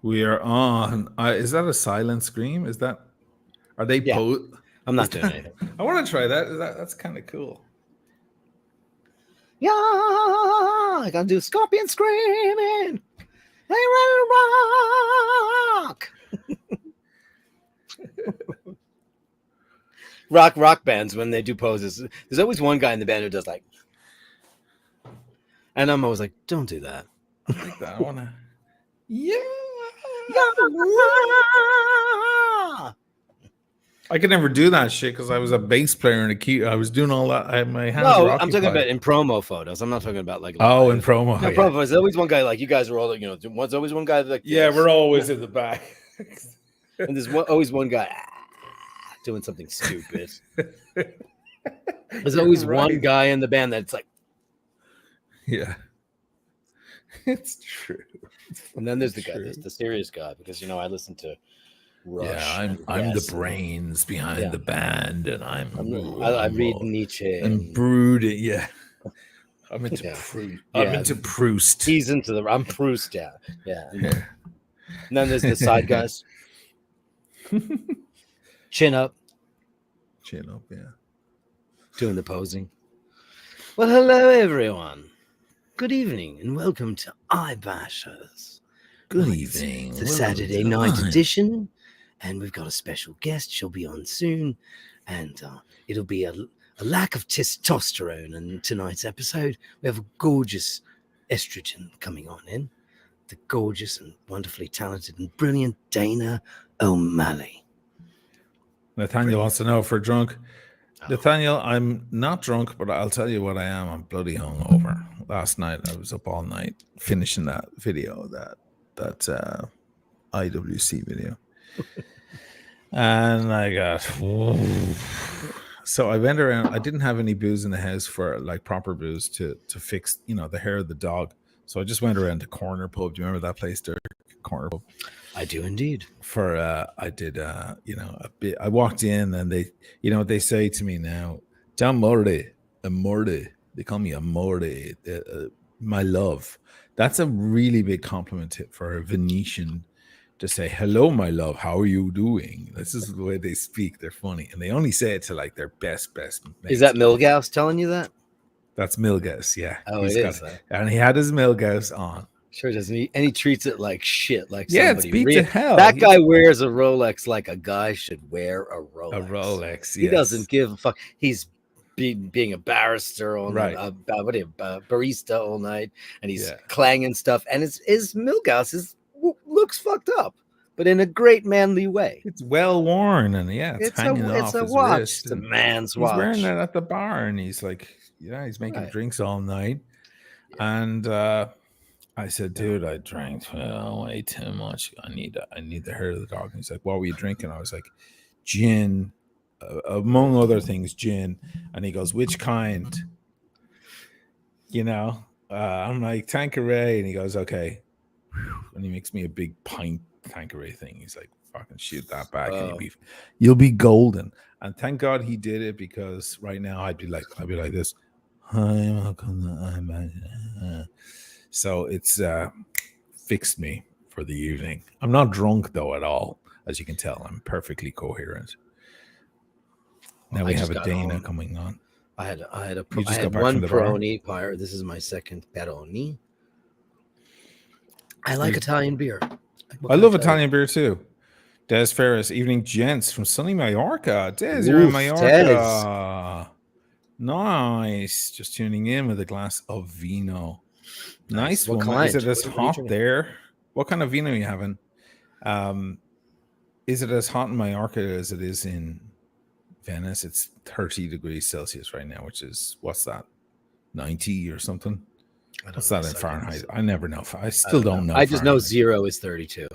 We are on. Is that a silent scream? Is that? Are they? Yeah. I'm not doing anything. I want to try that. That's kind of cool. Yeah, I gotta do scorpion screaming. They ready to rock. rock bands, when they do poses, there's always one guy in the band who does like, and I'm always like, don't do that. I like that. I want to. Yeah. I could never do that shit because I was a bass player in a key. I was doing all that. I had my hands. No, I'm talking about in promo photos. I'm not talking about like. In promo. No, promo. There's always one guy like you guys are all. There's always one guy like. Yeah, we're always in the back. And there's always one guy doing something stupid. There's always one guy in the band that's like. Yeah. It's true. And then there's the serious guy, because I listen to Rush. Yeah, I'm the brains behind the band, and I read Nietzsche and brooding. Yeah, I'm into Proust. I'm into Proust. He's into I'm Proust. Yeah. And then there's the side guys. Chin up. Yeah. Doing the posing. Well, hello everyone. Good evening and welcome to iBashers. Good evening. It's the Saturday night edition, and we've got a special guest. She'll be on soon, and it'll be a lack of testosterone in tonight's episode. We have a gorgeous estrogen coming on in, the gorgeous and wonderfully talented and brilliant Dana O'Malley. Nathaniel wants to know if we're drunk. Nathaniel, I'm not drunk, but I'll tell you what I am. I'm bloody hungover. Last night I was up all night finishing that video, that IWC video, and I got. So I went around. I didn't have any booze in the house for like proper booze to fix, the hair of the dog. So I just went around to Corner Pub. Do you remember that place there? Corner Pub. I do indeed. I did, a bit. I walked in and they, what they say to me now, John Morty, they call me a Morty, my love. That's a really big compliment for a Venetian to say, hello, my love, how are you doing? This is the way they speak. They're funny. And they only say it to like their best mates. Is that Milgauss telling you that? That's Milgauss, yeah. Oh, it is. And he had his Milgauss on. Sure doesn't. And he treats it like shit. Like it's beat to hell. That guy wears a Rolex like a guy should wear a Rolex. A Rolex. Yes. He doesn't give a fuck. He's being a barrister all night, a barista all night, and he's clanging stuff. And his Milgauss looks fucked up, but in a great manly way. It's well worn, and it's hanging off his watch. wrist. It's a man's watch. He's wearing that at the bar, and he's like, he's making drinks all night, and. I said, dude, I drank way too much. I need the hair of the dog. And he's like, what were you drinking? I was like, gin, among other things, gin. And he goes, which kind? I'm like, Tanqueray. And he goes, okay. And he makes me a big pint Tanqueray thing. He's like, fucking shoot that back. And you'll be golden. And thank God he did it, because right now I'd be like this. Hi, welcome to So it's fixed me for the evening. I'm not drunk though at all, as you can tell. I'm perfectly coherent. Now we have a Dana coming on. I had one Peroni Pyre. This is my second Peroni. I like Italian beer. I love Italian beer too. Des Ferris, evening gents from sunny Mallorca. Des, you're in Mallorca. Des. Nice. Just tuning in with a glass of vino. Nice one. Is it as hot there? What kind of vino are you having? Is it as hot in Mallorca as it is in Venice? It's 30 degrees Celsius right now, which is, what's that? 90 or something? What's that in Fahrenheit? I never know. I still don't know. I just know 0 is 32.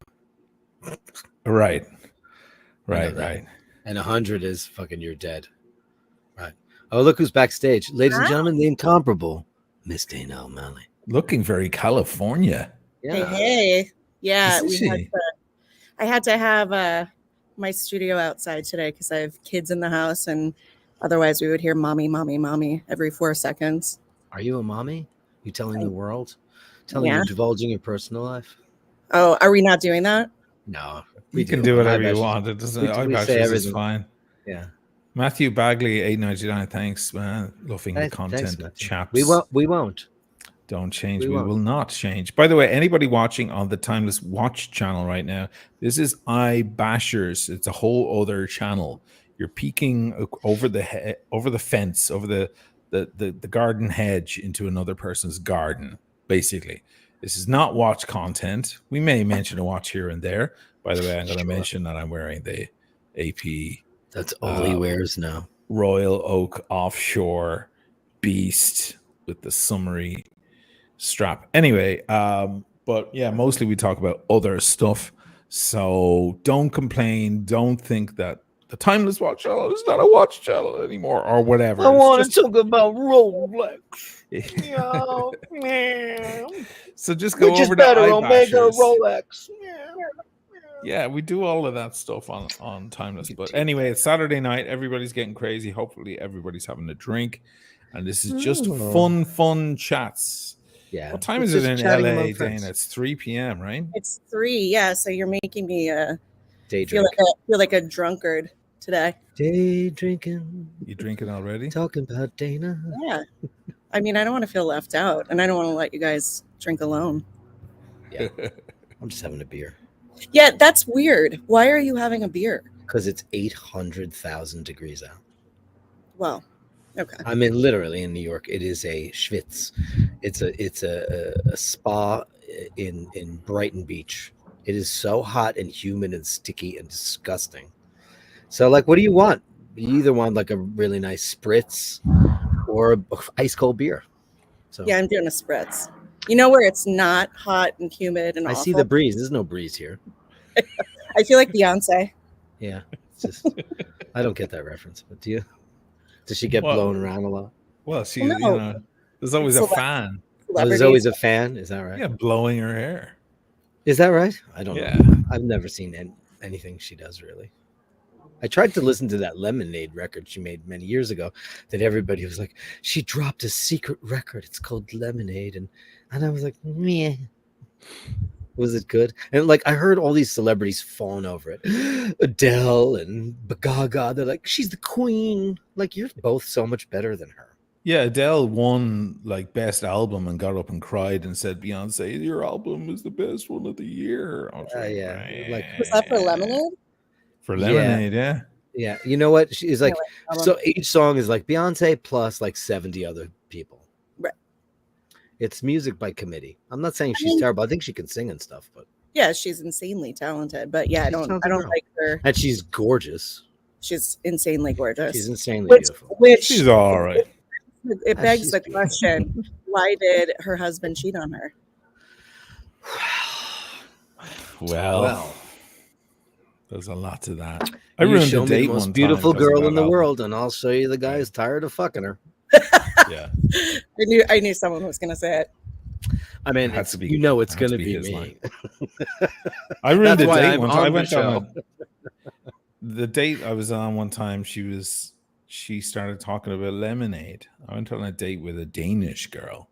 Right. And 100 is fucking you're dead. Right. Oh, look who's backstage. Ladies and gentlemen, the incomparable Miss Dana O'Malley. Looking very California. Yeah. Hey. Yeah. I had to have my studio outside today because I have kids in the house, and otherwise we would hear mommy, mommy, mommy every 4 seconds. Are you a mommy? You telling the world? You're divulging your personal life? Oh, are we not doing that? No, You can do whatever you want. It doesn't. iBashers is fine. Yeah. Matthew Bagley, $8.99. Thanks, man. Loving the content, chaps. We won't. Don't change. We will not change. By the way, anybody watching on the Timeless Watch channel right now, this is iBashers. It's a whole other channel. You're peeking over the fence, over the garden hedge into another person's garden. Basically, this is not watch content. We may mention a watch here and there. By the way, I'm going to mention that I'm wearing the AP. That's all he wears now. Royal Oak Offshore Beast with the summary strap. Anyway, but yeah, mostly we talk about other stuff. So don't complain. Don't think that the Timeless Watch channel is not a watch channel anymore or whatever. I want to talk about Rolex. So just go over to iBashers. Rolex. Yeah, we do all of that stuff on Timeless. But anyway, it's Saturday night. Everybody's getting crazy. Hopefully, everybody's having a drink. And this is just fun chats. Yeah. What time is it in LA, Dana? It's 3 p.m., right? It's 3, yeah. So you're making me feel like a drunkard today. Day drinking. You drinking already? Talking about Dana. Yeah. I mean, I don't want to feel left out, and I don't want to let you guys drink alone. Yeah. I'm just having a beer. Yeah, that's weird. Why are you having a beer? Because it's 800,000 degrees out. Well, okay. I mean, literally in New York, it is a schwitz. It's a spa in Brighton Beach. It is so hot and humid and sticky and disgusting. So, like, what do you want? You either want like a really nice spritz or a ice cold beer. So yeah, I'm doing a spritz. You know where it's not hot and humid and I awful? see the breeze. There's no breeze here. I feel like Beyonce. Yeah, it's just I don't get that reference. But do you? Does she get blown around a lot? Well, she, you know, there's always a fan. Oh, there's always a fan. Is that right? Yeah, blowing her hair. Is that right? I don't know. I've never seen anything she does really. I tried to listen to that Lemonade record she made many years ago that everybody was like, she dropped a secret record. It's called Lemonade. And I was like, meh. Was it good? And like, I heard all these celebrities fawn over it. Adele and Gaga. They're like, she's the queen. Like, you're both so much better than her. Yeah, Adele won like best album and got up and cried and said, Beyonce, your album is the best one of the year. Yeah. Like, was that for Lemonade? For Lemonade, yeah. Yeah. You know what? She's like, so each song is like Beyonce plus like 70 other people. Right. It's music by committee. I'm not saying she's terrible. I think she can sing and stuff, but yeah, she's insanely talented. But yeah, I don't like her. And she's gorgeous. She's insanely gorgeous. She's insanely beautiful. She's all right. It begs the question, why did her husband cheat on her? Well, there's a lot to that. I ruined a date. The most beautiful girl in the world, and I'll show you the guy who's tired of fucking her. Yeah, I knew someone was gonna say it. I mean, it's going to be me. I ruined a date once. I went on the date I was on one time. She started talking about Lemonade. I went on a date with a Danish girl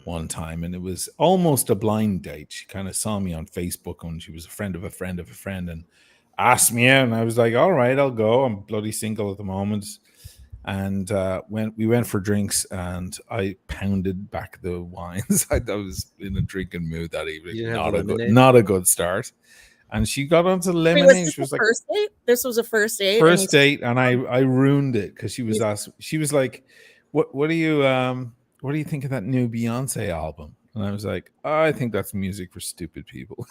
one time, and it was almost a blind date. She kind of saw me on Facebook, and she was a friend of a friend of a friend, and asked me out, and I was like, all right, I'll go. I'm bloody single at the moment. And we went for drinks, and I pounded back the wines. I was in a drinking mood that evening. Not a good start. And she got onto Lemonade. She was like, first date? This was a first date. First date, and I ruined it because she was asked. She was like, "What do you think of that new Beyonce album?" And I was like, I think that's music for stupid people.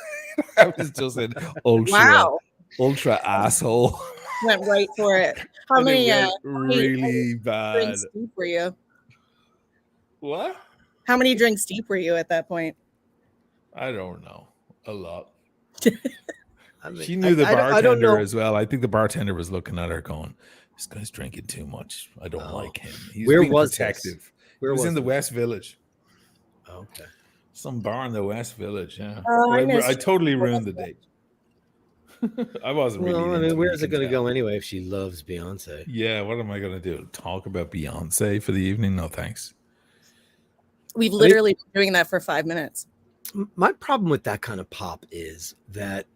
I was just an ultra asshole. Went right for it. How many really bad drinks deep were you? What? How many drinks deep were you at that point? I don't know. A lot. I mean, she knew the bartender as well. I think the bartender was looking at her going, this guy's drinking too much. I don't like him. He's being protective. Where was in the West Village. Okay. Some bar in the West Village, yeah. I totally ruined the date. I wasn't really. Well, I mean, where's it going to go anyway if she loves Beyonce? Yeah, what am I going to do? Talk about Beyonce for the evening? No, thanks. We've literally been doing that for 5 minutes. My problem with that kind of pop is that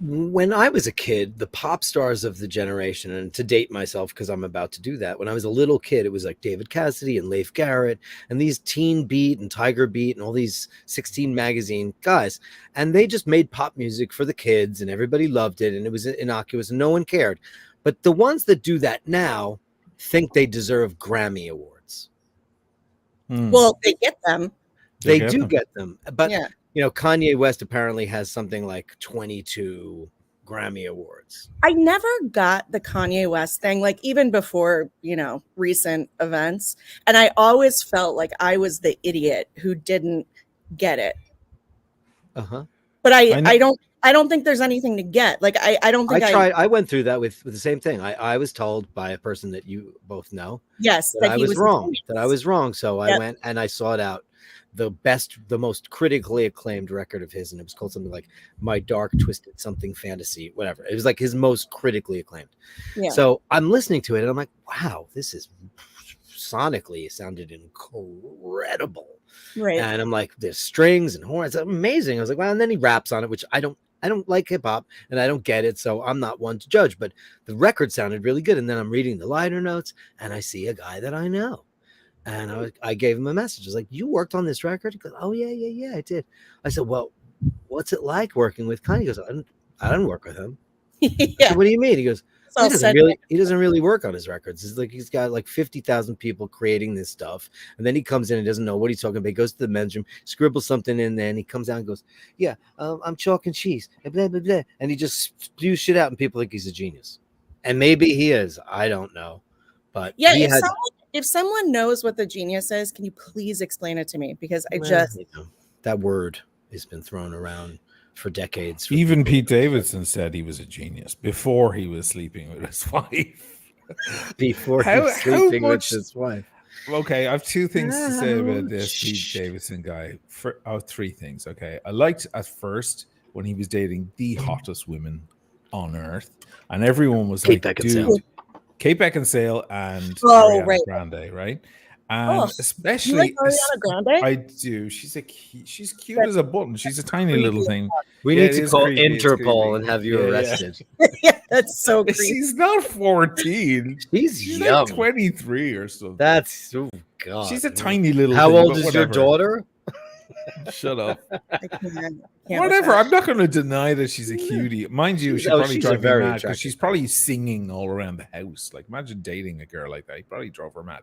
when I was a kid, the pop stars of the generation, and to date myself because I'm about to do that, when I was a little kid, it was like David Cassidy and Leif Garrett and these Teen Beat and Tiger Beat and all these 16 magazine guys. And they just made pop music for the kids and everybody loved it and it was innocuous and no one cared. But the ones that do that now think they deserve Grammy Awards. Well, they get them. They do get them. But yeah. Kanye West apparently has something like 22 Grammy Awards. I never got the Kanye West thing, like even before, recent events. And I always felt like I was the idiot who didn't get it. Uh-huh. But I don't think there's anything to get. Like I don't think I went through that with the same thing. I was told by a person that you both know. Yes, that I was wrong. That I was wrong. So I went and I sought out the most critically acclaimed record of his, and it was called something like My Dark Twisted Something Fantasy, whatever. It was like his most critically acclaimed. Yeah. So I'm listening to it and I'm like, wow, this is sonically it sounded incredible. Right. And I'm like, there's strings and horns. It's amazing. I was like, well, and then he raps on it, which I don't like hip hop and I don't get it. So I'm not one to judge, but the record sounded really good. And then I'm reading the liner notes and I see a guy that I know. And I gave him a message. I was like, you worked on this record? He goes, oh, yeah, I did. I said, well, what's it like working with Kanye? He goes, I don't work with him. Yeah. Said, what do you mean? He goes, he doesn't really work on his records. It's like he's got like 50,000 people creating this stuff. And then he comes in and doesn't know what he's talking about. He goes to the men's room, scribbles something in there, and he comes out and goes, yeah, I'm chalk and cheese, and blah, blah, blah. And he just spews shit out, and people think he's a genius. And maybe he is. I don't know. But yeah, if someone knows what the genius is, can you please explain it to me? Because that word has been thrown around for decades. Even Pete Davidson said he was a genius before he was sleeping with his wife. Before he was sleeping with his wife. Okay, I have two things to say about this Pete Davidson guy. Three things. Okay, I liked at first when he was dating the hottest women on earth, and everyone was like, dude. Kate Beckinsale and Ariana Grande, right? And especially, you like Ariana Grande? I do. She's cute as a button. She's a tiny little thing. We need to call Interpol and have you arrested. Yeah, that's so creepy. She's not 14. She's young. Like 23 or something. That's God. She's a tiny little. How old is your daughter? Shut up. I can't whatever. I'm not going to deny that she's a cutie. Mind you, she'd probably drive me mad because she's probably singing all around the house. Like, imagine dating a girl like that. He probably drove her mad,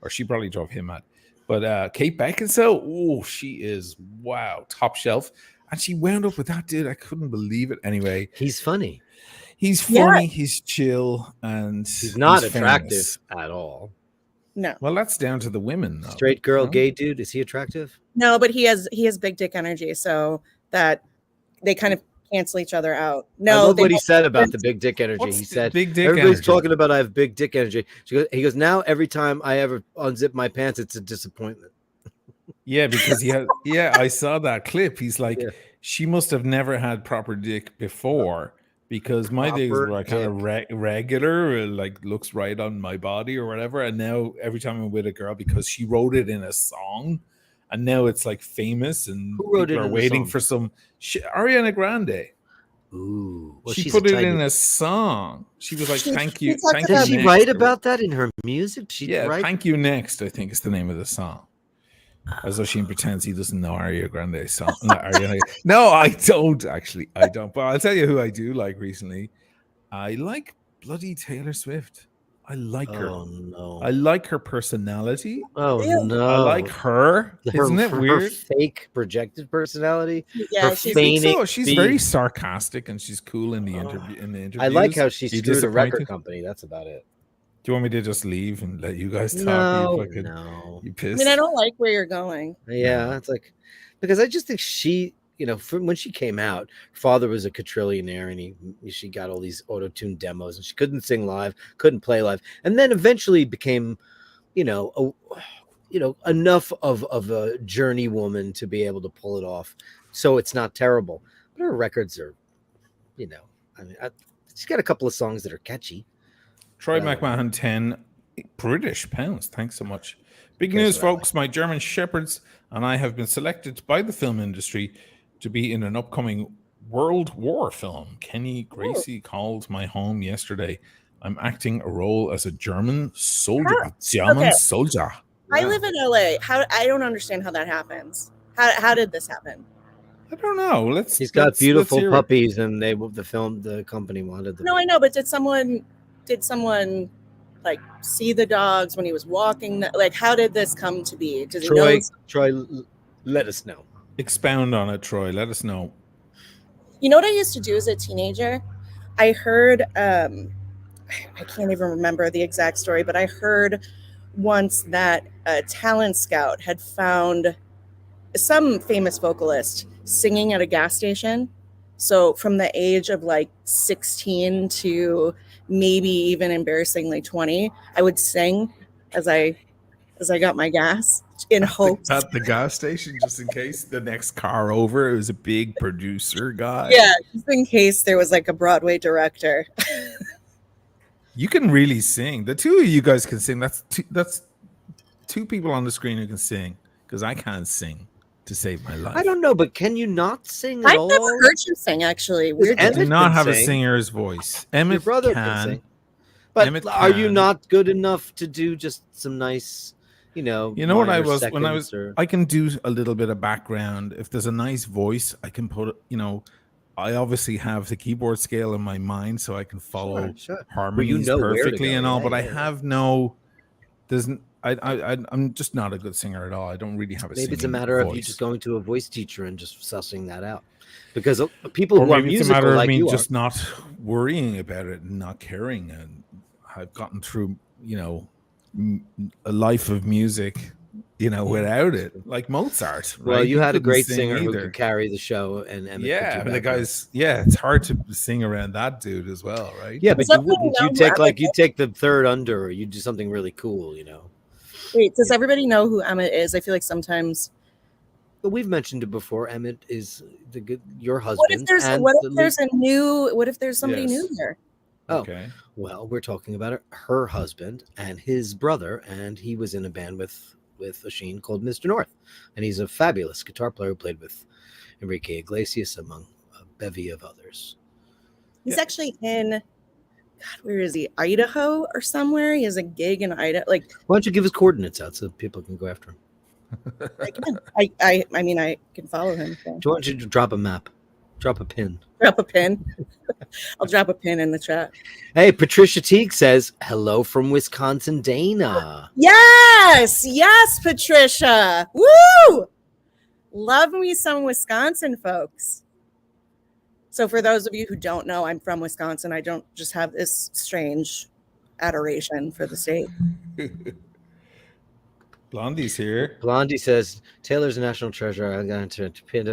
or she probably drove him mad. But Kate Beckinsale, she is top shelf, and she wound up with that dude. I couldn't believe it. Anyway, he's funny. He's funny. Yeah. He's chill, and he's not attractive at all. No. Well, that's down to the women, though. Straight girl, gay dude. Is he attractive? No, but he has big dick energy, so that they kind of cancel each other out. No, I love what he said about the big dick energy. He said, big dick everybody's talking about I have big dick energy. He goes, now every time I ever unzip my pants, it's a disappointment. Yeah, because I saw that clip. He's like, she must have never had proper dick before. Because my dick is like kind of regular, like looks right on my body or whatever. And now every time I'm with a girl, because she wrote it in a song, and now it's like famous, and people are waiting for some Ariana Grande. Ooh, well, she put it in a song. She was like, "Thank you." Did she write about that in her music? Thank you next. I think is the name of the song. As though she pretends he doesn't know Ariana Grande's song. No, I don't actually. I don't. But I'll tell you who I do like recently. I like bloody Taylor Swift. I like her. Oh no! I like her personality. Oh no! I like her. Isn't it weird? Her fake projected personality. Yeah, she's very sarcastic and she's cool in the interview. I like how she screwed a record company. That's about it. Do you want me to just leave and let you guys talk? No. You pissed? I mean, I don't like where you're going. Yeah, it's like, because I just think she, from when she came out, her father was a quadrillionaire, and she got all these auto-tune demos, and she couldn't sing live, couldn't play live, and then eventually became, enough of a journey woman to be able to pull it off. So it's not terrible, but her records are, she's got a couple of songs that are catchy. Troy McMahon, 10 British pounds. Thanks so much. Big news, folks. My German shepherds and I have been selected by the film industry to be in an upcoming World War film. Kenny Gracie called my home yesterday. I'm acting a role as a German soldier. Soldier. I live in LA. I don't understand how that happens. How did this happen? I don't know. He's got beautiful puppies, and the company wanted them. No, I know, but did someone like see the dogs when he was walking? Like, how did this come to be? Does he know? Troy, let us know. Expound on it, Troy. Let us know. You know what I used to do as a teenager? I heard, I can't even remember the exact story, but I heard once that a talent scout had found some famous vocalist singing at a gas station. So from the age of like 16 to maybe even embarrassingly 20, I would sing as I got my gas in hopes at the gas station, just in case the next car over, it was a big producer guy. Yeah, just in case there was like a Broadway director. You can really sing. The two of you guys can sing. That's two people on the screen who can sing, because I can't sing to save my life. I don't know, but can you not sing at all? I've never heard you sing, actually. I do not have a singer's voice. Emmett Your brother can sing. But Emmett are you not good enough to do just some nice, you know what I was when I was I can do a little bit of background. If there's a nice voice, I can put it, I obviously have the keyboard scale in my mind, so I can follow harmonies perfectly and all, but I have no I'm just not a good singer at all. I don't really have a maybe it's a matter of you just going to a voice teacher and just sussing that out, because people who are musical, it's a matter of like me you just not worrying about it and not caring. And I've gotten through a life of music without it, like Mozart. Right? Well, you had a great singer who could carry the show, and it's hard to sing around that dude as well, right? Yeah, but you wouldn't. You take the third under, or you do something really cool, Wait, does everybody know who Emmett is? I feel like sometimes. But we've mentioned it before. Emmett is your husband. What if there's somebody new here? Oh, okay. Well, we're talking about her husband and his brother, and he was in a band with Oisin called Mr. North, and he's a fabulous guitar player who played with Enrique Iglesias, among a bevy of others. He's actually in, God, where is he? Idaho or somewhere? He has a gig in Idaho. Like, why don't you give his coordinates out so people can go after him? I mean, I can follow him. So. Do you want you to drop a map? Drop a pin. Drop a pin. I'll drop a pin in the chat. Hey, Patricia Teague says, hello from Wisconsin, Dana. Yes, Patricia. Woo! Love me some Wisconsin folks. So for those of you who don't know, I'm from Wisconsin. I don't just have this strange adoration for the state. Blondie's here. Blondie says Taylor's a national treasure. I'm going to pin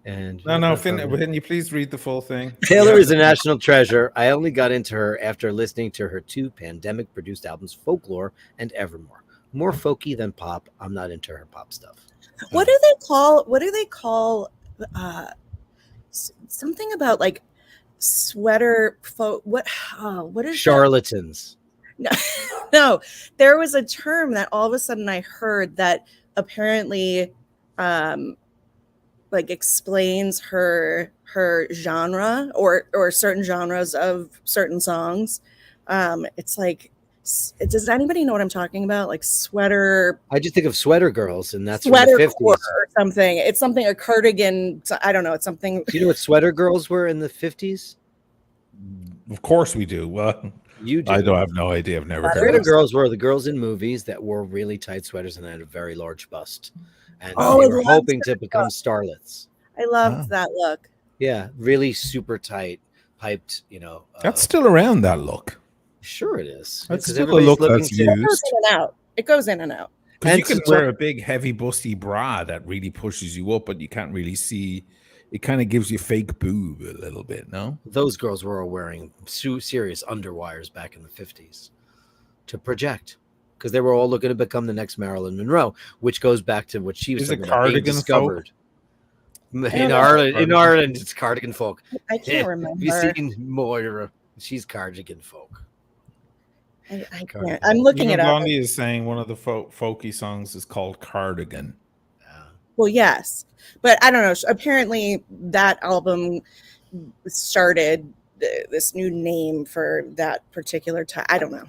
and Finn, you please read the full thing. Taylor is a national treasure. I only got into her after listening to her 2 pandemic-produced albums, Folklore and Evermore. More folky than pop. I'm not into her pop stuff. What do they call? Something about like sweater folk. What is charlatans? No, there was a term that all of a sudden I heard that apparently like explains her genre or certain genres of certain songs. It's like, does anybody know what I'm talking about? Like sweater. I just think of sweater girls, and that's sweater from the 50s. Or something. It's something, a cardigan. I don't know. It's something. Do you know what sweater girls were in the 50s? Of course we do. Well, you do. I don't have no idea. I've never heard. Sweater girls were the girls in movies that wore really tight sweaters and had a very large bust, and they were hoping to become starlets. I loved that look. Yeah, really super tight, piped. That's still around, that look. Sure, it is. That's still a look that's used. It goes in and out. Because you can wear a big, heavy, busty bra that really pushes you up, but you can't really see. It kind of gives you fake boob a little bit, no? Those girls were all wearing serious underwires back in the 50s to project, because they were all looking to become the next Marilyn Monroe, which goes back to what she was talking about being discovered. In Ireland, it's cardigan folk. I can't remember. Have you seen Moira? She's cardigan folk. I can't. I'm looking it up. Blondie is saying one of the folky songs is called Cardigan. Well, yes, but I don't know. Apparently, that album started this new name for that particular time. I don't know.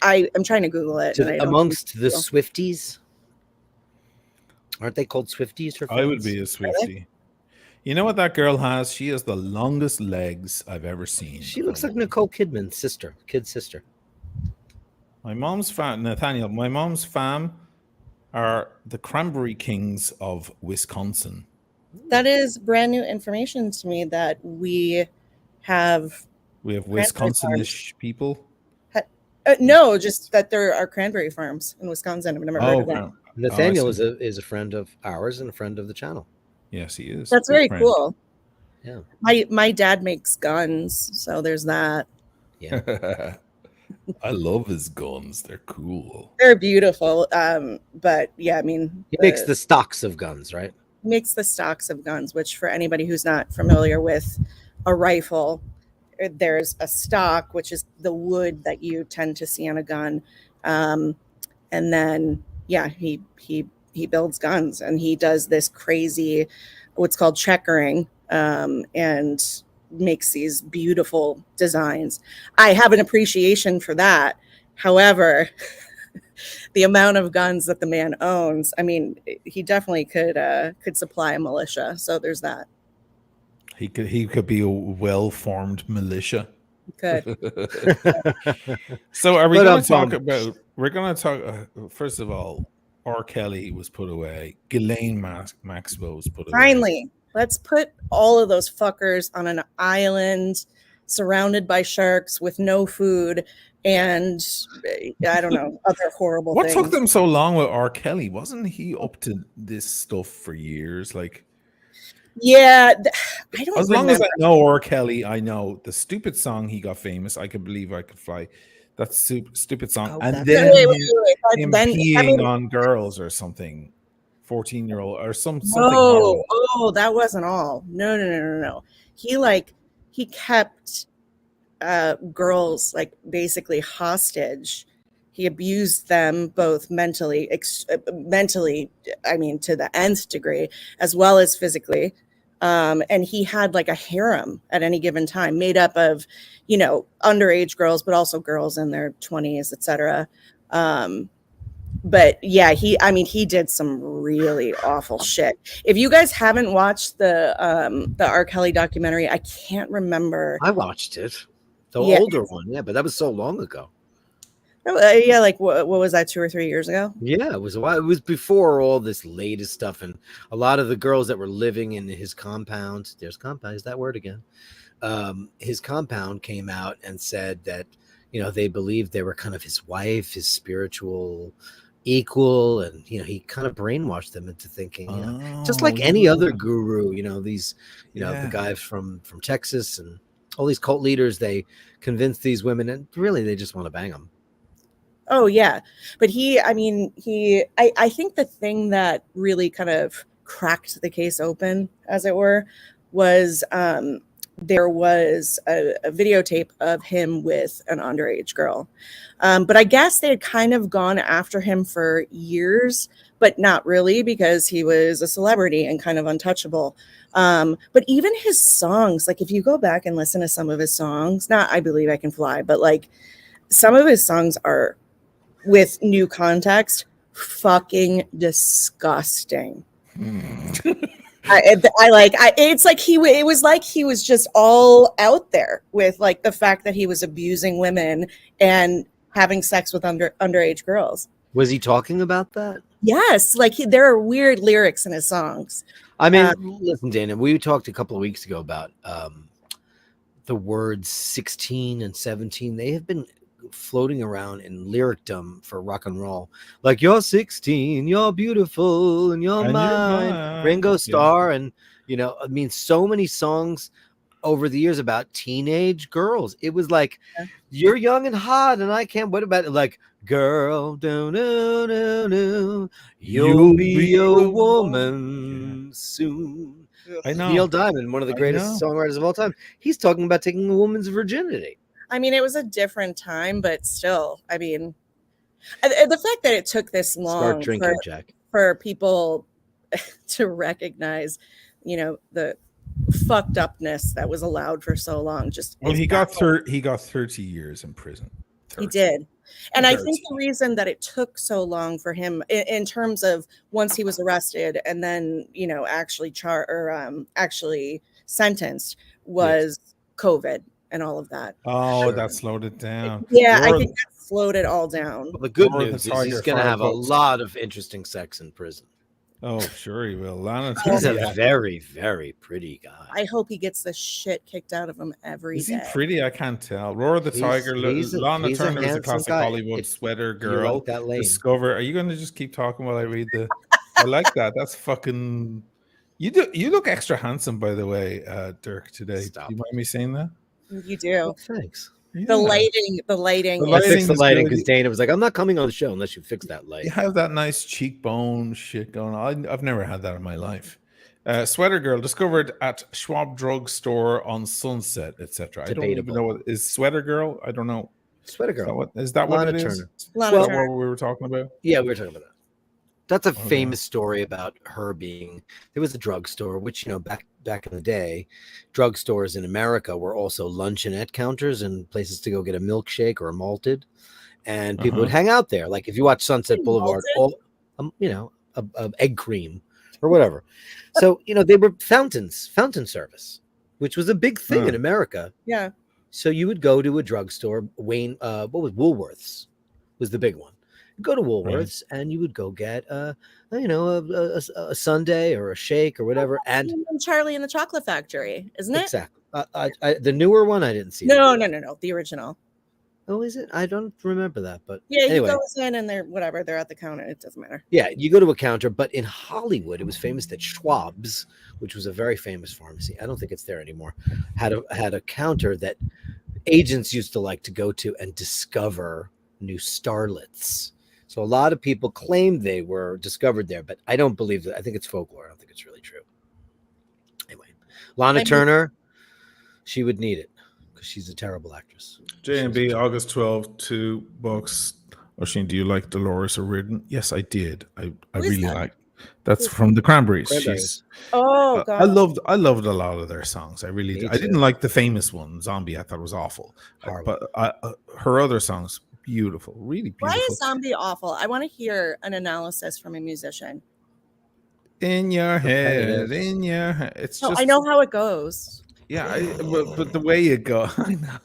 I'm trying to Google it. Amongst the Swifties, aren't they called Swifties? I would be a Swiftie. You know what that girl has? She has the longest legs I've ever seen. She looks like Nicole Kidman's kid sister. My mom's fam, Nathaniel. My mom's fam are the Cranberry Kings of Wisconsin. That is brand new information to me that we have Wisconsin-ish people. No, just that there are cranberry farms in Wisconsin. I've never heard of that. Nathaniel is a friend of ours and a friend of the channel. Yes, he is. That's very cool. Yeah. My dad makes guns, so there's that. Yeah. I love his guns. They're cool. They're beautiful. But yeah, I mean, he makes the stocks of guns, right? Makes the stocks of guns, which for anybody who's not familiar with a rifle, there's a stock, which is the wood that you tend to see on a gun. And then, yeah, he builds guns, and he does this crazy, what's called checkering, and makes these beautiful designs. I have an appreciation for that. However, the amount of guns that the man owns, I mean, he definitely could supply a militia. So there's that. He could be a well-formed militia. Good. So are we going to talk about? We're going to talk. First of all, R. Kelly was put away. Ghislaine Maxwell was put away. Finally, let's put all of those fuckers on an island, surrounded by sharks with no food, and I don't know, other horrible What things. took them so long with R. Kelly? Wasn't he up to this stuff for years? Like, yeah, I don't. As long as I know R. Kelly, I know the stupid song he got famous. I Could Believe I Could Fly. That stupid song, and then him peeing on girls or something. 14-year-old or something. Oh, that wasn't all. No. He kept girls like basically hostage. He abused them both mentally, I mean, to the nth degree, as well as physically. And he had like a harem at any given time, made up of, underage girls, but also girls in their 20s, etc. But yeah, he did some really awful shit. If you guys haven't watched the R. Kelly documentary, I can't remember. I watched it, the older one, yeah, but that was so long ago. Yeah, like what was that, 2 or 3 years ago? Yeah, it was a while. It was before all this latest stuff, and a lot of the girls that were living in his compound. There's compound. Is that word again? His compound came out and said that they believed they were kind of his wife, his spiritual equal, and he kind of brainwashed them into thinking, just like any other guru. These, the guys from Texas and all these cult leaders, they convince these women, and really they just want to bang them. Oh yeah, but I think the thing that really kind of cracked the case open, as it were, was there was a videotape of him with an underage girl. But I guess they had kind of gone after him for years, but not really, because he was a celebrity and kind of untouchable. But even his songs, like if you go back and listen to some of his songs, not I Believe I Can Fly, but like some of his songs are, with new context, fucking disgusting. It was like he was just all out there with like the fact that he was abusing women and having sex with underage girls. Was he talking about that? Yes, like there are weird lyrics in his songs. I mean, listen, Dana, we talked a couple of weeks ago about the words 16 and 17. They have been floating around in lyricdom for rock and roll, like you're 16, you're beautiful, and you're mine, Ringo Starr, and so many songs over the years about teenage girls. It was like, you're young and hot, and I can't. What about it? Like, girl, you'll be a woman soon. I know. Neil Diamond, one of the greatest songwriters of all time, he's talking about taking a woman's virginity. I mean, it was a different time, but still, I mean, the fact that it took this long Start drinking, Jack. for people to recognize, the fucked upness that was allowed for so long. Just well, he got 30 years in prison. 30. He did. And I think the reason that it took so long for him in terms of once he was arrested and then, actually actually sentenced was COVID and all of that. Oh, that slowed it down. Yeah, I think that slowed it all down. Well, the good news is he's going to have a lot of interesting sex in prison. Oh, sure he will. Lana He's a very, very pretty guy. I hope he gets the shit kicked out of him every day. Is he pretty? I can't tell. Roar the Tiger. Lana Turner is a classic Hollywood sweater girl. Discover. Are you going to just keep talking while I read the? I like that. That's fucking. You look extra handsome, by the way, Dirk. Today. Stop. Do you mind me saying that? You do. Oh, thanks. Yeah. The lighting. I fixed the lighting because Dana was like, "I'm not coming on the show unless you fix that light." You have that nice cheekbone shit going on. I've never had that in my life. Sweater girl discovered at Schwab drugstore on Sunset, etc. I don't even know what is Sweater girl. I don't know. Sweater girl. Is that what it is? What we were talking about? Yeah, we were talking about that. That's a famous story about her being. There was a drugstore, which back in the day, drugstores in America were also luncheonette counters and places to go get a milkshake or a malted, and people would hang out there. Like if you watch Sunset Boulevard, egg cream or whatever. So they were fountain service, which was a big thing in America. Yeah. So you would go to a drugstore. What was Woolworths was the big one. Go to Woolworths and you would go get a sundae or a shake or whatever. And Charlie and the Chocolate Factory, isn't it? Exactly. The newer one I didn't see. No, the original. Oh, is it? I don't remember that, but yeah, anyway. You go in and they're at the counter. It doesn't matter. Yeah, you go to a counter, but in Hollywood, it was famous that Schwab's, which was a very famous pharmacy, I don't think it's there anymore, had a counter that agents used to like to go to and discover new starlets. So a lot of people claim they were discovered there, but I don't believe that. I think it's folklore. I don't think it's really true. Anyway, Lana Turner, she would need it because she's a terrible actress. J&B, August 12th, $2. Oisin, do you like Dolores O'Riordan? Yes, I did. I really like. That's from the Cranberries. God. I loved a lot of their songs. I really did. I didn't like the famous one, Zombie. I thought it was awful. But her other songs, beautiful, really beautiful. Why is Zombie awful? I want to hear an analysis from a musician. In your head. It's just. I know how it goes. Yeah, but the way it goes, I know.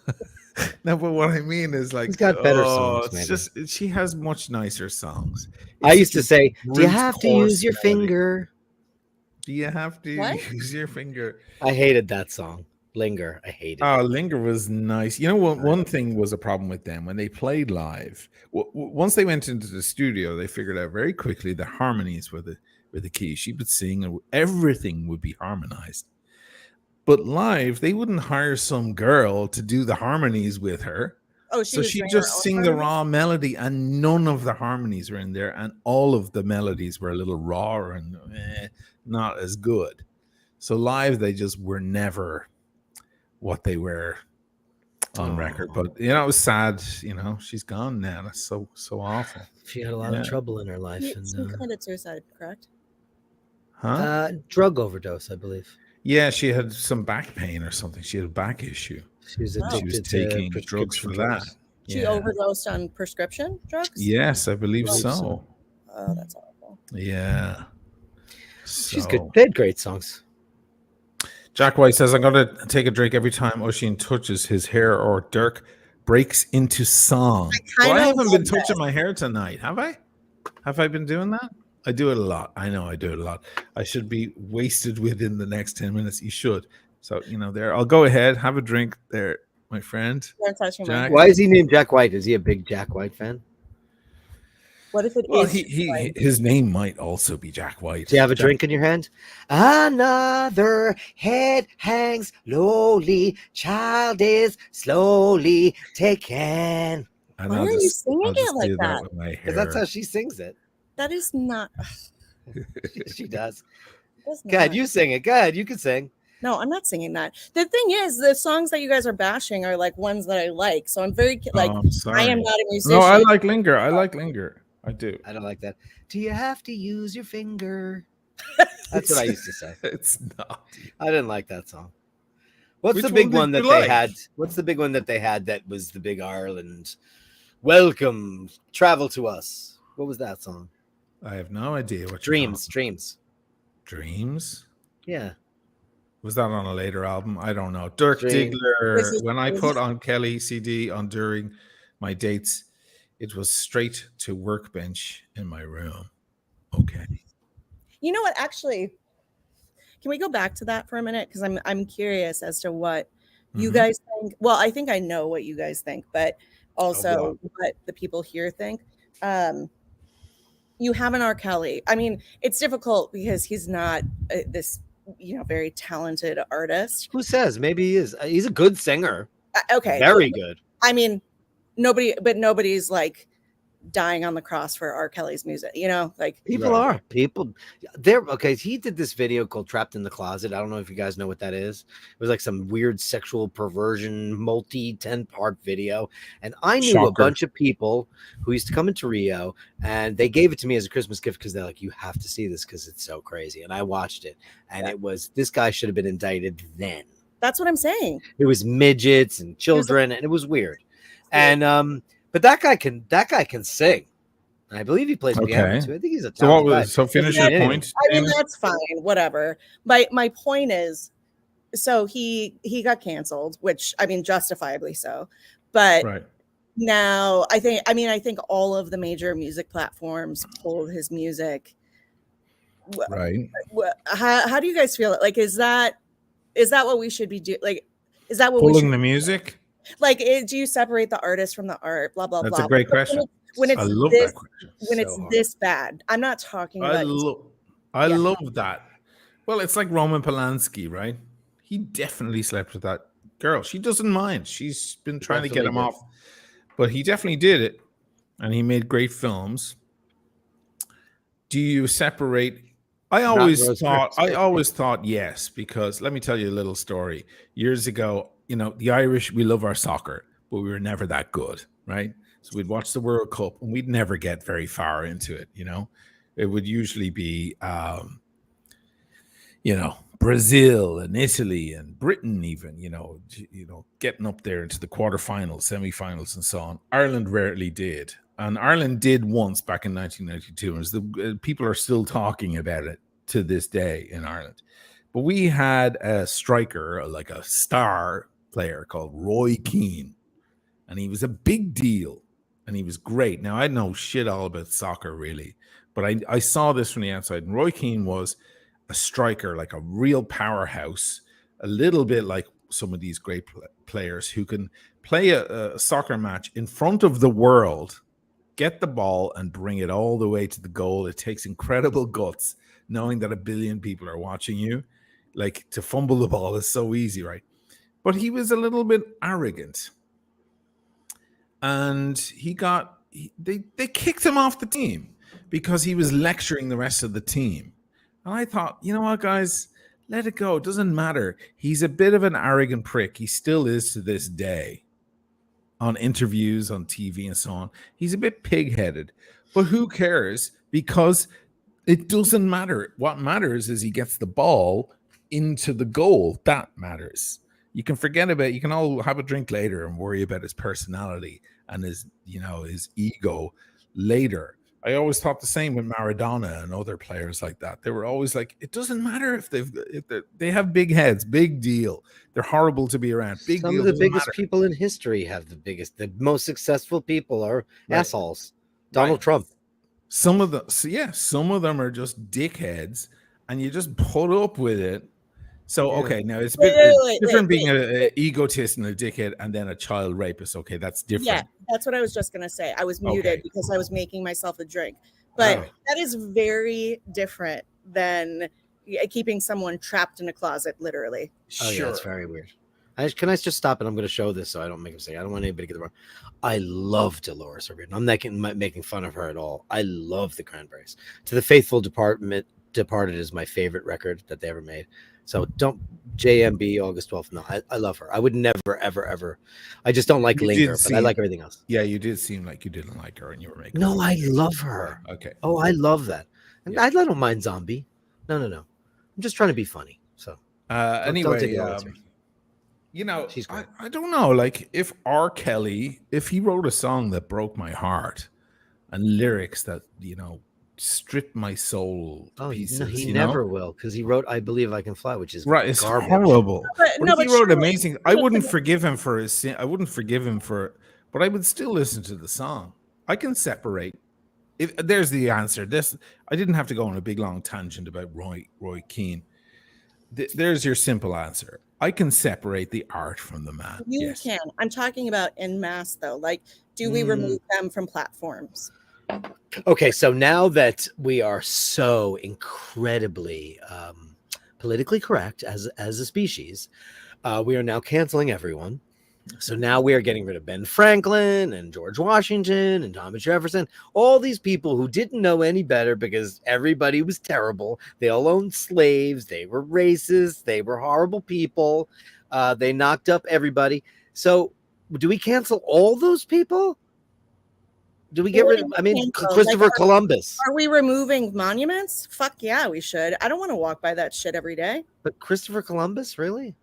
No, but what I mean is like, he's got better songs. It's just she has much nicer songs. I used to say, "Do you have to use your finger? Do you have to use your finger?" I hated that song. Linger. I hated it. Oh, Linger was nice. You know what? One thing was a problem with them when they played live. Once they went into the studio, they figured out very quickly the harmonies were the key. She would sing, and everything would be harmonized. But live, they wouldn't hire some girl to do the harmonies with her. Oh, so she'd just sing the raw melody, and none of the harmonies were in there, and all of the melodies were a little raw and not as good. So live, they just were never what they were on record. But it was sad. She's gone now. That's so awful. She had a lot of trouble in her life. She committed suicide, correct? Huh? Drug overdose, I believe. Yeah, she had some back pain or something. She had a back issue. She was taking drugs for that. She overdosed on prescription drugs? Yes, I believe so. Oh, that's awful. Yeah. She's good. They had great songs. Jack White says, I'm going to take a drink every time Oisin touches his hair or Dirk breaks into song. I haven't been touching my hair tonight, have I? Have I been doing that? I do it a lot. I know I do it a lot. I should be wasted within the next 10 minutes. You should. So, there. I'll go ahead. Have a drink there, my friend. Jack. Why is he named Jack White? Is he a big Jack White fan? What if it is? His name might also be Jack White. Do you have a drink in your hand? Another head hangs lowly. Child is slowly taken. Why are you singing it like that? Because that's how she sings it. That is not. She does. Go ahead, you sing it. Go ahead, you can sing. No, I'm not singing that. The thing is, the songs that you guys are bashing are like ones that I like. So I'm very like, I'm sorry. I am not a musician. No, I like Linger. I like Linger. I do. I don't like that. Do you have to use your finger? That's what I used to say. It's not. I didn't like that song. What's Which the big one one did that you they like? had? What's the big one that they had that was the big Ireland? Welcome, travel to us. What was that song? I have no idea what Dreams. Dreams. Yeah. Was that on a later album? I don't know. Dirk Dream. Diggler. When I put on Kelly CD on during my dates, it was straight to workbench in my room. Okay. You know what? Actually, can we go back to that for a minute? Because I'm curious as to what you guys think. Well, I think I know what you guys think, but also what the people here think. You have an R. Kelly. I mean, it's difficult because he's not this, very talented artist. Who says? Maybe he is. He's a good singer. Okay. Very good. I mean, nobody's like dying on the cross for R. Kelly's music, like People are. People there. Okay, he did this video called Trapped in the Closet. I don't know if you guys know what that is. It was like some weird sexual perversion, 10-part video. And I knew a bunch of people who used to come into Rio, and they gave it to me as a Christmas gift because they're like, you have to see this because it's so crazy. And I watched it, and it was, this guy should have been indicted then. That's what I'm saying. It was midgets and children, and it was weird. And but that guy can sing. And I believe he plays piano too. I think he's a talented guy. So finish your point. I mean, that's fine, whatever. My point is, so he got canceled, which I mean, justifiably so. But now I think all of the major music platforms pulled his music. Right. How do you guys feel? Like, is that what we should be doing? Like, is that what pulling the music? Like, do you separate the artist from the art? Blah blah blah. That's a great question. When it's I love this, that question. when it's this bad, I'm not talking about. I love that. Well, it's like Roman Polanski, right? He definitely slept with that girl. She doesn't mind. She's been trying to get him off, but he definitely did it, and he made great films. Do you separate? I always thought yes, because let me tell you a little story. Years ago, the Irish, we love our soccer, but we were never that good, right? So we'd watch the World Cup and we'd never get very far into it, It would usually be, Brazil and Italy and Britain even, getting up there into the quarterfinals, semifinals and so on. Ireland rarely did. And Ireland did once back in 1992. And people are still talking about it to this day in Ireland. But we had a striker, like a star player called Roy Keane, and he was a big deal, and he was great. Now, I know shit all about soccer, really, but I saw this from the outside, and Roy Keane was a striker, like a real powerhouse, a little bit like some of these great players who can play a soccer match in front of the world, get the ball, and bring it all the way to the goal. It takes incredible guts, knowing that 1 billion people are watching you. Like, to fumble the ball is so easy, right? But he was a little bit arrogant. And they kicked him off the team because he was lecturing the rest of the team. And I thought, you know what, guys, let it go. It doesn't matter. He's a bit of an arrogant prick. He still is to this day on interviews, on TV and so on. He's a bit pig-headed. But who cares? Because it doesn't matter. What matters is he gets the ball into the goal. That matters. You can forget about it. You can all have a drink later and worry about his personality and his ego later. I always thought the same with Maradona and other players like that. They were always like, it doesn't matter if they have big heads, big deal. They're horrible to be around. Big Some deal. of the biggest people in history have the most successful people are assholes. Donald Trump. Some of them are just dickheads, and you just put up with it. So, okay, now it's a bit different being an egotist and a dickhead and then a child rapist. Okay, that's different. Yeah, that's what I was just going to say. I was muted because I was making myself a drink. But that is very different than keeping someone trapped in a closet, literally. Oh, yeah, that's very weird. Can I just stop? And I'm going to show this so I don't make a mistake. I don't want anybody to get it wrong. I love Dolores O'Riordan. I'm not making fun of her at all. I love the Cranberries. To the Faithful Departed is my favorite record that they ever made. So don't JMB August 12th. No, I love her. I would never, ever, ever. I just don't like Linger, but I like everything else. Yeah, you did seem like you didn't like her, and you were making. No, I love her. Okay. Oh, I love that. And Yeah. I don't mind Zombie. No. I'm just trying to be funny. So anyway, take it all seriously. you know, She's great. I don't know. Like, if R. Kelly, if he wrote a song that broke my heart and lyrics that, you know, stripped my soul to pieces, no, he you never know? will, because he wrote "I Believe I Can Fly," which is Right, it's garbage. horrible. But if he wrote amazing, I wouldn't surely- forgive him for his sin. I wouldn't forgive him for, but I would still listen to the song. I can separate. If there's the answer. This, I didn't have to go on a big long tangent about Roy Keane. There's your simple answer. I can separate the art from the man. You Yes. can. I'm talking about en masse, though. Like, do we remove them from platforms? Okay, so now that we are so incredibly politically correct as a species, we are now canceling everyone. So now we are getting rid of Ben Franklin and George Washington and Thomas Jefferson, all these people who didn't know any better because everybody was terrible. They all owned slaves. They were racist. They were horrible people. They knocked up everybody. So do we cancel all those people? Do we get rid of, I mean, Christopher Columbus. Are we removing monuments? Fuck yeah, we should. I don't want to walk by that shit every day. But Christopher Columbus, really?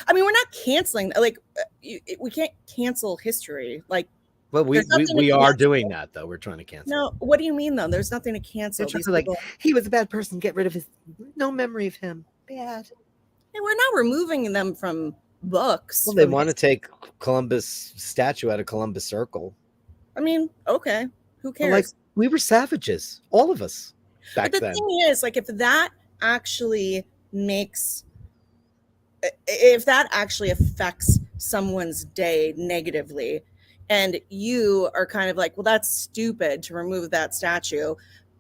I mean, we're not canceling. Like, we can't cancel history. Like, well, we are doing that, though. We're trying to cancel. No, what do you mean, though? There's nothing to cancel. These like, he was a bad person. Get rid of his, no memory of him. Bad. Yeah, we're not removing them from books. Well, they want to take Columbus statue out of Columbus Circle. I mean, okay, who cares? Like, we were savages, all of us, back but the then. thing is, like, if that actually affects someone's day negatively, and you are kind of like, well, that's stupid to remove that statue,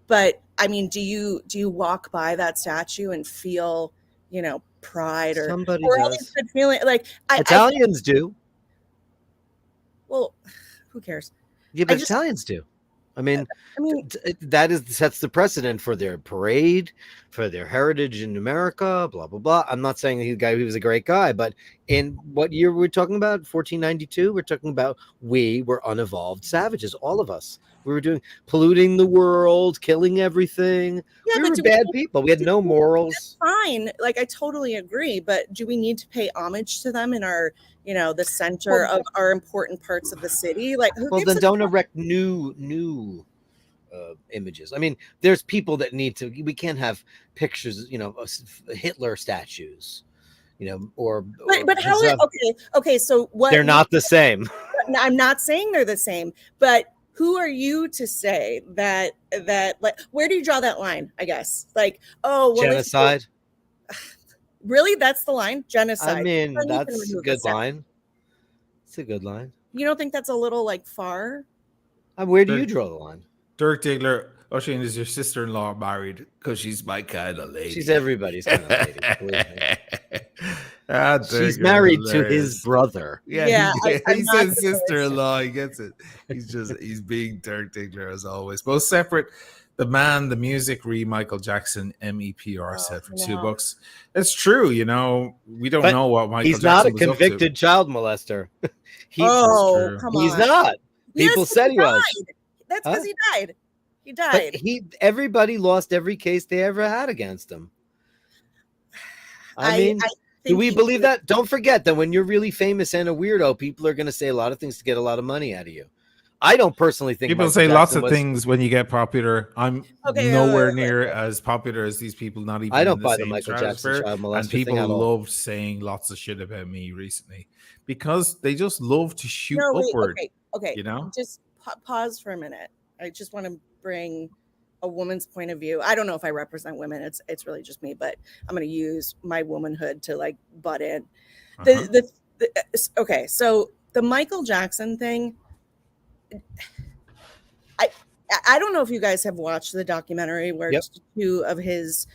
but I mean, do you walk by that statue and feel, you know, pride or somebody or does. good feeling? Like, Italians do. Well, who cares? Yeah, but Italians do. I mean, sets the precedent for their parade, for their heritage in America, blah, blah, blah. I'm not saying he was a great guy, but in what year we're talking about? 1492? We're talking about we were unevolved savages, all of us. We were polluting the world, killing everything. Yeah, we were bad people. We had no morals. That's fine. Like, I totally agree. But do we need to pay homage to them in our, you know, the center of our important parts of the city? Like, well, then don't erect new images. I mean, there's people that need to. We can't have pictures, you know, Hitler statues, you know, But how? Okay. So what? They're not the same. I'm not saying they're the same, but who are you to say that like, where do you draw that line? I guess, like, oh, well, genocide. Really, that's the line, genocide. I mean, that's a good line. It's a good line. You don't think that's a little like far? Where do you draw the line? Dirk Diggler, Oisin, is your sister-in-law married? Because she's my kind of lady. She's everybody's kind of lady. She's Dirk, married to his brother. Yeah, he says sister-in-law. He gets it. He's being Dirk Diggler as always. Both separate. The man, the music, Michael Jackson, MEPR said for $2. It's true, you know. We don't know what Michael Jackson was up to. He's not a convicted child molester. Come on. He's not. People said he was. That's because he died. He died. But everybody lost every case they ever had against him. I mean, do we believe that? Don't forget that when you're really famous and a weirdo, people are going to say a lot of things to get a lot of money out of you. I don't personally think people say lots of things when you get popular. I'm nowhere near as popular as these people. Not even. I don't buy the Michael Jackson child molester. And people loved saying lots of shit about me recently because they just love to shoot upward. Okay. You know, just pause for a minute. I just want to bring a woman's point of view. I don't know if I represent women. It's really just me, but I'm going to use my womanhood to like butt in. Okay, so the Michael Jackson thing. I don't know if you guys have watched the documentary where two of his.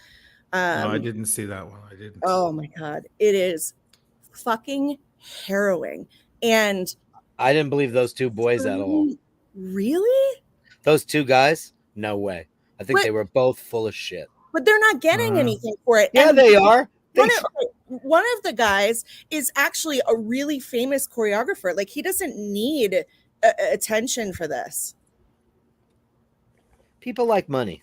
No, I didn't see that one. I didn't. Oh my god, it is fucking harrowing, and I didn't believe those two boys at all. Really? Those two guys? No way. I think they were both full of shit. But they're not getting anything for it. Yeah, they are. One of the guys is actually a really famous choreographer. Like, he doesn't need attention for this. People like money.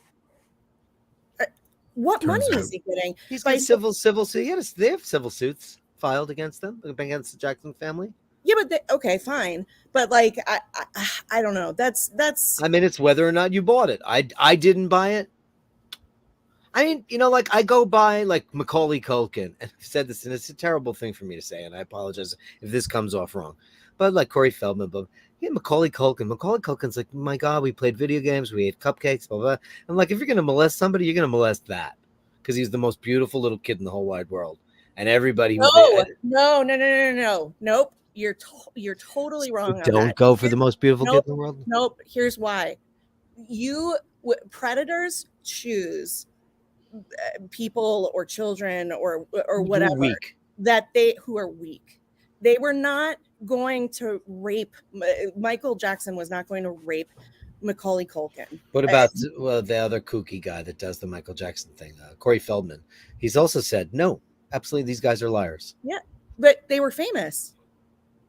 What Turns money out- is he getting? He's got civil suits. They have civil suits filed against them, against the Jackson family. Yeah, but okay, fine. But like, I don't know. That's. I mean, it's whether or not you bought it. I didn't buy it. I mean, you know, like I go by like Macaulay Culkin, and I've said this, and it's a terrible thing for me to say, and I apologize if this comes off wrong. But like Corey Feldman, but yeah, Macaulay Culkin's like, my God, we played video games, we ate cupcakes, blah blah. I'm like, if you're gonna molest somebody, you're gonna molest that, because he's the most beautiful little kid in the whole wide world, and everybody. No. Nope. You're totally wrong. So don't go for the most beautiful kid in the world. Nope. Here's why. Predators choose people or children or whatever who are weak. They were not going to rape. Michael Jackson was not going to rape Macaulay Culkin. What about the other kooky guy that does the Michael Jackson thing, Corey Feldman? He's also said, no, absolutely, these guys are liars. Yeah, but they were famous.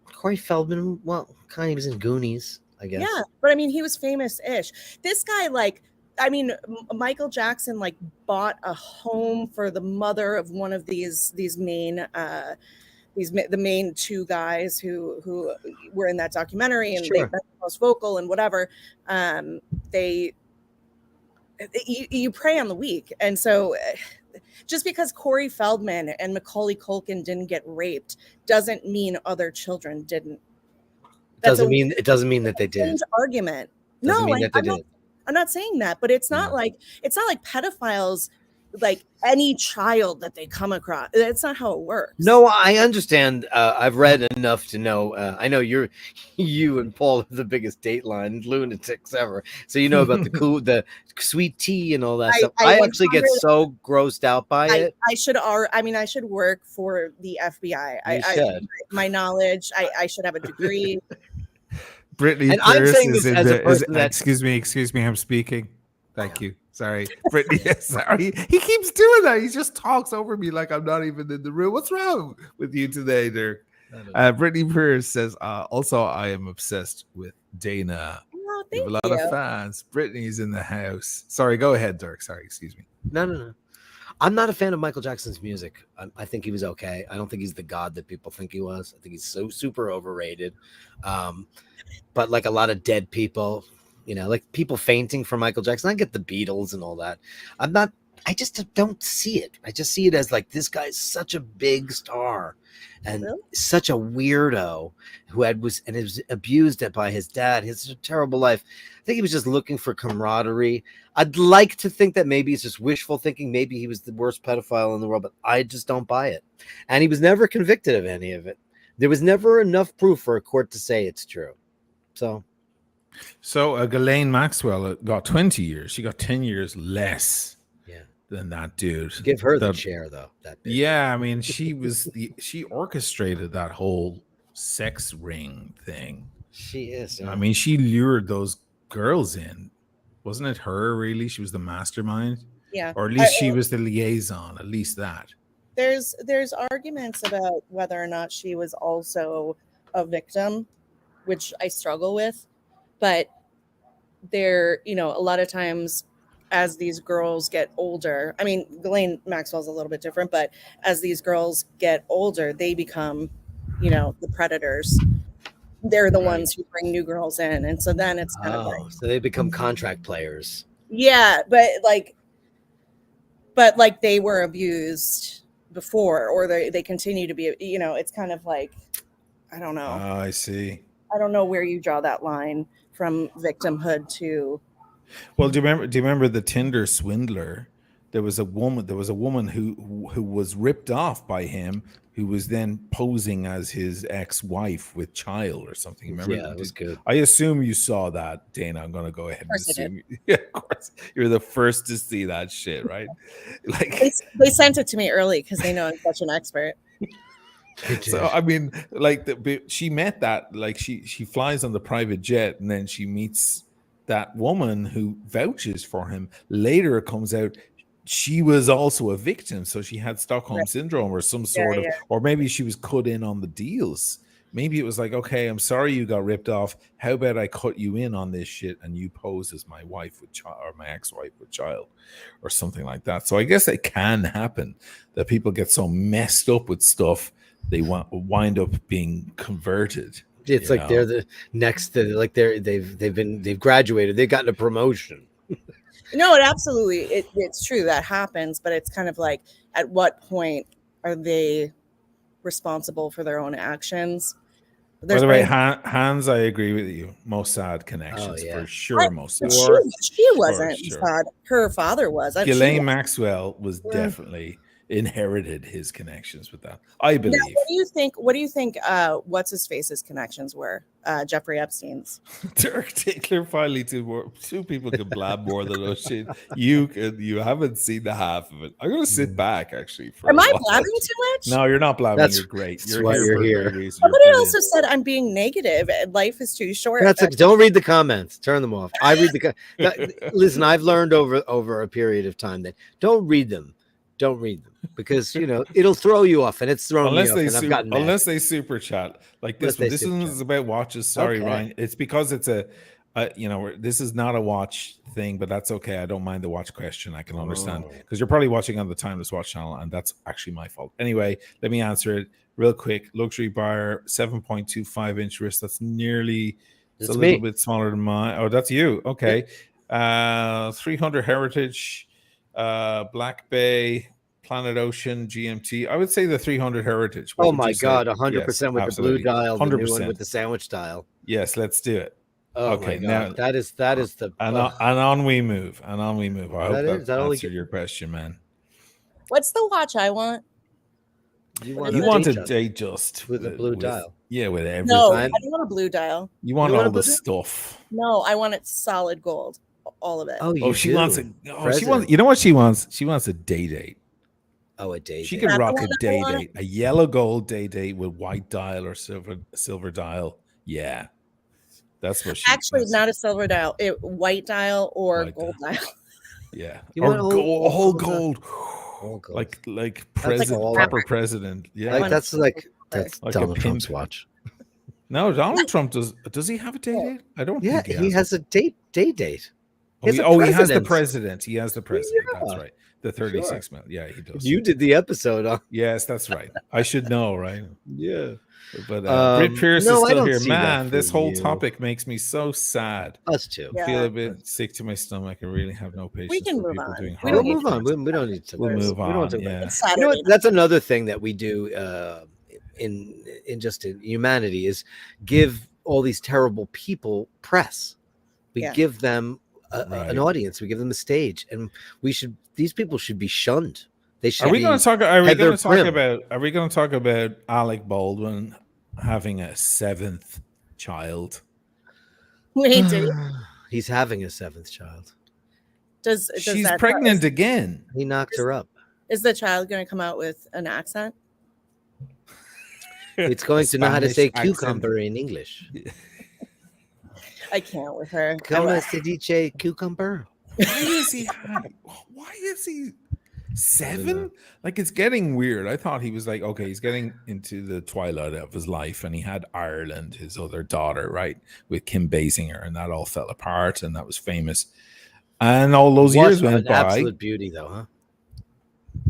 Corey Feldman, well, kind of was in Goonies, I guess. Yeah, but I mean, he was famous-ish. This guy, like, I mean, Michael Jackson like bought a home for the mother of one of these main the main two guys who were in that documentary, and they've been the most vocal and whatever. You prey on the weak, and so just because Corey Feldman and Macaulay Culkin didn't get raped doesn't mean other children didn't. It doesn't mean that they did. Argument. Doesn't mean that they did. I'm not saying that, but it's not like pedophiles, like any child that they come across. That's not how it works. No, I understand. I've read enough to know. I know you and Paul are the biggest Dateline lunatics ever. So you know about the sweet tea and all that stuff. I actually get so grossed out by it. I should work for the FBI. My knowledge. I should have a degree. Brittany, and I'm saying this as a person that. Excuse me, I'm speaking. Thank you. Sorry, Brittany. Sorry, he keeps doing that. He just talks over me like I'm not even in the room. What's wrong with you today, Dirk? Brittany Pierce says, also, I am obsessed with Dana. Oh, we have a lot of fans. Brittany's in the house. Sorry, go ahead, Dirk. Sorry, excuse me. No. I'm not a fan of Michael Jackson's music. I think he was okay. I don't think he's the god that people think he was. I think he's so super overrated. But like a lot of dead people, you know, like people fainting for Michael Jackson. I get the Beatles and all that. I just don't see it. I just see it as like, this guy's such a big star and such a weirdo who was abused by his dad. He has a terrible life. I think he was just looking for camaraderie. I'd like to think that maybe it's just wishful thinking. Maybe he was the worst pedophile in the world, but I just don't buy it. And he was never convicted of any of it. There was never enough proof for a court to say it's true. So Ghislaine Maxwell got 20 years. She got 10 years less than that dude. Give her the chair, though. Yeah, I mean, she orchestrated that whole sex ring thing. She is. I mean, she lured those girls in. Wasn't it her, really? She was the mastermind? Yeah. Or at least she was the liaison, at least that. There's arguments about whether or not she was also a victim, which I struggle with. But there, you know, a lot of times as these girls get older, I mean, Ghislaine Maxwell's a little bit different, but as these girls get older, they become, you know, the predators. They're the ones who bring new girls in. And so then it's kind of like, so they become contract players. Yeah, but they were abused before, or they continue to be, you know, it's kind of like, I don't know. Oh, I see. I don't know where you draw that line from victimhood to. Well, do you remember the Tinder Swindler? There was a woman who was ripped off by him, who was then posing as his ex-wife with child or something. Remember? Yeah, it was good. I assume you saw that, Dana. I'm going to go ahead and assume. Yeah, of course. You're the first to see that shit, right? Like they sent it to me early because they know I'm such an expert. So I mean, like she met that, like she flies on the private jet, and then she meets that woman who vouches for him. Later, it comes out she was also a victim, so she had Stockholm syndrome or some sort of, or maybe she was cut in on the deals. Maybe it was like, okay, I'm sorry you got ripped off. How about I cut you in on this shit and you pose as my wife with child or my ex-wife with child or something like that. So I guess it can happen that people get so messed up with stuff they wind up being converted. It's like they're the next, like they've graduated, they've gotten a promotion. No, it's true that happens, but it's kind of like, at what point are they responsible for their own actions? By the way, Hans, I agree with you. Most sad connections for sure. Most sad. She wasn't sad. Her father was. Ghislaine Maxwell was definitely inherited his connections with that, I believe. Now, what do you think what's his face's connections were? Jeffrey Epstein's. Dirk Tickler, finally two people can blab more than us shit. You haven't seen the half of it. I'm gonna sit back actually. Am I blabbing too much? No, you're not blabbing. You're great. You're here. Somebody also said I'm being negative. Life is too short. Don't read the comments. Turn them off. I read the listen, I've learned over a period of time that don't read them. Don't read them because it'll throw you off, and it's thrown me off. Unless they super chat like this one. This is about watches. Sorry, okay. Ryan. It's because it's this is not a watch thing, but that's okay. I don't mind the watch question. I can understand because you're probably watching on the Timeless Watch channel, and that's actually my fault. Anyway, let me answer it real quick. Luxury buyer, 7.25-inch wrist. That's nearly a little bit smaller than mine. Oh, that's you. Okay. 300 Heritage. Black Bay, Planet Ocean, GMT. I would say the 300 Heritage. Oh my God, 100% with absolutely. The blue dial, 100%. The new one with the sandwich dial. Yes, let's do it. Oh okay, now that is the and on we move. I hope that answered your question, man. What's the watch I want? You want a Datejust with a blue dial. Yeah, with everything. No, I don't want a blue dial. You want all the stuff. No, I want it solid gold. All of it. She wants it. She wants. You know what she wants? She wants a day-date. Oh, a day-date. She can rock a day-date, a yellow gold day-date with white dial or silver dial. Yeah, that's what she. Actually, not a silver dial. White dial or gold dial. Yeah, or whole gold. Like president, proper president. Yeah, that's Donald Trump's watch. No, Donald Trump does he have a day-date? I don't. Yeah, think he has a day-date. He has the president. He has the president. Yeah. That's right. The 36 minutes. Yeah, he does. You did the episode on. Yes, that's right. I should know, right? Yeah. But Britt Pierce is still here. Man, this whole topic makes me so sad. Us too. I feel a bit sick to my stomach. I really have no patience. We can move on. We'll move on. We don't need to. We'll move on. Yeah. You know what? That's another thing that we do in humanity is give all these terrible people press. We give them an audience. We give them a stage, and these people should be shunned. They should. Are we going to talk about Alec Baldwin having a 7th child? Wait, did he? He's having a 7th child. She's pregnant again? He knocked her up. Is the child going to come out with an accent? It's going to know how to say cucumber in English. I can't with her. Como se dice cucumber? Why is he 7? Like, it's getting weird. I thought he was like, okay, he's getting into the twilight of his life, and he had Ireland, his other daughter, right, with Kim Basinger, and that all fell apart, and that was famous. And all those years went by. Absolute beauty, though, huh?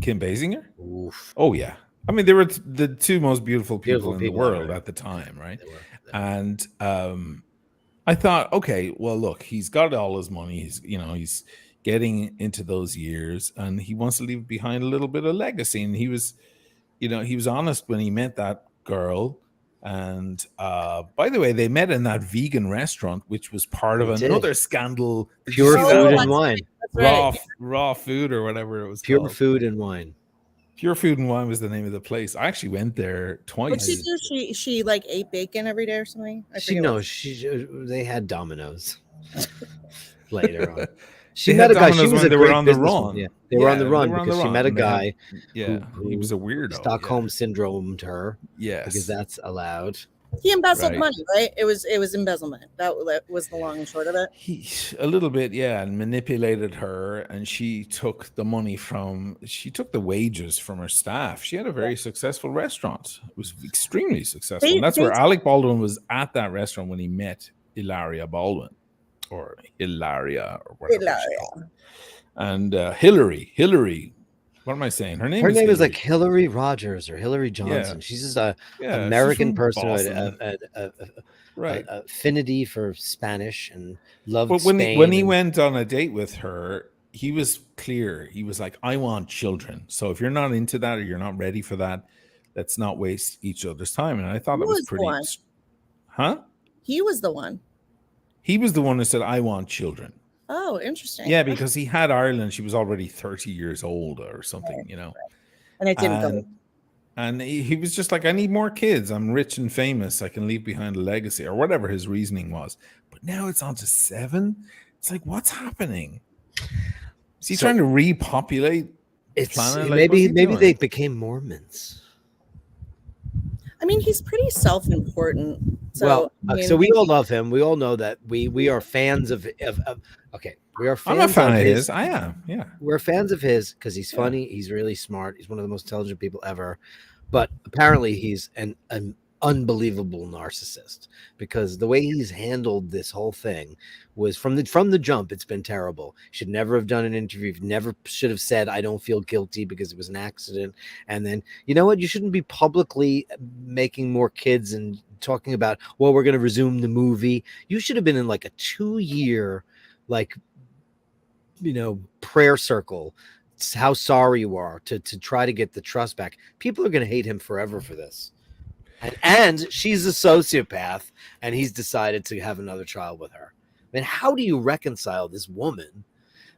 Kim Basinger? Oof. Oh yeah. I mean, they were the two most beautiful people in the world at the time, right? And I thought, okay, well, look, he's got all his money. He's getting into those years, and he wants to leave behind a little bit of legacy. And he was honest when he met that girl. And by the way, they met in that vegan restaurant, which was part of another scandal. Pure food and wine. Raw food or whatever it was called. Pure food and wine. Pure Food and Wine was the name of the place. I actually went there twice. What did she do? She like ate bacon every day or something? They had Domino's later on. She met a guy. She was they were on the run. Yeah, they were on the run because she met a guy. Who he was a weirdo. Stockholm syndrome to her. Yes, because that's allowed. He embezzled Right. money, right? It was embezzlement. That was the long and short of it. He a little bit, yeah, and manipulated her, and she took the money she took the wages from her staff. She had a very successful restaurant. It was extremely successful. And that's where Alec Baldwin was at that restaurant when he met Hilaria Baldwin, or Hilaria, or whatever she called her. And Hillary. What am I saying? Her name is like Hillary Rogers or Hillary Johnson. Yeah. She's just a Yeah, American she's from person with Boston. Right. affinity for Spanish and loved But when Spain. he went on a date with her, he was clear. He was like, I want children. So if you're not into that or you're not ready for that, let's not waste each other's time. And I thought that was pretty. Huh? He was the one. He was the one who said, I want children. Oh, interesting. Yeah, because he had Ireland. She was already 30 years old or something, Right, you know. right. And it didn't go. And he was just like, I need more kids. I'm rich and famous. I can leave behind a legacy, or whatever his reasoning was. But now it's on to 7. It's like, what's happening? Is he trying to repopulate the planet? Like, maybe they became Mormons. I mean, he's pretty self-important. So, so we all love him. We all know that we are fans of okay. We are fans. I'm a fan of his. I am. Yeah. We're fans of his because he's funny. He's really smart. He's one of the most intelligent people ever. But apparently he's an unbelievable narcissist, because the way he's handled this whole thing was from the jump. It's been terrible. Should never have done an interview. Never should have said, I don't feel guilty because it was an accident. And then, you know what? You shouldn't be publicly making more kids and talking about, well, we're going to resume the movie. You should have been in like a 2-year, like, you know, prayer circle. It's how sorry you are to try to get the trust back. People are going to hate him forever for this. And she's a sociopath, and he's decided to have another child with her. I mean, how do you reconcile this woman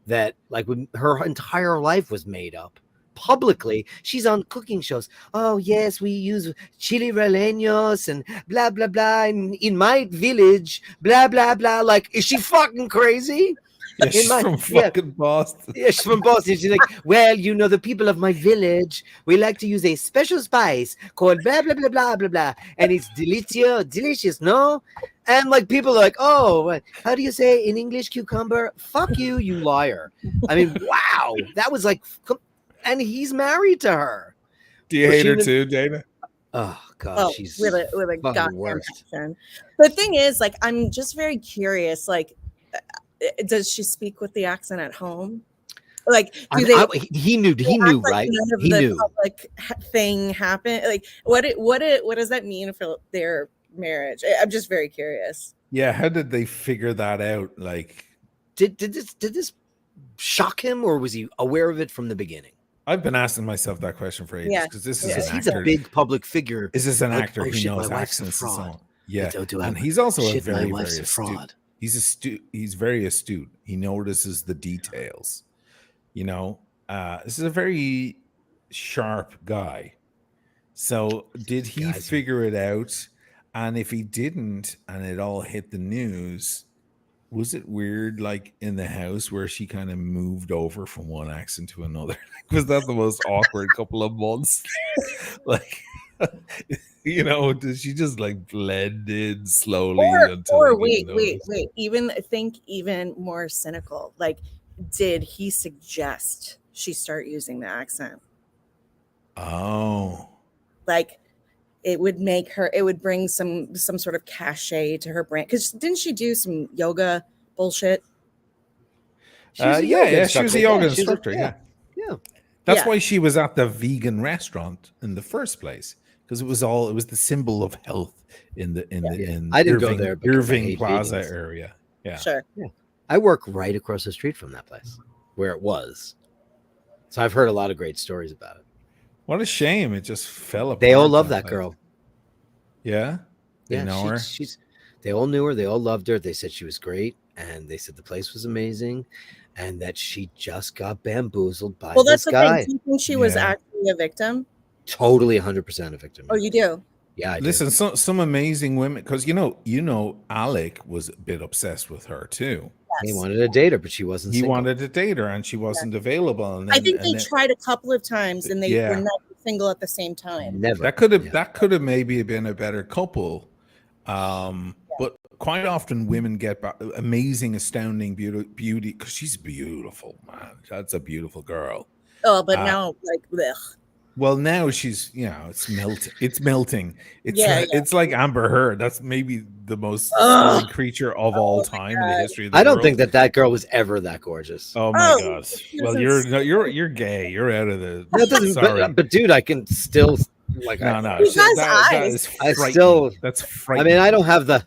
that, like, when her entire life was made up publicly? She's on cooking shows. Oh, yes, we use chili rellenos and blah, blah, blah. In my village, blah, blah, blah. Like, is she fucking crazy? Yeah, she's from fucking Boston. Yeah, she's from Boston. She's like, well, you know, the people of my village, we like to use a special spice called blah, blah, blah, blah, blah, blah. And it's delicious, no? And like, people are like, oh, how do you say in English cucumber? Fuck you, you liar. I mean, wow. That was like, and he's married to her. Do you hate her too, Dana? Oh, God, she's with a goddamn worst. passion. The thing is, like, I'm just very curious, like, does she speak with the accent at home? Like, he knew, like, right? None of he the knew. public thing happened. Like, what does that mean for their marriage? I'm just very curious. Yeah, how did they figure that out? Like, did this shock him, or was he aware of it from the beginning? I've been asking myself that question for ages, because this is he's a big public figure. Is this an actor who knows accents and so on? Yeah, and he's also a very astute. He's very astute. He notices the details. You know, this is a very sharp guy. So did he figure it out? And if he didn't, and it all hit the news, was it weird, like in the house where she kind of moved over from one accent to another? Was that the most awkward couple of months? Like, you know, did she just like blend in slowly? Or wait. Even more cynical. Like, did he suggest she start using the accent? Oh, like it would bring some sort of cachet to her brand. Because didn't she do some yoga bullshit? She was a yoga instructor. Yeah. That's why she was at the vegan restaurant in the first place, because it was the symbol of health in I didn't go there, Irving Plaza area. Yeah, sure. Yeah, I work right across the street from that place where it was, so I've heard a lot of great stories about it. What a shame it just fell apart. They all love that girl. Yeah, they know her. They all knew her. They all loved her. They said she was great, and they said the place was amazing, and that she just got bamboozled by this guy. Thing. Do you think she was actually a victim? Totally 100% a victim. Oh, you do? Yeah, I do. Listen, some amazing women, because you know, Alec was a bit obsessed with her too. Yes. He wanted to date her, but she wasn't. He wanted to date her, and she wasn't available. And then, I think they tried a couple of times, and they were not single at the same time. Never. That could have maybe been a better couple, But quite often women get amazing, astounding beauty because she's beautiful, man. That's a beautiful girl. Oh, but now like blech. Well, now she's, it's melting. It's melting. It's like Amber Heard. That's maybe the most stunning creature of all time in the history of the world. I don't think that girl was ever that gorgeous. Oh my god. Well, you're gay. You're out of the. That doesn't, sorry, but dude, I can still like. No. That is I frightening. still. That's I frightening. mean, I don't have the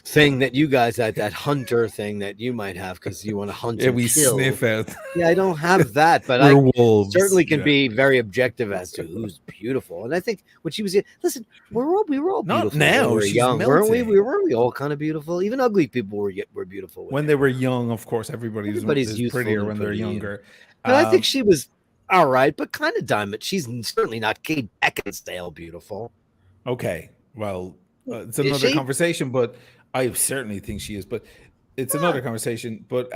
thing that you guys that hunter thing that you might have because you want to hunt. Yeah, we kill. sniff out. Yeah, I don't have that, but We're I wolves. certainly can be very objective as to who's beautiful. And I think when she was listen, we were all beautiful. Not now. When we were She's young, weren't we? melting. Weren't we all kind of beautiful? Even ugly people were beautiful When they were young. Of course, everybody's prettier when they're younger. But I think she was all right, but kind of diamond. She's certainly not Kate Beckinsale beautiful. Okay, well, it's another conversation, but I certainly think she is. But it's another conversation. But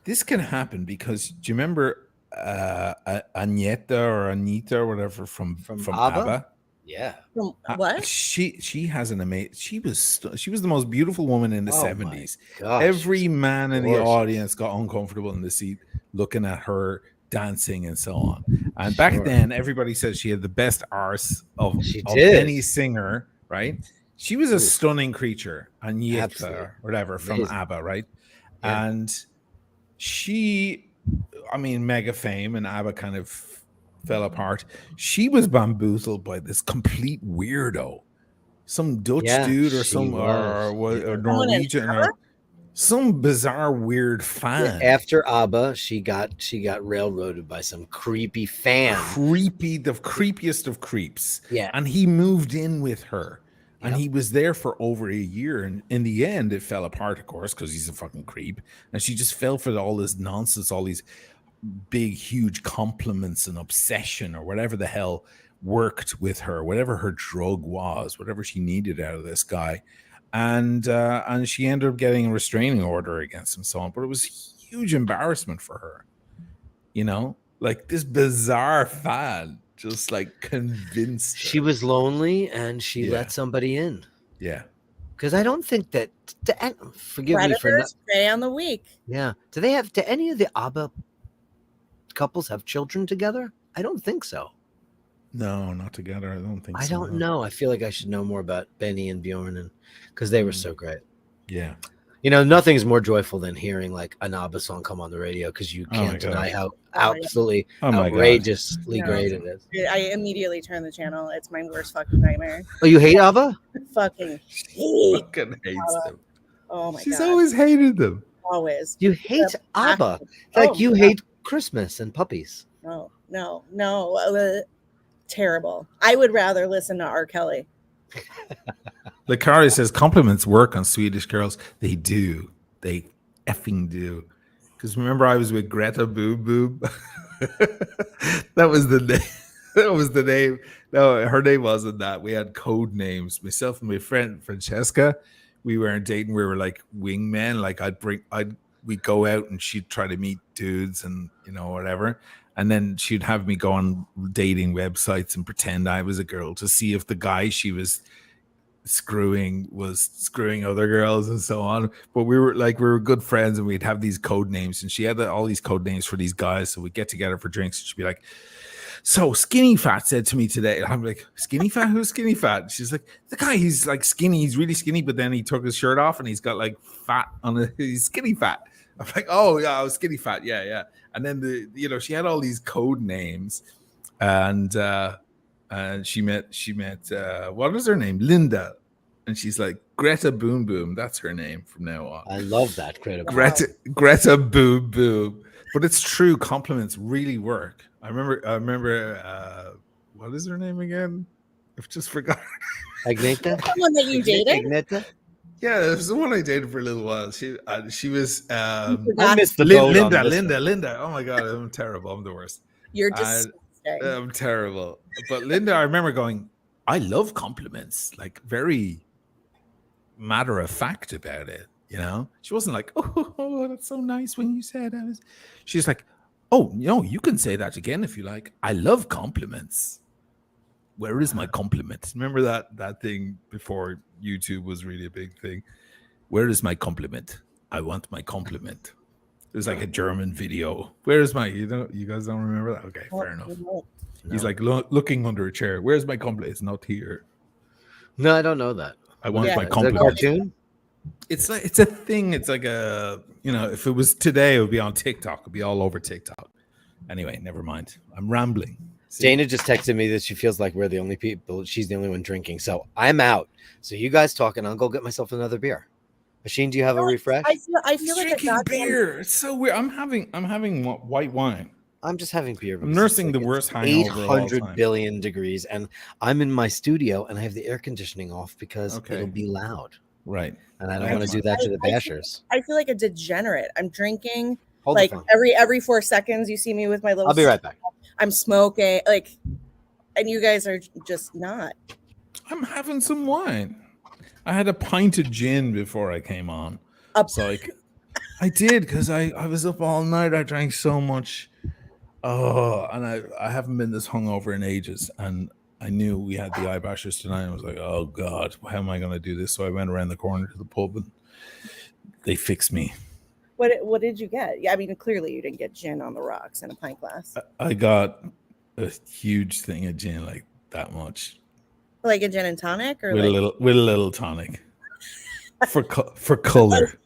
this can happen because do you remember Agneta or Anita or whatever from ABBA? Yeah. From what? She has an amazing. She was the most beautiful woman in the 70s. Gosh, Every man in the audience got uncomfortable in the seat looking at her dancing and so on. And back then, everybody said she had the best arse of any singer, right? She was a stunning creature, Agneta or whatever from ABBA, right? Yeah. And she, mega fame, and ABBA kind of fell apart. She was bamboozled by this complete weirdo, some Dutch dude or some or Norwegian or some bizarre weird fan. Yeah, after ABBA, she got railroaded by some creepy fan. The creepiest of creeps. Yeah. And he moved in with her. And he was there for over a year. And in the end, it fell apart, of course, because he's a fucking creep. And she just fell for all this nonsense, all these big, huge compliments and obsession or whatever the hell worked with her, whatever her drug was, whatever she needed out of this guy. And she ended up getting a restraining order against him, so on. But it was a huge embarrassment for her. Like this bizarre fan just like convinced her. She was lonely and she let somebody in. Yeah. Because I don't think that forgive Predators me for not prey on the weak. Yeah. Do any of the ABBA couples have children together? I don't think so. No, not together. I don't think so. I don't know. I feel like I should know more about Benny and Bjorn, and because they were so great. Yeah. Nothing's more joyful than hearing like an ABBA song come on the radio because you can't deny how absolutely outrageously great it is. I immediately turn the channel. It's my worst fucking nightmare. Oh, you hate ABBA? Fucking hates them. Oh my god. She's always hated them. Always. You hate ABBA. Like you hate Christmas and puppies. No. Terrible. I would rather listen to R. Kelly. Lakari says compliments work on Swedish girls. They do. They effing do. Because remember, I was with Greta Boob Boob. That was the name. That was the name. No, her name wasn't that. We had code names. Myself and my friend Francesca. We weren't dating. We were like wingmen. Like we'd go out and she'd try to meet dudes and whatever. And then she'd have me go on dating websites and pretend I was a girl to see if the guy she was screwing other girls and so on. But we were good friends and we'd have these code names, and she had all these code names for these guys. So we'd get together for drinks and she'd be like, so Skinny Fat said to me today, and I'm like, Skinny Fat? Who's Skinny Fat? And she's like, the guy, he's like skinny, he's really skinny, but then he took his shirt off and he's got like fat on it. He's Skinny Fat. I'm like, oh yeah, I was Skinny Fat. Yeah. And then she had all these code names, and she met what was her name? Linda. And she's like, Greta Boom Boom. That's her name from now on. I love that. Greta Boom Boom. But it's true. Compliments really work. I remember what is her name again? I've just forgotten. Agneta? The one that you dated? Agneta? Yeah, it was the one I dated for a little while. She was I missed the Linda. Oh my god, I'm terrible. I'm the worst. You're disgusting. I'm terrible. But Linda, I remember going, I love compliments, like very matter of fact about it. She wasn't like, oh, that's so nice when you said that. She's like, oh, you can say that again if you like. I love compliments. Where is my compliment? Remember that thing before YouTube was really a big thing? Where is my compliment? I want my compliment. There's like a German video. Where is my? You guys don't remember that? Okay, fair enough. No. He's like looking under a chair. Where's my compliment? It's not here. No, I don't know that. I want my Is it a compliment. cartoon? It's a thing. It's like a, if it was today, it would be on TikTok. It'd be all over TikTok. Anyway, never mind. I'm rambling. See? Dana just texted me that she feels like we're the only people. She's the only one drinking. So I'm out. So you guys talk, and I'll go get myself another beer. Machine, do you have a refresh? I feel like drinking beer. It's so weird. I'm having white wine. I'm just having beer. I'm nursing the worst hangover. 800 billion degrees, and I'm in my studio, and I have the air conditioning off because it'll be loud. Right. And I don't want to do that to the bashers. I feel like a degenerate. I'm drinking Hold like every 4 seconds. You see me with my little. I'll be right back. I'm smoking, and you guys are just not. I'm having some wine. I had a pint of gin before I came on. So I did because I was up all night. I drank so much. Oh, and I haven't been this hungover in ages. And I knew we had the iBashers tonight. I was like, oh God, how am I going to do this? So I went around the corner to the pub and they fixed me. What did you get? Yeah, I mean, clearly you didn't get gin on the rocks in a pint glass. I got a huge thing of gin, like that much. Like a gin and tonic, or with a little tonic for color.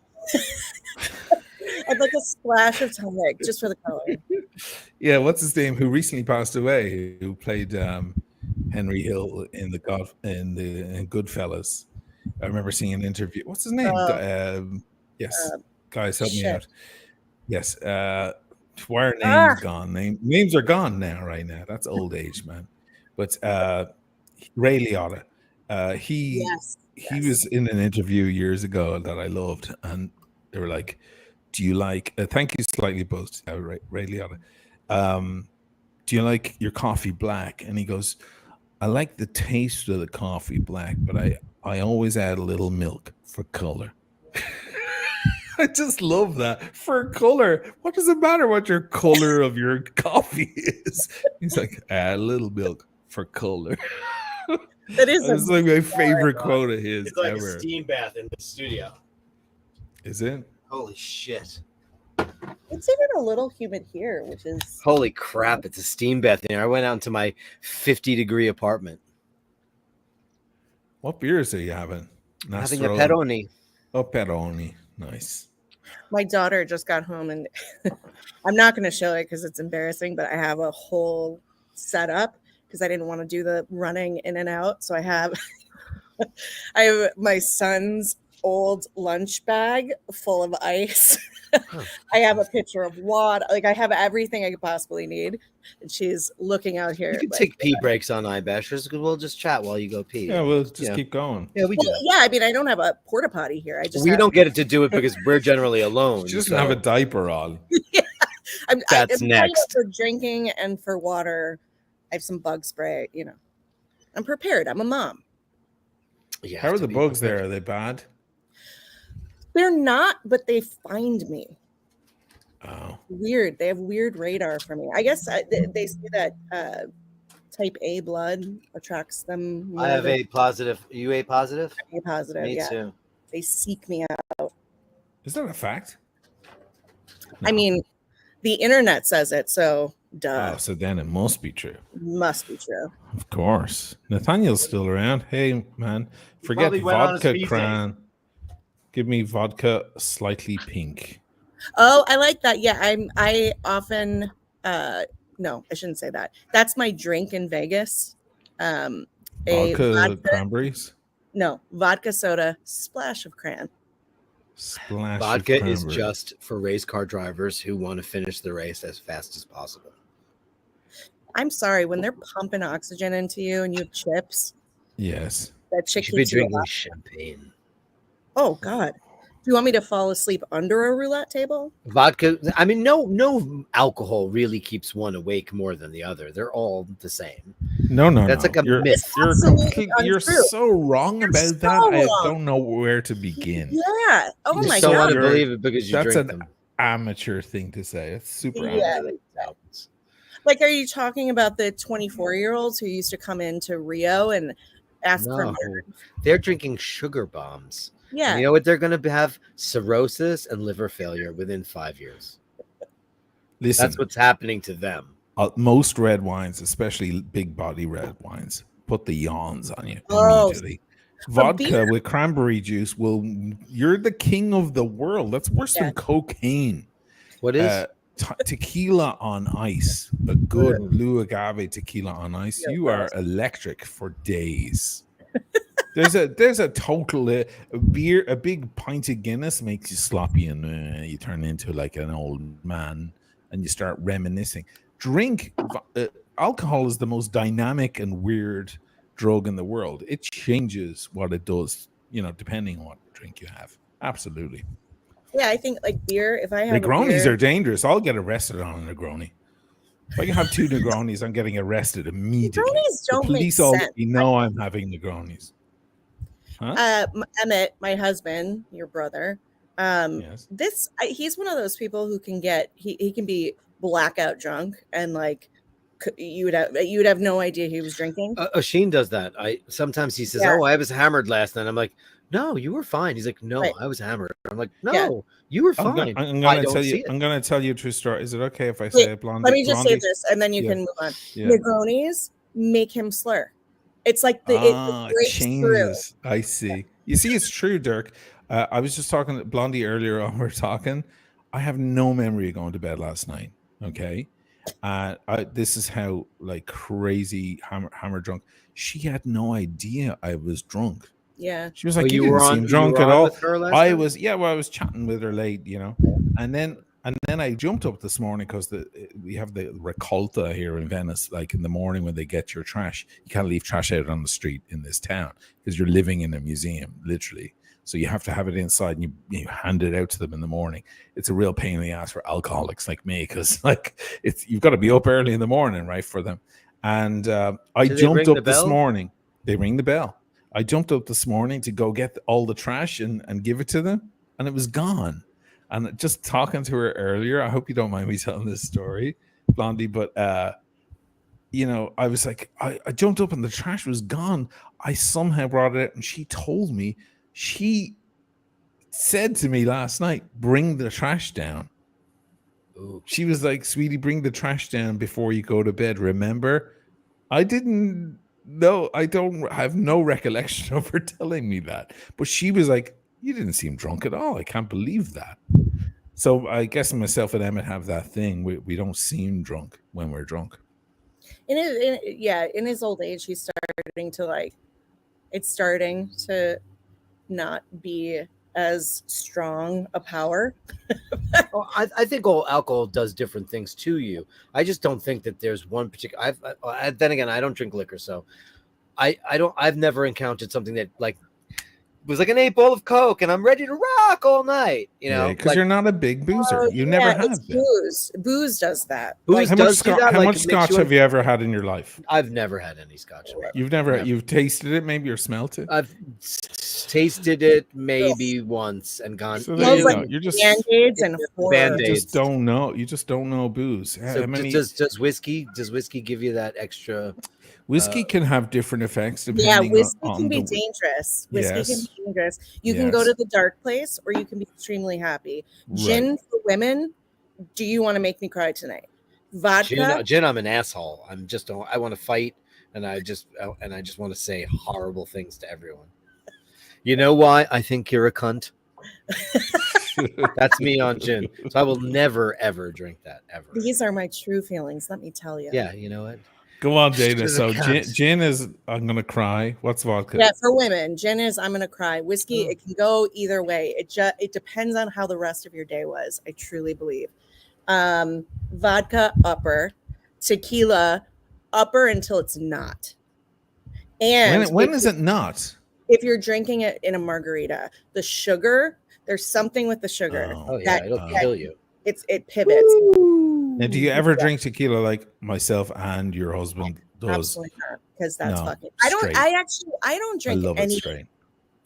I'd like a splash of tonic just for the color. Yeah, what's his name? Who recently passed away? Who played Henry Hill in in Goodfellas? I remember seeing an interview. What's his name? Yes, guys, help me out. Yes, why are names gone? Names are gone now. Right now, that's old age, man. But Ray Liotta, he was in an interview years ago that I loved, and they were like, "Do you like?" Thank you, slightly buzzed, Ray Liotta. Do you like your coffee black? And he goes, "I like the taste of the coffee black, but I always add a little milk for color." I just love that. For color. What does it matter what your color of your coffee is? He's like, add a little milk for color. That's like my favorite quote of his. It's like ever. a steam bath in the studio. Is it? Holy shit. It's even a little humid here, which is holy crap. It's a steam bath in here. I went out into my 50-degree apartment. What beers are you having? Having a Peroni. Oh, Peroni. Nice. My daughter just got home, and I'm not going to show it because it's embarrassing, but I have a whole setup because I didn't want to do the running in and out. So I have my son's old lunch bag full of ice. I have a picture of water. Like, I have everything I could possibly need. And she's looking out here. You can take pee breaks on iBashers because we'll just chat while you go pee. Yeah, we'll just keep going. Yeah, we do. Yeah, I mean, I don't have a porta potty here. We don't get it to do it because we're generally alone. She doesn't have a diaper on. Yeah, That's next. For drinking and for water, I have some bug spray. I'm prepared. I'm a mom. How are the bugs there? Are they bad? They're not, but they find me. Oh, weird. They have weird radar for me. I guess they say that type A blood attracts them. I have A positive. Are you A positive? A positive. Me too. They seek me out. Is that a fact? No. I mean, the internet says it, so duh. Oh, so then it must be true. Must be true. Of course. Nathaniel's still around. Hey, man, forget vodka, Cran. Give me vodka slightly pink. Oh, I like that. Yeah, I often no, I shouldn't say that. That's my drink in Vegas. Vodka Cranberries? No, vodka soda, splash of cran. Splash vodka is just for race car drivers who want to finish the race as fast as possible. I'm sorry, when they're pumping oxygen into you and you have chips. Yes. That chick should be drinking champagne. Oh God. Do you want me to fall asleep under a roulette table? Vodka. I mean, no alcohol really keeps one awake more than the other. They're all the same. No. That's like a myth. You're so wrong about that. Wrong. I don't know where to begin. Yeah. Oh my God. You don't want to believe it because you that's drink an them. Amateur thing to say. It's super amateur. Like, are you talking about the 24-year-olds who used to come into Rio and ask for No, murder? they're drinking sugar bombs. Yeah. And you know what? They're going to have cirrhosis and liver failure within 5 years. Listen, That's what's happening to them. Most red wines, especially big body red wines, put the yawns on you Oh, immediately. Vodka with cranberry juice you're the king of the world. That's worse than cocaine. What is? Tequila on ice, a good blue agave tequila on ice. You are electric for days. There's a total beer. A big pint of Guinness makes you sloppy, and you turn into like an old man, and you start reminiscing. Alcohol is the most dynamic and weird drug in the world. It changes what it does, depending on what drink you have. Absolutely. Yeah, I think like beer. If I have Negronis are dangerous. I'll get arrested on a Negroni. If I can have 2 Negronis, I'm getting arrested immediately. Negronis don't the police make sense. already know I'm having Negronis. Huh? Emmett, my husband, your brother. Yes. He's one of those people who can get he can be blackout drunk and like you would have no idea he was drinking. Oisin does that. Sometimes he says, "Oh, I was hammered last night." I'm like, "No, you were fine." He's like, "No, I was hammered." I'm like, "No, you were fine." I'm gonna tell you a true story. Is it okay if I say it, Blondie? Let me just say this, and then you can move on. Yeah. Negronis make him slur. It's like it changes. Through. I see. You see, it's true, Dirk. I was just talking to Blondie earlier on. We're talking. I have no memory of going to bed last night. Okay. This is how like crazy hammer drunk. She had no idea I was drunk. Yeah. She was like, you didn't seem drunk at all. I was chatting with her late, and then I jumped up this morning because we have the Raccolta here in Venice. Like in the morning when they get your trash, you can't leave trash out on the street in this town because you're living in a museum, literally. So you have to have it inside and you hand it out to them in the morning. It's a real pain in the ass for alcoholics like me because like you've got to be up early in the morning, right, for them. And I jumped up this morning. They ring the bell. I jumped up this morning to go get all the trash and give it to them, and it was gone. And just talking to her earlier, I hope you don't mind me telling this story, Blondie, but I was like, I jumped up and the trash was gone. I somehow brought it out, and she told me, she said to me last night, bring the trash down. Ooh. She was like, sweetie, bring the trash down before you go to bed. Remember? I didn't know. I don't have no recollection of her telling me that. But she was like, you didn't seem drunk at all. I can't believe that. So I guess myself and Emmett have that thing. We don't seem drunk when we're drunk. In his old age, he's starting to not be as strong a power. Well, I think all alcohol does different things to you. I just don't think that there's one particular. Then again, I don't drink liquor, so I've never encountered something that like was like an 8-ball of Coke and I'm ready to rock all night. Because you're not a big boozer. You never have been. Booze does that. How much scotch have you ever had in your life? I've never had any scotch. You've tasted it maybe or smelt it? I've tasted it maybe once and gone. So there you go. You're just Band-Aids and Band-Aids. You just don't know booze. So does whiskey give you that extra? Whiskey can have different effects depending whiskey on can be dangerous. Whiskey can be dangerous. You can go to the dark place or you can be extremely happy. Gin for women, do you want to make me cry tonight? Vodka? Gin, I'm an asshole. I want to fight and I just want to say horrible things to everyone. You know why? I think you're a cunt. That's me on gin. So I will never, ever drink that, ever. These are my true feelings, let me tell you. Yeah, you know what? Go on, Dana. So gin is I'm gonna cry. What's vodka? Yeah, for women, gin is I'm gonna cry. Whiskey, it can go either way. It depends on how the rest of your day was. I truly believe. Vodka upper, tequila upper until it's not. And when is it not? If you're drinking it in a margarita, the sugar, there's something with the sugar. It'll kill you. It pivots. Now, do you ever drink tequila like myself and your husband does? Absolutely not, because that's fucking. I don't drink any.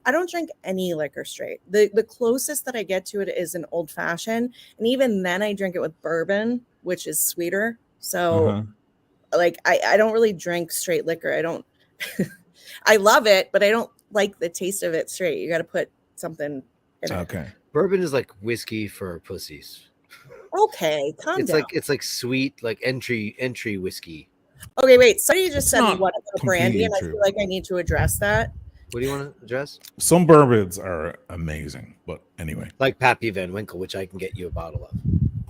I don't drink any liquor straight. The closest that I get to it is an old fashioned, and even then I drink it with bourbon, which is sweeter. So like I don't really drink straight liquor. I don't I love it, but I don't like the taste of it straight. You got to put something in it. Okay. Bourbon is like whiskey for pussies. Okay, calm down. It's like sweet, like entry whiskey. Okay, wait. Somebody just It's said not what about completely brandy, and I true. feel like I need to address that. What do you want to address? Some bourbons are amazing, but anyway. Like Pappy Van Winkle, which I can get you a bottle of.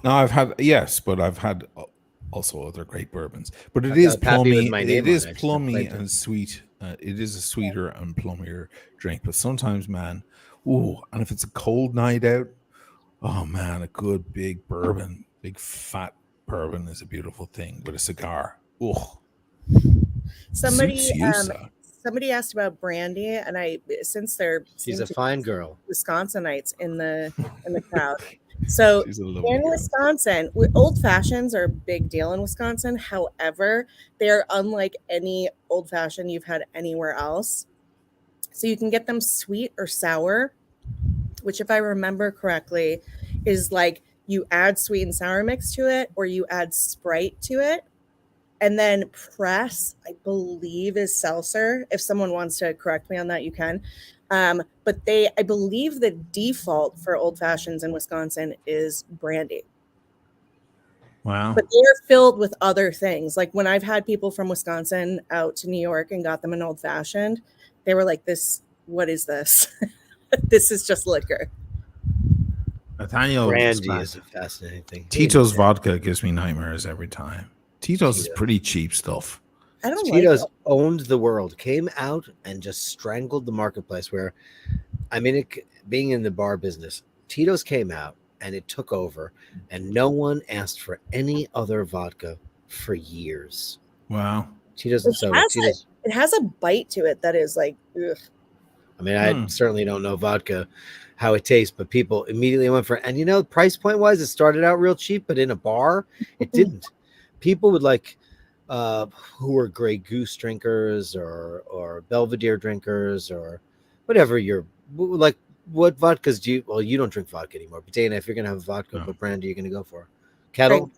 No, I've had but I've had also other great bourbons. But it is plummy. It is plummy and sweet. It is a sweeter and plummier drink. But sometimes, man, and if it's a cold night out, oh man, a good big bourbon, big fat bourbon is a beautiful thing with a cigar. Somebody asked about brandy, and she's a fine girl, Wisconsinites in the crowd. So in Wisconsin, old fashions are a big deal in Wisconsin. However, they are unlike any old fashioned you've had anywhere else. So you can get them sweet or sour, which, if I remember correctly, is like you add sweet and sour mix to it, or you add Sprite to it. And then press, I believe, is seltzer. If someone wants to correct me on that, you can. But I believe the default for old fashions in Wisconsin is brandy. Wow. But they're filled with other things. Like when I've had people from Wisconsin out to New York and got them an old fashioned, they were like, what is this? This is just liquor. Nathaniel, brandy is a fascinating thing. Tito's vodka gives me nightmares every time. Tito's is pretty cheap stuff. I don't Tito's like owned the world, came out and just strangled the marketplace. Where, I mean, being in the bar business, Tito's came out and it took over, and no one asked for any other vodka for years. Wow. Tito's and soda. It has a bite to it that is like, ugh. I mean, I certainly don't know vodka, how it tastes, but people immediately went for it. And price point wise, it started out real cheap, but in a bar, it didn't. People would like who were Grey Goose drinkers or Belvedere drinkers or whatever you're like. What vodkas do you? Well, you don't drink vodka anymore. But Dana, if you're gonna have vodka, what brand are you gonna go for? Kettle,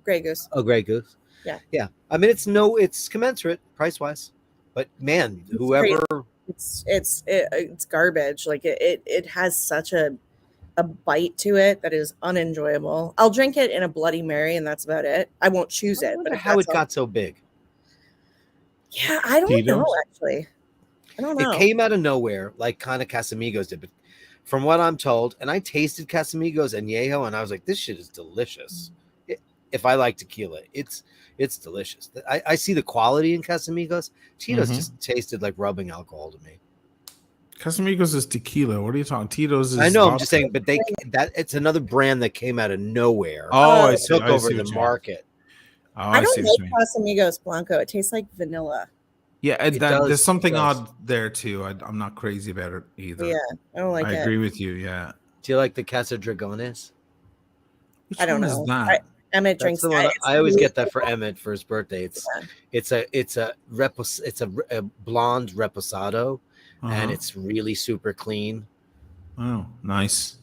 Grey Goose. Oh, Grey Goose. Yeah. I mean, it's commensurate price wise, but man, whoever it's garbage. Like it has such a bite to it that is unenjoyable. I'll drink it in a Bloody Mary, and that's about it. I won't choose it. But how it got so big? Yeah, I don't know. Actually, I don't know. It came out of nowhere, like kind of Casamigos did. But from what I'm told, and I tasted Casamigos and Añejo, and I was like, this shit is delicious. If I like tequila, it's delicious. I see the quality in Casamigos. Tito's just tasted like rubbing alcohol to me. Casamigos is tequila. What are you talking? Tito's is. I know. I'm just saying, but it's another brand that came out of nowhere. Oh, I see. Took over the market. Oh, I don't like Casamigos Blanco. It tastes like vanilla. Yeah, there's something odd there too. I'm not crazy about it either. Yeah, I don't like it. I agree with you. Yeah. Do you like the Casa Dragones? I don't know. Is that? Emmett drinks the one. I always get that for Emmett for his birthday. It's a blonde reposado, and it's really super clean. Oh, nice.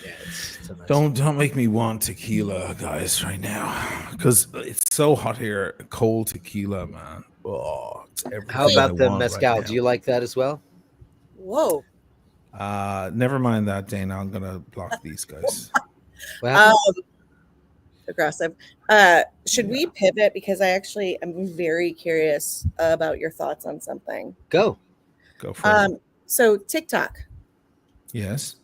Yeah, it's a nice don't make me want tequila, guys, right now, because it's so hot here. Cold tequila, man. Oh, it's how about the mezcal? Right, do you like that as well? Whoa. Never mind that, Dana. I'm gonna block these guys. Aggressive. Should we pivot, because I actually am very curious about your thoughts on something. Go for it. So TikTok. Yes.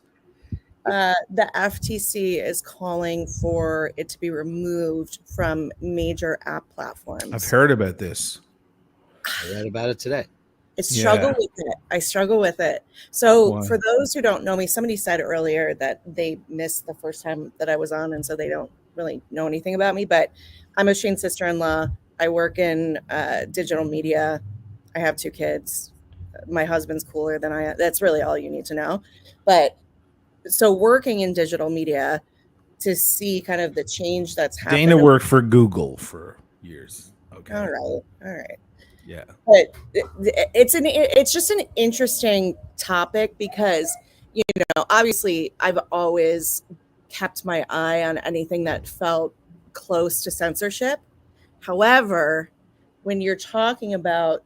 The FTC is calling for it to be removed from major app platforms. I've heard about this. I read about it today. I struggle with it. So for those who don't know me, somebody said earlier that they missed the first time that I was on, and so they don't really know anything about me. But I'm a Shane's sister-in-law. I work in digital media. I have 2 kids. My husband's cooler than I am. That's really all you need to know. But so working in digital media, to see kind of the change that's happening. Dana worked for Google for years. Okay. All right. Yeah. But it's just an interesting topic, because, obviously I've always kept my eye on anything that felt close to censorship. However, when you're talking about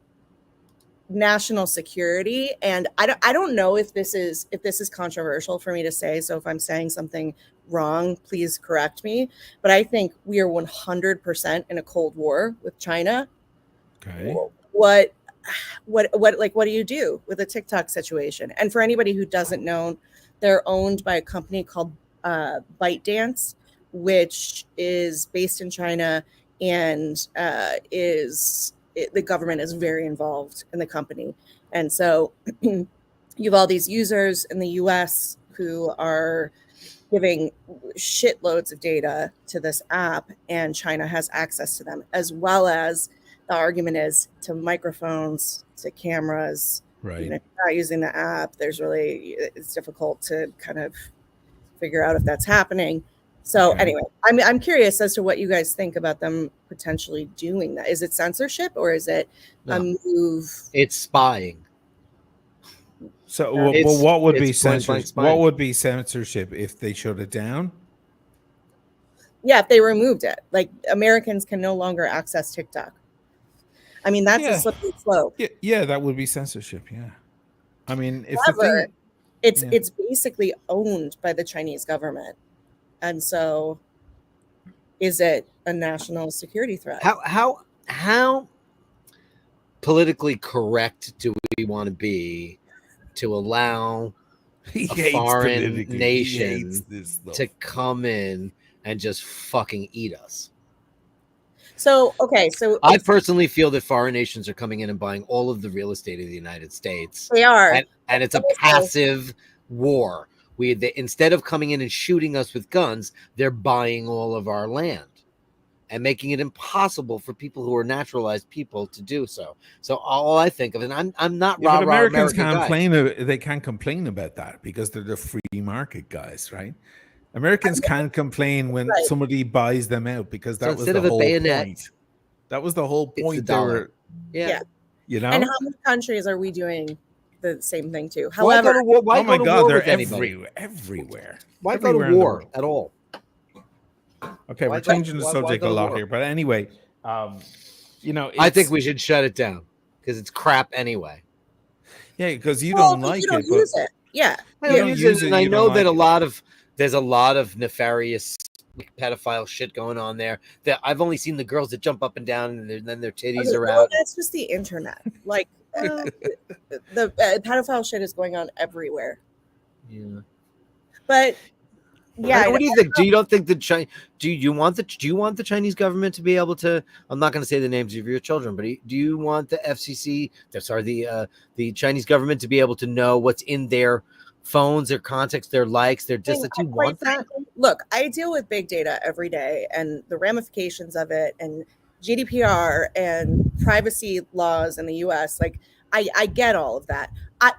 national security, and I don't know if this is controversial for me to say, so if I'm saying something wrong, please correct me, but I think we are 100% in a Cold War with China. Okay. What do you do with a TikTok situation? And for anybody who doesn't know, they're owned by a company called ByteDance, which is based in China, and the government is very involved in the company. And so you have all these users in the US who are giving shitloads of data to this app, and China has access to them, as well as the argument is to microphones, to cameras. Right. Even if you're not using the app, it's difficult to kind of figure out if that's happening. So anyway, I'm curious as to what you guys think about them potentially doing that. Is it censorship or is it a move? It's spying. So, what would be censorship? What would be censorship if they shut it down? Yeah, if they removed it, like Americans can no longer access TikTok. I mean, that's a slippery slope. Yeah, that would be censorship. Yeah, I mean, if However, it's basically owned by the Chinese government, and so is it a national security threat? How politically correct do we want to be to allow a foreign nation to come in and just fucking eat us? So I personally feel that foreign nations are coming in and buying all of the real estate of the United States. They are, and it's a passive war. Instead of coming in and shooting us with guns, they're buying all of our land and making it impossible for people who are naturalized people to do so. So all I think of, and I'm not but Americans can't complain. They can't complain about that because they're the free market guys, right? Americans can't complain when somebody buys them out because that was the whole point. That was the whole point. They were, you know. And how many countries are we doing the same thing to? However, oh my God, they're everywhere. Why go to war at all? Okay, we're changing the subject a lot here, but anyway, you know, I think we should shut it down because it's crap anyway. Yeah, because you don't like it, use it. Yeah, I don't use it, and I know that there's a lot of nefarious pedophile shit going on there. That I've only seen the girls that jump up and down, and then their titties are out. That's just the internet. Like the pedophile shit is going on everywhere. Yeah, but. Yeah. What do you think? Do you don't think do you want the Chinese government to be able to? I'm not going to say the names of your children, but do you want the FCC? The Chinese government to be able to know what's in their phones, their contacts, their likes, their distance? Do you want that? Look, I deal with big data every day and the ramifications of it, and GDPR and privacy laws in the U.S. Like, I get all of that. I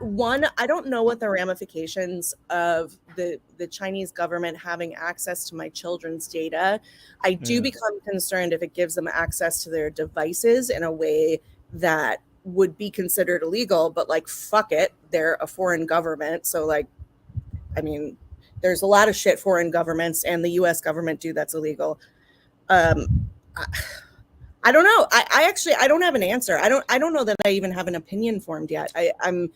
don't know what the ramifications of the Chinese government having access to my children's data. I do become concerned if it gives them access to their devices in a way that would be considered illegal, but like, fuck it, they're a foreign government. So like, I mean, there's a lot of shit foreign governments and the US government do that's illegal. I don't know. I don't have an answer. I don't know that I even have an opinion formed yet. I'm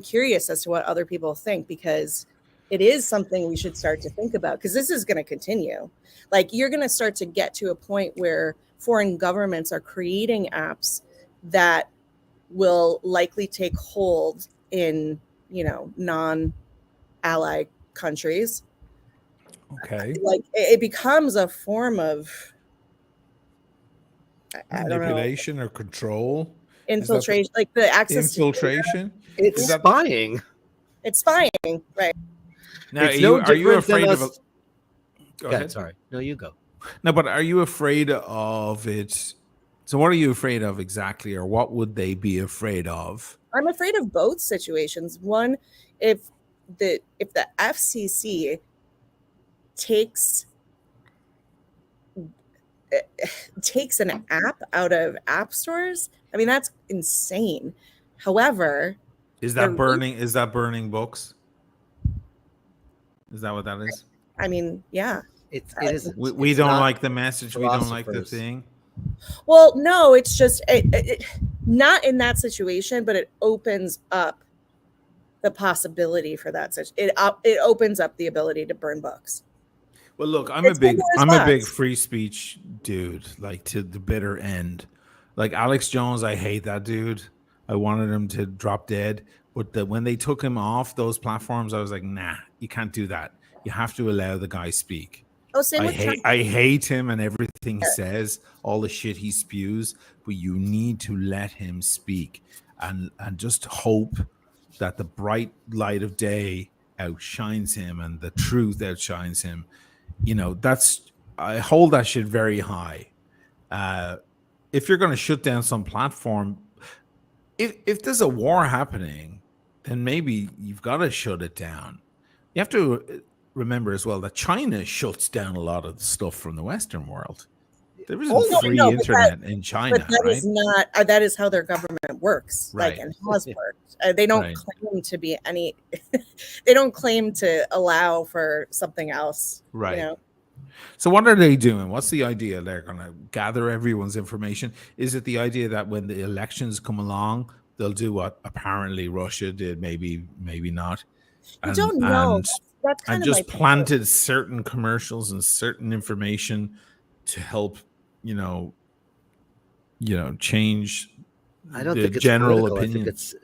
curious as to what other people think, because it is something we should start to think about, because this is going to continue. Like, you're going to start to get to a point where foreign governments are creating apps that will likely take hold in, non-ally countries. Okay. Like, it becomes a form of manipulation or control, infiltration, like the access infiltration. It's spying. It's spying, right? Now, are you afraid of? Go ahead. Sorry, no, you go. No, but are you afraid of it? So, what are you afraid of exactly, or what would they be afraid of? I'm afraid of both situations. One, if the FCC takes an app out of app stores, I mean, that's insane. However, is that burning books? Is that what that is? I mean, yeah. It is. We don't like the message. We don't like the thing. Well, no, it's just not in that situation, but it opens up the possibility for that. It opens up the ability to burn books. Well, look, I'm It's a big Pandora's box. free speech dude, like to the bitter end. Like Alex Jones, I hate that dude. I wanted him to drop dead, but when they took him off those platforms, I was like, nah, you can't do that. You have to allow the guy speak. Oh, same with Trump. I hate him and everything he says, all the shit he spews, but you need to let him speak and just hope that the bright light of day outshines him and the truth outshines him. You know, that's, I hold that shit very high. If you're going to shut down some platform, if there's a war happening, then maybe you've got to shut it down. You have to remember as well that China shuts down a lot of the stuff from the Western world. There isn't free internet in China, but that right? is not. That is how their government works, Right. like, and has worked. They don't claim to be any. They don't claim to allow for something else, right? You know? So what are they doing? What's the idea? They're going to gather everyone's information. Is it the idea that when the elections come along, they'll do what apparently Russia did, maybe not? I don't know. That's kind and of just planted certain commercials and certain information to help, change. I don't think it's general political. opinion. I think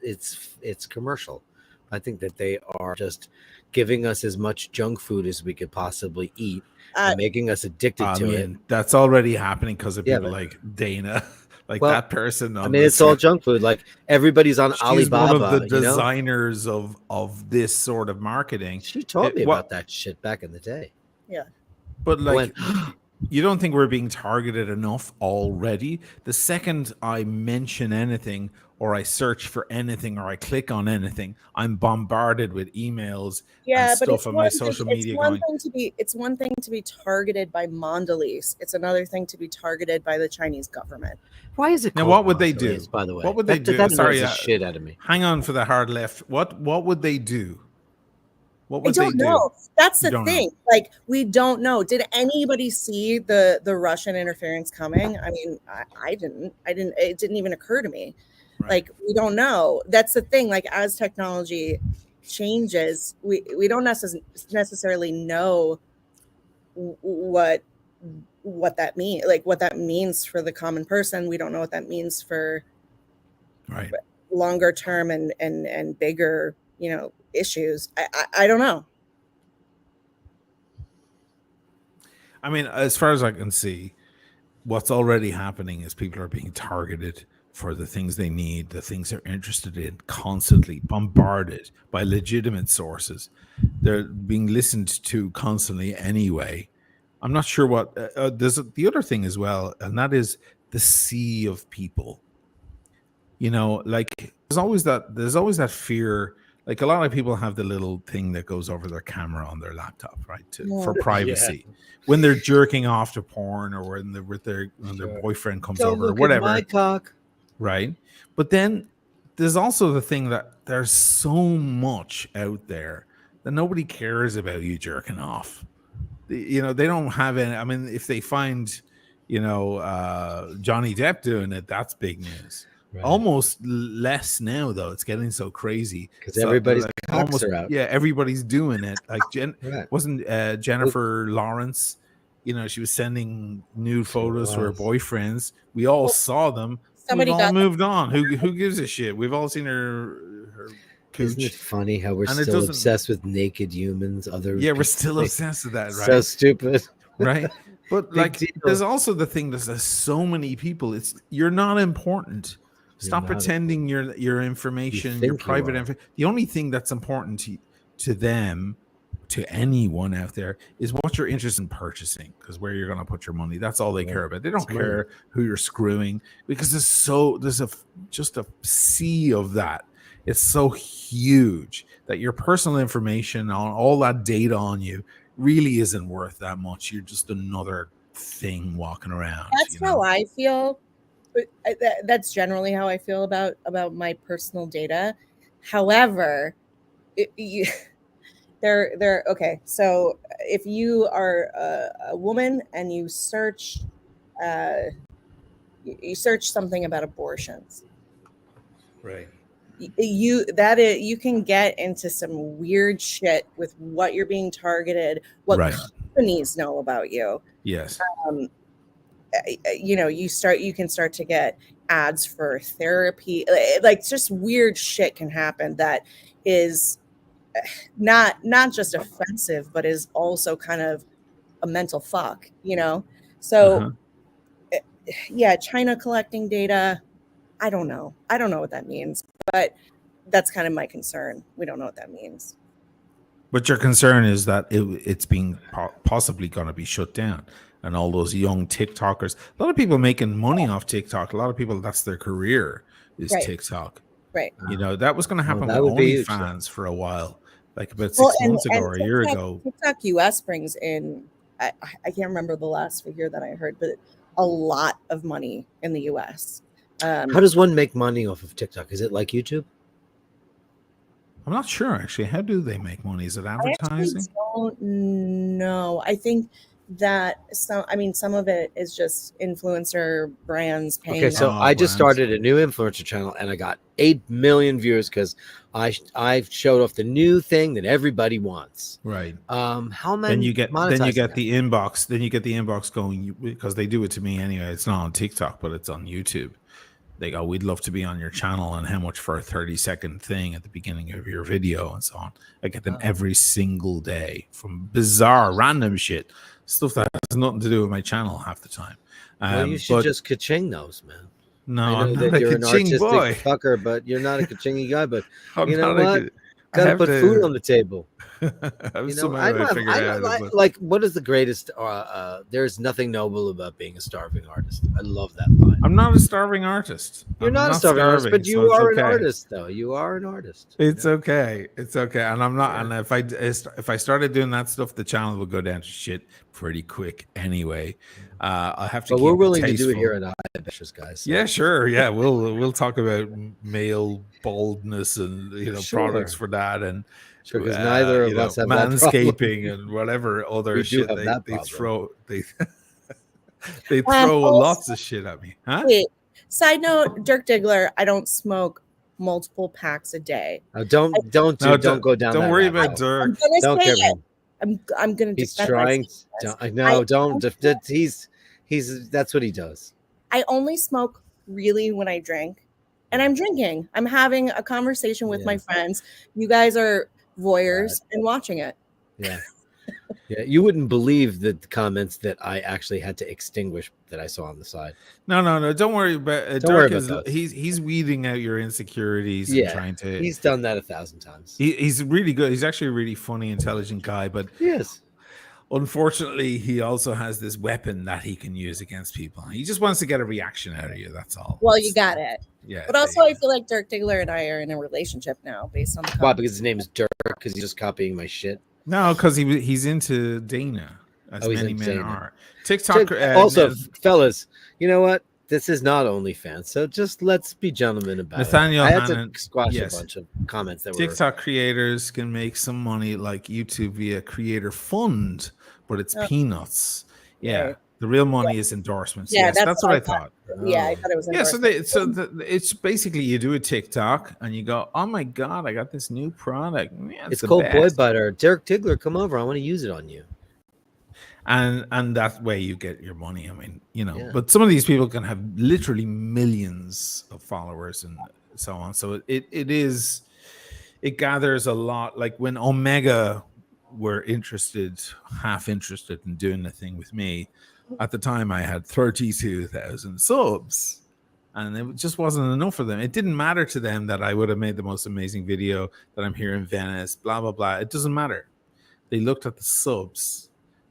it's commercial. I think that they are just giving us as much junk food as we could possibly eat, and making us addicted to it. That's already happening because of people like Dana, that person. It's all junk food. Like everybody's on Alibaba. One of the designers of this sort of marketing. She told me about that shit back in the day. Yeah, but you don't think we're being targeted enough already? The second I mention anything, or I search for anything, or I click on anything, I'm bombarded with emails and stuff on my social media. It's one thing to be targeted by Mondelez. It's another thing to be targeted by the Chinese government. Why is it? Now, what would they do? By the way, what would they do? That Sorry, the shit out of me. Hang on for the hard left. What would they do? What would I don't know. That's the thing. Know. Like, we don't know. Did anybody see the Russian interference coming? I mean, I didn't. It didn't even occur to me. Right. Like, we don't know. That's the thing. Like, as technology changes, we don't necessarily know what that means. Like, what that means for the common person. We don't know what that means for longer term and bigger, issues. I don't know. I mean, as far as I can see, what's already happening is people are being targeted for the things they need, the things they're interested in, constantly bombarded by legitimate sources. They're being listened to constantly anyway. I'm not sure what there's the other thing as well, and that is the sea of people. Like there's always that fear. Like a lot of people have the little thing that goes over their camera on their laptop, right? For privacy. Yeah. When they're jerking off to porn, or when their boyfriend comes over, or whatever. At my cock. Right. But then there's also the thing that there's so much out there that nobody cares about you jerking off. They don't have any. I mean, if they find, Johnny Depp doing it, that's big news. Right. Almost less now, though. It's getting so crazy because everybody's cocks are out. Yeah, everybody's doing it. Like wasn't Jennifer Lawrence? She was sending nude photos to her boyfriends. We all saw them. We've all moved on. Who gives a shit? We've all seen her cooch. Isn't it funny how we're still obsessed with naked humans? We're still obsessed with that, right? So stupid, right? But there's also the thing that there's so many people. You're not important. Stop pretending your information, your private information. The only thing that's important to them, to anyone out there, is what you're interested in purchasing, because where you're going to put your money. That's all they care about. They don't care who you're screwing, because there's just a sea of that. It's so huge that your personal information, on all that data on you, really isn't worth that much. You're just another thing walking around. That's how I feel. That's generally how I feel about my personal data. However, they're okay. So if you are a woman and you search you search something about abortions. Right. You can get into some weird shit with what you're being targeted, what companies know about you. Yes. You know, you can start to get ads for therapy, like just weird shit can happen that is not just offensive, but is also kind of a mental fuck, you know? So yeah, China collecting data, I don't know what that means, but that's kind of my concern. We don't know what that means. But your concern is that it's being possibly going to be shut down, and all those young TikTokers, a lot of people making money off TikTok, a lot of people, that's their career is TikTok. Right. You know, that was going to happen with OnlyFans for a while, like about 6 months ago or a year ago. TikTok US brings in, I can't remember the last figure that I heard, but a lot of money in the US. How does one make money off of TikTok? Is it like YouTube? I'm not sure, actually. How do they make money? Is it advertising? I don't know. I think that some of it is just influencer brands paying. Okay, so I just started a new influencer channel and I got 8 million viewers because I showed off the new thing that everybody wants. Right. How many? Then you get the inbox. Then you get the inbox going, because they do it to me anyway. It's not on TikTok, but it's on YouTube. They go, we'd love to be on your channel, and how much for a 30-second thing at the beginning of your video, and so on. I get them every single day from bizarre, random shit, stuff that has nothing to do with my channel half the time. Well, you should just ka-ching those, man. No, I know I'm that not you're a an ka-ching artistic boy. fucker, but you're not a ka-chingy guy. But I'm you know not what? Gotta put food on the table. You know, like what is the greatest? There's nothing noble about being a starving artist. I love that line. I'm not a starving artist. You're not a starving artist, but you are an artist, though. You are an artist. It's okay. It's okay. And I'm not. And if I started doing that stuff, the channel would go down to shit pretty quick anyway. I have to. But we're willing to do it here at iBashers, guys. So. Yeah, sure. Yeah, we'll talk about male baldness and products for that, and because neither of us have manscaping and whatever other shit they throw. They throw lots of shit at me. Huh? Wait. Side note, Dirk Diggler, I don't smoke multiple packs a day. Don't go down. Don't worry about Dirk. I'm gonna. He's trying. Don't. He's. That's what he does. I only smoke really when I drink, and I'm drinking. I'm having a conversation with my friends. You guys are voyeurs and watching it. Yeah. Yeah, you wouldn't believe the comments that I actually had to extinguish that I saw on the side. No. Don't worry about Dirk. He's weeding out your insecurities and trying to. He's done that 1,000 times. He's really good. He's actually a really funny, intelligent guy. But yes, unfortunately, he also has this weapon that he can use against people. He just wants to get a reaction out of you. That's all. Well, you got it. Yeah. But also, I feel like Dirk Diggler and I are in a relationship now, based on the. Why? Because his name is Dirk. Because he's just copying my shit. No, because he's into Dana, as many men are. TikTok. Fellas, you know what? This is not OnlyFans, so just let's be gentlemen about Nathaniel it. I had to squash a bunch of comments that TikTok creators can make some money like YouTube via creator fund, but it's peanuts. Yeah. Right. The real money is endorsements. Yeah, yes, that's what I thought. Yeah, I thought it was. It's basically you do a TikTok and you go, "Oh my god, I got this new product. Man, it's called boy butter." Dirk Diggler, come over. I want to use it on you. And that way you get your money. I mean, but some of these people can have literally millions of followers and so on. So it gathers a lot. Like when Omega were half interested in doing the thing with me. At the time, I had 32,000 subs, and it just wasn't enough for them. It didn't matter to them that I would have made the most amazing video, that I'm here in Venice, blah, blah, blah. It doesn't matter. They looked at the subs.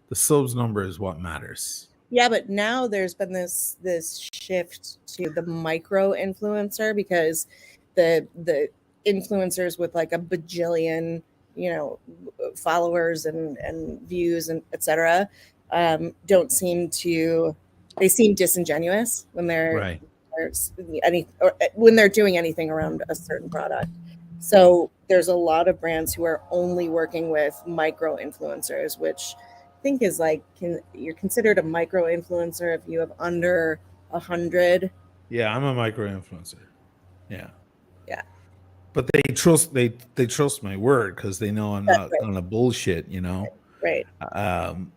The subs number is what matters. Yeah, but now there's been this shift to the micro influencer, because the influencers with like a bajillion, followers and views and etc. They seem disingenuous when they're when they're doing anything around a certain product. So there's a lot of brands who are only working with micro influencers, which I think is like, you're considered a micro influencer if you have under 100. Yeah, I'm a micro influencer. Yeah. Yeah. But they trust my word because they know I'm That's not right. gonna bullshit, you know. Right.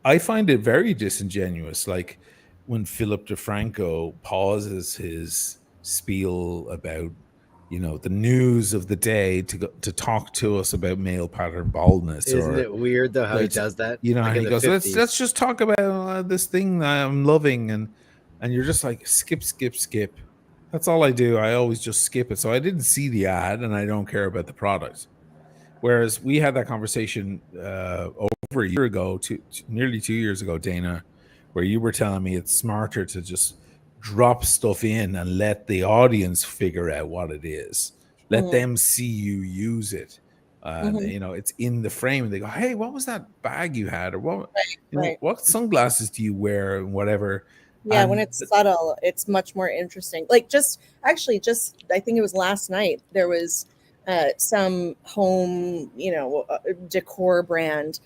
I find it very disingenuous, like when Philip DeFranco pauses his spiel about, you know, the news of the day to talk to us about male pattern baldness, Isn't or it weird though how he does that? you know, Like and in he the goes, 50s. let's just talk about this thing that I'm loving, and you're just like skip. That's all I do. I always just skip it. So I didn't see the ad, and I don't care about the product. Whereas we had that conversation over a year ago, nearly 2 years ago, Dana, where you were telling me it's smarter to just drop stuff in and let the audience figure out what it is. Let them see you use it. You know, it's in the frame, and they go, "Hey, what was that bag you had?" Or what, you know, Right. what sunglasses do you wear, and whatever. Yeah, when And it's subtle, it's much more interesting. Like just I think it was last night there was some home, decor brand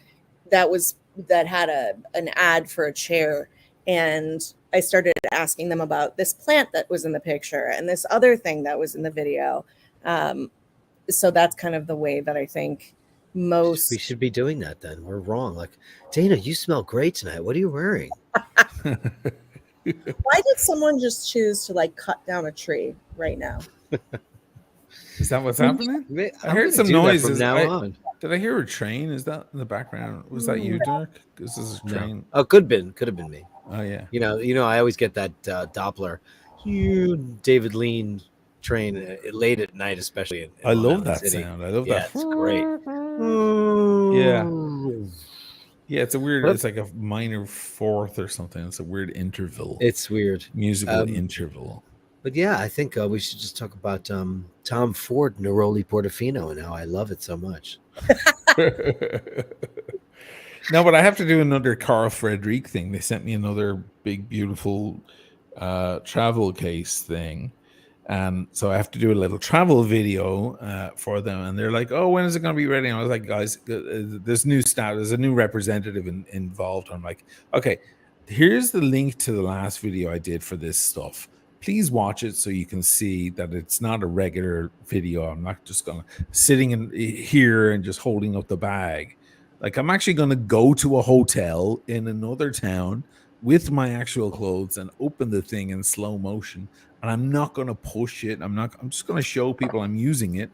that had an ad for a chair, and I started asking them about this plant that was in the picture and this other thing that was in the video. So that's kind of the way that I think We most. should be doing that then. We're wrong. Like, Dana, you smell great tonight. What are you wearing? Why did someone just choose to like cut down a tree right now? is that what's happening? I I'm heard gonna some do that noises. from now on. Did I hear a train? Is that in the background? Was that you, Dirk? This is a train. No. Oh, could have been me. Oh yeah. You know, I always get that Doppler, David Lean train late at night, especially in I Long love Island that City. sound. I love Yeah, that. it's great. Yeah. Yeah, it's a weird. What? It's like a minor fourth or something. It's a weird interval. It's weird. Musical interval. But yeah, I think we should just talk about Tom Ford Neroli Portofino and how I love it so much. No, but I have to do another Carl Frederick thing. They sent me another big, beautiful travel case thing. And so I have to do a little travel video for them. And they're like, "Oh, when is it going to be ready?" And I was like, "Guys, there's new staff. There's a new representative involved." I'm like, "Okay, here's the link to the last video I did for this stuff. Please watch it so you can see that it's not a regular video. I'm not just going to sitting in here and just holding up the bag. Like, I'm actually going to go to a hotel in another town with my actual clothes and open the thing in slow motion. And I'm not going to push it. I'm just going to show people I'm using it,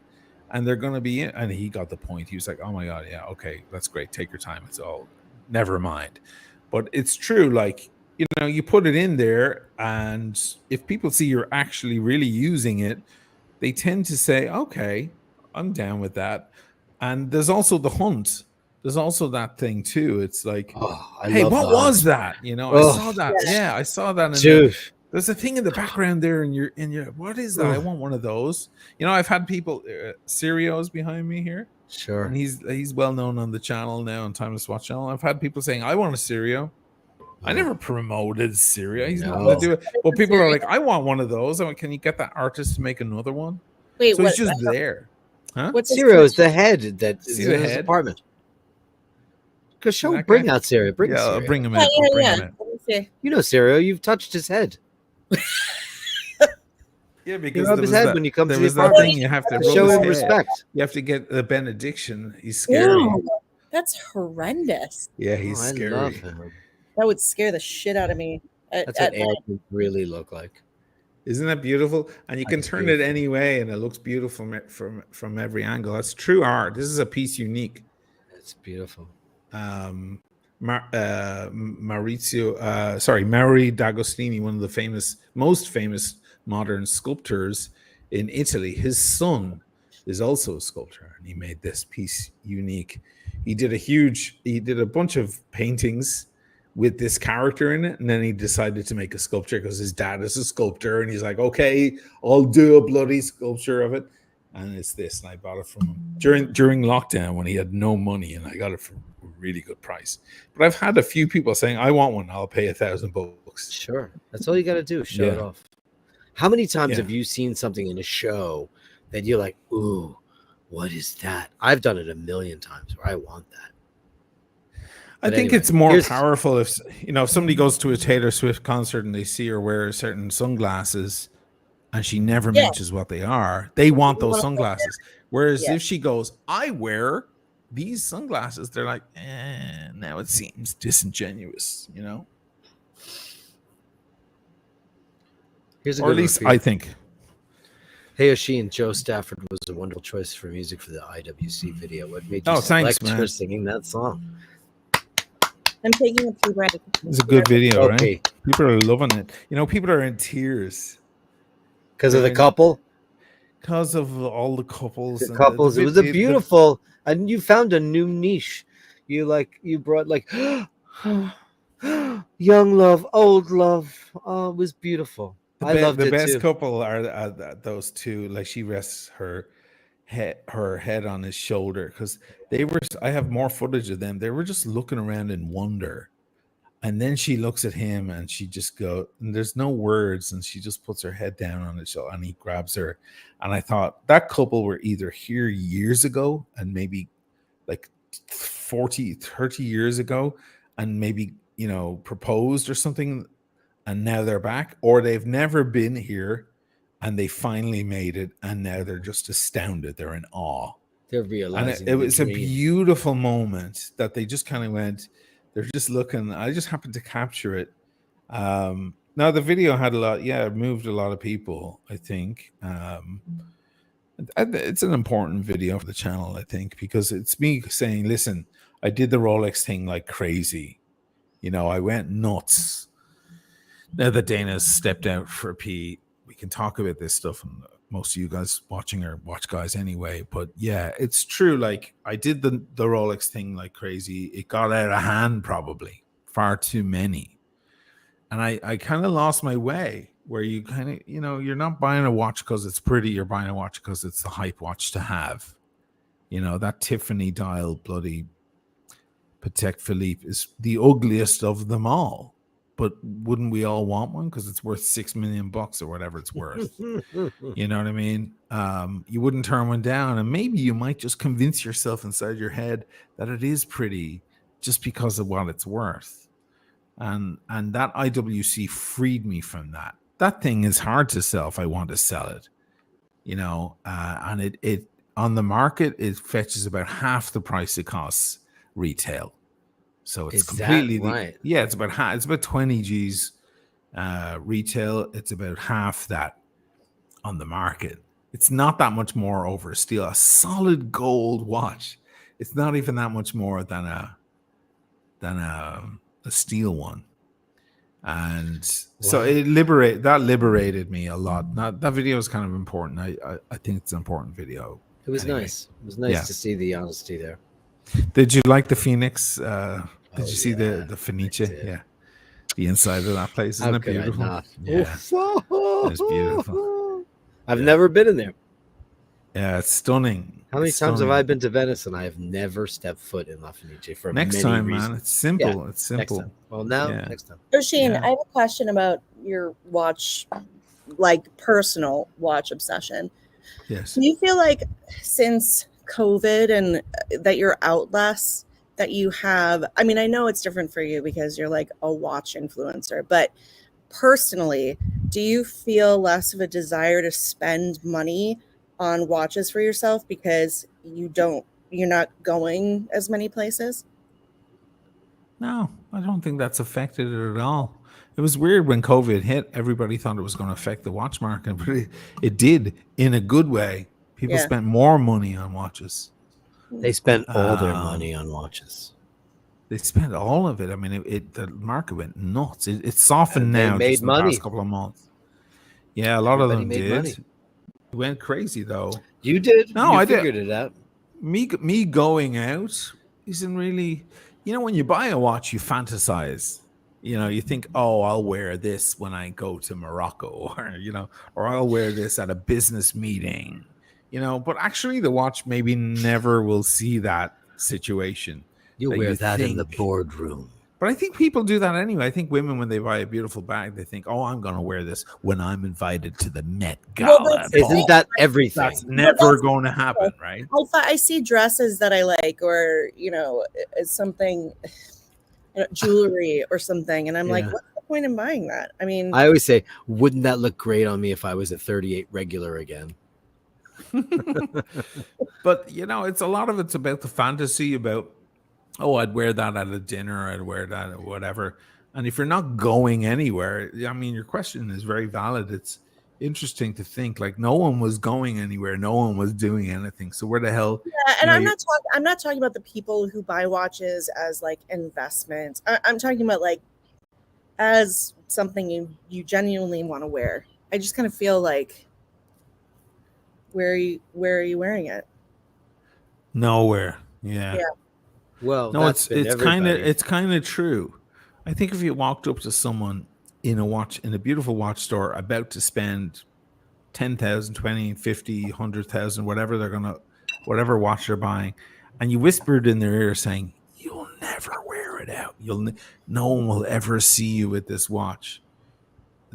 and they're going to be in." And he got the point. He was like, "Oh my God. Yeah. Okay. That's great. Take your time. It's all, never mind." But it's true. Like, you know, you put it in there, and if people see you're actually really using it, they tend to say, "Okay, I'm down with that." And there's also the hunt. There's also that thing too. It's like, "Hey, what was that?" You know, I saw that. Yeah, I saw that. There's a thing in the background there, and you're what is that? I want one of those. You know, I've had people, Serio's behind me here. Sure. And he's well known on the channel now, on Timeless Watch channel. I've had people saying, "I want a Serio." I never promoted Syria. He's nothing to do with it. Well, people are like, "I want one of those." I went, "Can you get that artist to make another one?" Wait, so what? he's just there. Huh? What's Syrio is the head that is in his apartment. Because bring out Syrio. Bring Syrio. I'll bring him out. I'll bring him out. Let me see. You know Syrio. You've touched his head. Yeah, because you rub his head when you come to the that thing you have to show him respect. You have to get the benediction. He's scary. Ew, that's horrendous. Yeah, he's scary. I love him. That would scare the shit out of me. That's what Alec would really look like. Isn't that beautiful? And you can turn it any way, and it looks beautiful from every angle. That's true art. This is a piece unique. It's beautiful. Maury D'Agostini, one of the most famous modern sculptors in Italy. His son is also a sculptor, and he made this piece unique. He did a bunch of paintings with this character in it, and then he decided to make a sculpture because his dad is a sculptor, and he's like, "Okay, I'll do a bloody sculpture of it." And it's this, and I bought it from him during lockdown when he had no money, and I got it for a really good price. But I've had a few people saying, "I want one. I'll pay $1,000." Sure, that's all you got to do. Show it off. How many times have you seen something in a show that you're like, "Ooh, what is that?" I've done it a million times where I want that. I think it's more powerful if if somebody goes to a Taylor Swift concert and they see her wear certain sunglasses and she never mentions what they are. They want those sunglasses. Whereas if she goes, I wear these sunglasses, they're like, now it seems disingenuous, Here's a or at least I think. Hayoshi and Joe Stafford was a wonderful choice for music for the IWC video. What made you thanks, select man. her singing that song? I'm taking a pee break. It's a good video, right? People are loving it. People are in tears. Because of the couple? Because of all the couples. The couples. It was a beautiful, and you found a new niche. You brought young love, old love. Oh, it was beautiful. I loved it too. The best couple are those two. Like she rests her head on his shoulder because I have more footage of them. They were just looking around in wonder. And then she looks at him and she just goes, and there's no words, and she just puts her head down on his shoulder and he grabs her. And I thought that couple were either here years ago and maybe like 30 years ago and maybe, proposed or something. And now they're back, or they've never been here and they finally made it. And now they're just astounded. They're in awe. They're realizing it was a beautiful moment that they just kind of went, they're just looking. I just happened to capture it. Now the video had it moved a lot of people, I think. It's an important video for the channel, I think, because it's me saying, listen, I did the Rolex thing like crazy. I went nuts. Now that Dana's stepped out for a pee, we can talk about this stuff, and most of you guys watching are watch guys anyway. But yeah, it's true. Like I did the Rolex thing like crazy. It got out of hand, probably far too many, and I kind of lost my way. Where you kind of you're not buying a watch because it's pretty. You're buying a watch because it's the hype watch to have. That Tiffany dial bloody Patek Philippe is the ugliest of them all. But wouldn't we all want one because it's worth $6 million or whatever it's worth? You know what I mean? You wouldn't turn one down, and maybe you might just convince yourself inside your head that it is pretty just because of what it's worth. And that IWC freed me from that. That thing is hard to sell if I want to sell it, and it on the market it fetches about half the price it costs retail. So it's completely right. It's about 20 G's retail. It's about half that on the market. It's not that much more over a steel. A solid gold watch, it's not even that much more than a steel one. And so it liberated me a lot. Now, that video is kind of important. I think it's an important video. It was nice. It was nice to see the honesty there. Did you like the Phoenix? Did you see the Fenice? Yeah. The inside of that place. Isn't it beautiful? Yeah. It's beautiful. I've never been in there. Yeah, it's stunning. How many times have I been to Venice and I have never stepped foot in La Fenice for next many time, reasons. man? It's simple. Yeah, it's simple. Well, now, next time. Shane, I have a question about your watch, like personal watch obsession. Yes. Do you feel like since COVID and that you're out less, that you have, I mean, I know it's different for you because you're like a watch influencer, but personally, do you feel less of a desire to spend money on watches for yourself because you're not going as many places? No, I don't think that's affected it at all. It was weird when COVID hit. Everybody thought it was going to affect the watch market, but it did in a good way. People spent more money on watches. They spent all their money on watches. They spent all of it. I mean, the market went nuts. It softened now. Made just in money. The past couple of months. Yeah, a lot of them did. Money. It went crazy though. You did? No, I figured it out. Me going out isn't really. When you buy a watch, you fantasize. You think, oh, I'll wear this when I go to Morocco, or I'll wear this at a business meeting. But actually the watch maybe never will see that situation. You'll wear that in the boardroom. But I think people do that anyway. I think women, when they buy a beautiful bag, they think, oh, I'm going to wear this when I'm invited to the Met Gala. Isn't that everything? That's never going to happen, right? I see dresses that I like, or, something. jewelry or something, and I'm like, Yeah. what's the point in buying that? I mean, I always say, wouldn't that look great on me if I was at 38 regular again? But it's a lot of it's about the fantasy about, oh, I'd wear that at a dinner, I'd wear that at whatever. And if you're not going anywhere, I mean, your question is very valid. It's interesting to think like no one was going anywhere, no one was doing anything. So where the hell? yeah, and I'm not talking about the people who buy watches as like investments. I'm talking about like as something you genuinely want to wear. I just kind of feel like where are you wearing it? Nowhere. Yeah. Well, No, it's kind of true. I think if you walked up to someone in a beautiful watch store about to spend 10,000, 20, 50, 100,000, whatever watch they're buying, and you whispered in their ear saying, "You'll never wear it out. No one will ever see you with this watch."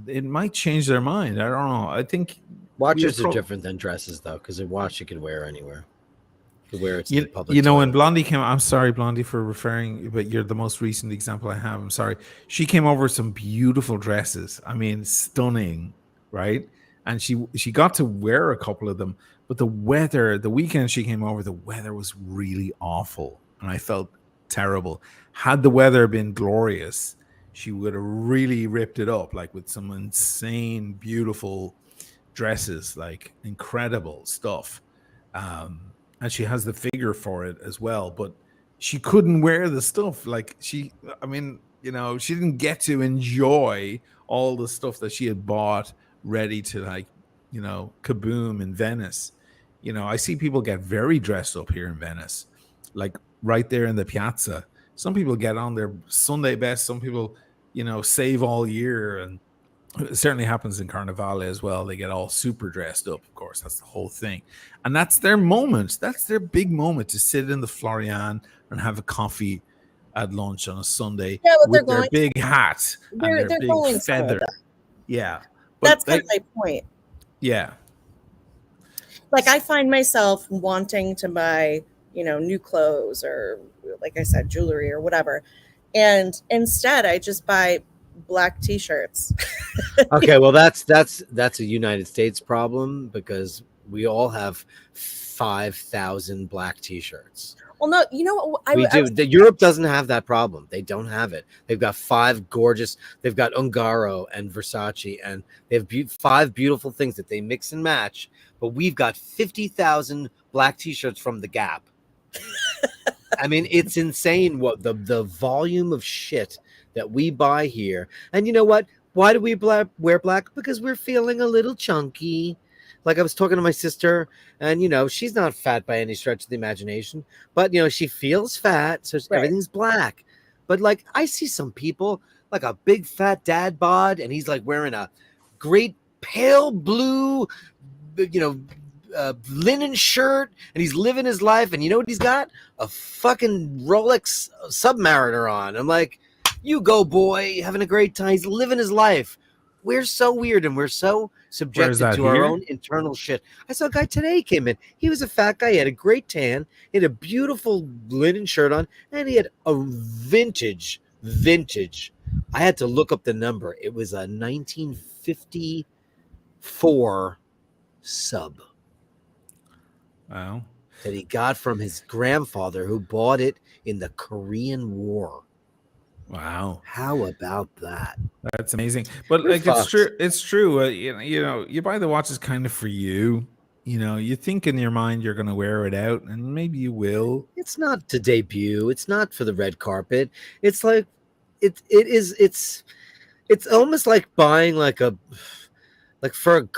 It might change their mind. I don't know. I think watches are different than dresses, though, because a watch you can wear anywhere. You can wear it to the public. When Blondie came, I'm sorry, Blondie, for referring, but you're the most recent example I have. I'm sorry. She came over with some beautiful dresses. I mean, stunning, right? And she got to wear a couple of them, but the weekend she came over, the weather was really awful, and I felt terrible. Had the weather been glorious, she would have really ripped it up, like with some insane, beautiful dresses, like incredible stuff. And she has the figure for it as well, but she couldn't wear the stuff. Like she didn't get to enjoy all the stuff that she had bought ready to kaboom in Venice. I see people get very dressed up here in Venice, like right there in the piazza. Some people get on their Sunday best. Some people, save all year, and it certainly happens in Carnivale as well. They get all super dressed up, of course. That's the whole thing. And that's their moment. That's their big moment, to sit in the Florian and have a coffee at lunch on a Sunday with their big hat and their big feather. Yeah. That's kind of my point. Yeah. Like I find myself wanting to buy, new clothes or, like I said, jewelry or whatever. And instead I just buy black t-shirts. Okay, well that's a United States problem, because we all have 5,000 black t-shirts. Well, no, Europe doesn't have that problem. They don't have it. They've got 5 gorgeous. They've got Ungaro and Versace, and they have 5 beautiful things that they mix and match. But we've got 50,000 black t-shirts from the Gap. I mean, it's insane what the volume of shit that we buy here. And you know what? Why do we wear black? Because we're feeling a little chunky. Like I was talking to my sister, and she's not fat by any stretch of the imagination, but she feels fat, so everything's black. But like I see some people like a big fat dad bod, and he's like wearing a great pale blue, linen shirt, and he's living his life. And you know what he's got? A fucking Rolex Submariner on. I'm like, you go, boy, having a great time. He's living his life. We're so weird, and we're so subjected to our own internal shit. I saw a guy today came in. He was a fat guy. He had a great tan. He had a beautiful linen shirt on, and he had a vintage. I had to look up the number. It was a 1954 sub. Wow. That he got from his grandfather, who bought it in the Korean War. Wow. How about that? That's amazing. But it's true. You buy the watches kind of for you. You think in your mind you're going to wear it out, and maybe you will. It's not to debut. It's not for the red carpet. It's like it's almost like buying like for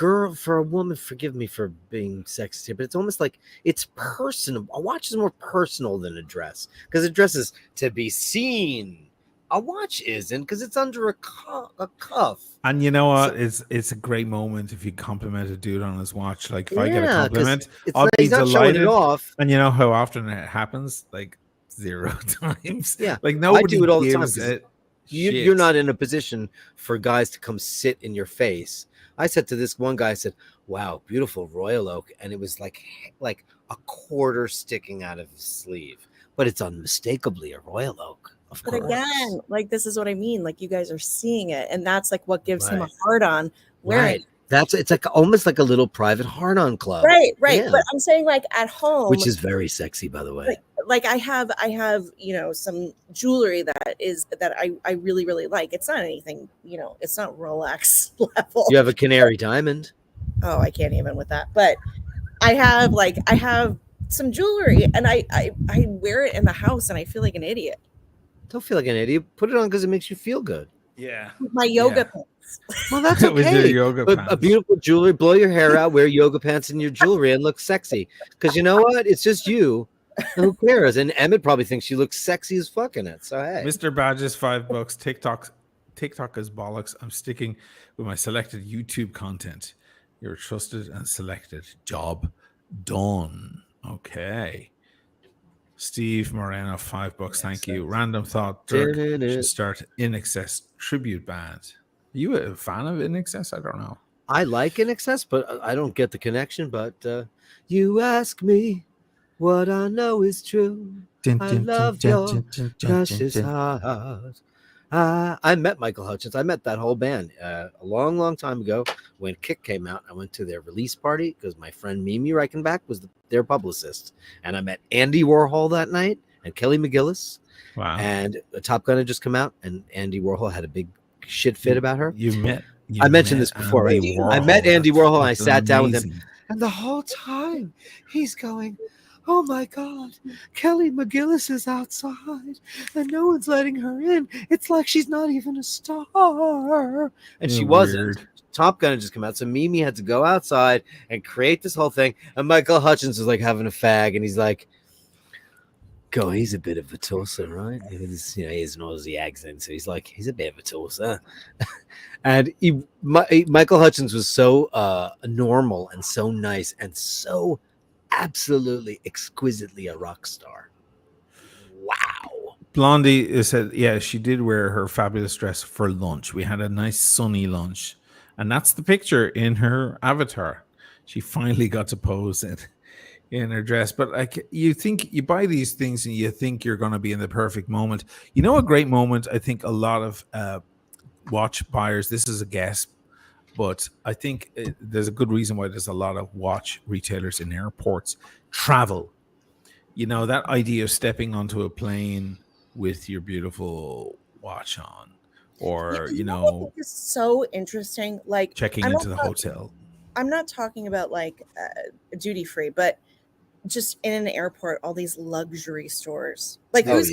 a woman, forgive me for being sexist, but it's almost like it's personal. A watch is more personal than a dress, because a dress is to be seen. A watch isn't, because it's under a cuff. And you know what? It's a great moment if you compliment a dude on his watch. Like if I get a compliment, I'll be delighted. Off. And you know how often it happens? Like 0 times. Yeah, like nobody I do it all the time. You're not in a position for guys to come sit in your face. I said to this one guy, I said, "Wow, beautiful royal oak," and it was like a quarter sticking out of his sleeve, but it's unmistakably a royal oak. Of But course. again, like this is what I mean. Like you guys are seeing it, and that's like what gives him a Right. hard on wearing. Right. It's like almost like a little private hard-on club. Right. Yeah. But I'm saying like at home, Which is very sexy, by the way. like I have some jewelry that I really really like. It's not anything, it's not Rolex level. You have a canary diamond. Oh, I can't even with that. But I have some jewelry, and I wear it in the house, and I feel like an idiot. Don't feel like an idiot. Put it on because it makes you feel good. Yeah. My yoga pants. Well, that's With your okay. yoga But pants. a beautiful jewelry, blow your hair out, wear yoga pants in your jewelry, and look sexy. Because you know what? It's just you. Who cares? And Emmett probably thinks she looks sexy as fuck in it. So hey, Mr. Badges, $5. TikTok is bollocks. I'm sticking with my selected YouTube content. You're trusted and selected. Job done. Okay. Steve Moreno, $5. Thank you. Random thought. Dirk should start In Excess tribute band. Are you a fan of In Excess? I don't know. I like In Excess, but I don't get the connection. But you ask me what I know is true. I love your precious heart. I met Michael Hutchence. I met that whole band a long, long time ago when Kick came out. I went to their release party because my friend Mimi Reichenbach was their publicist. And I met Andy Warhol that night and Kelly McGillis. Wow. And Top Gun had just come out, and Andy Warhol had a big shit fit about her. I mentioned this before, right? I met Andy Warhol and I sat down with him. And the whole time he's going, oh my God, Kelly McGillis is outside and no one's letting her in. It's like she's not even a star. And she wasn't. Top Gun had just come out. So Mimi had to go outside and create this whole thing. And Michael Hutchence was like having a fag. And he's like, go, he's a bit of a tosser, right? He has an Aussie accent. So he's like, he's a bit of a tosser. And Michael Hutchence was so normal and so nice and so absolutely exquisitely a rock star. Wow. Blondie said, yeah, she did wear her fabulous dress for lunch. We had a nice sunny lunch. And that's the picture in her avatar. She finally got to pose in her dress. But like, you think you buy these things and you think you're going to be in the perfect moment. You know, a great moment, I think a lot of watch buyers, this is a guess, but I think there's a good reason why there's a lot of watch retailers in airports. Travel. You know, that idea of stepping onto a plane with your beautiful watch on, or, it's so interesting. Like checking into the hotel. I'm not talking about like duty free, but just in an airport, all these luxury stores. Like who's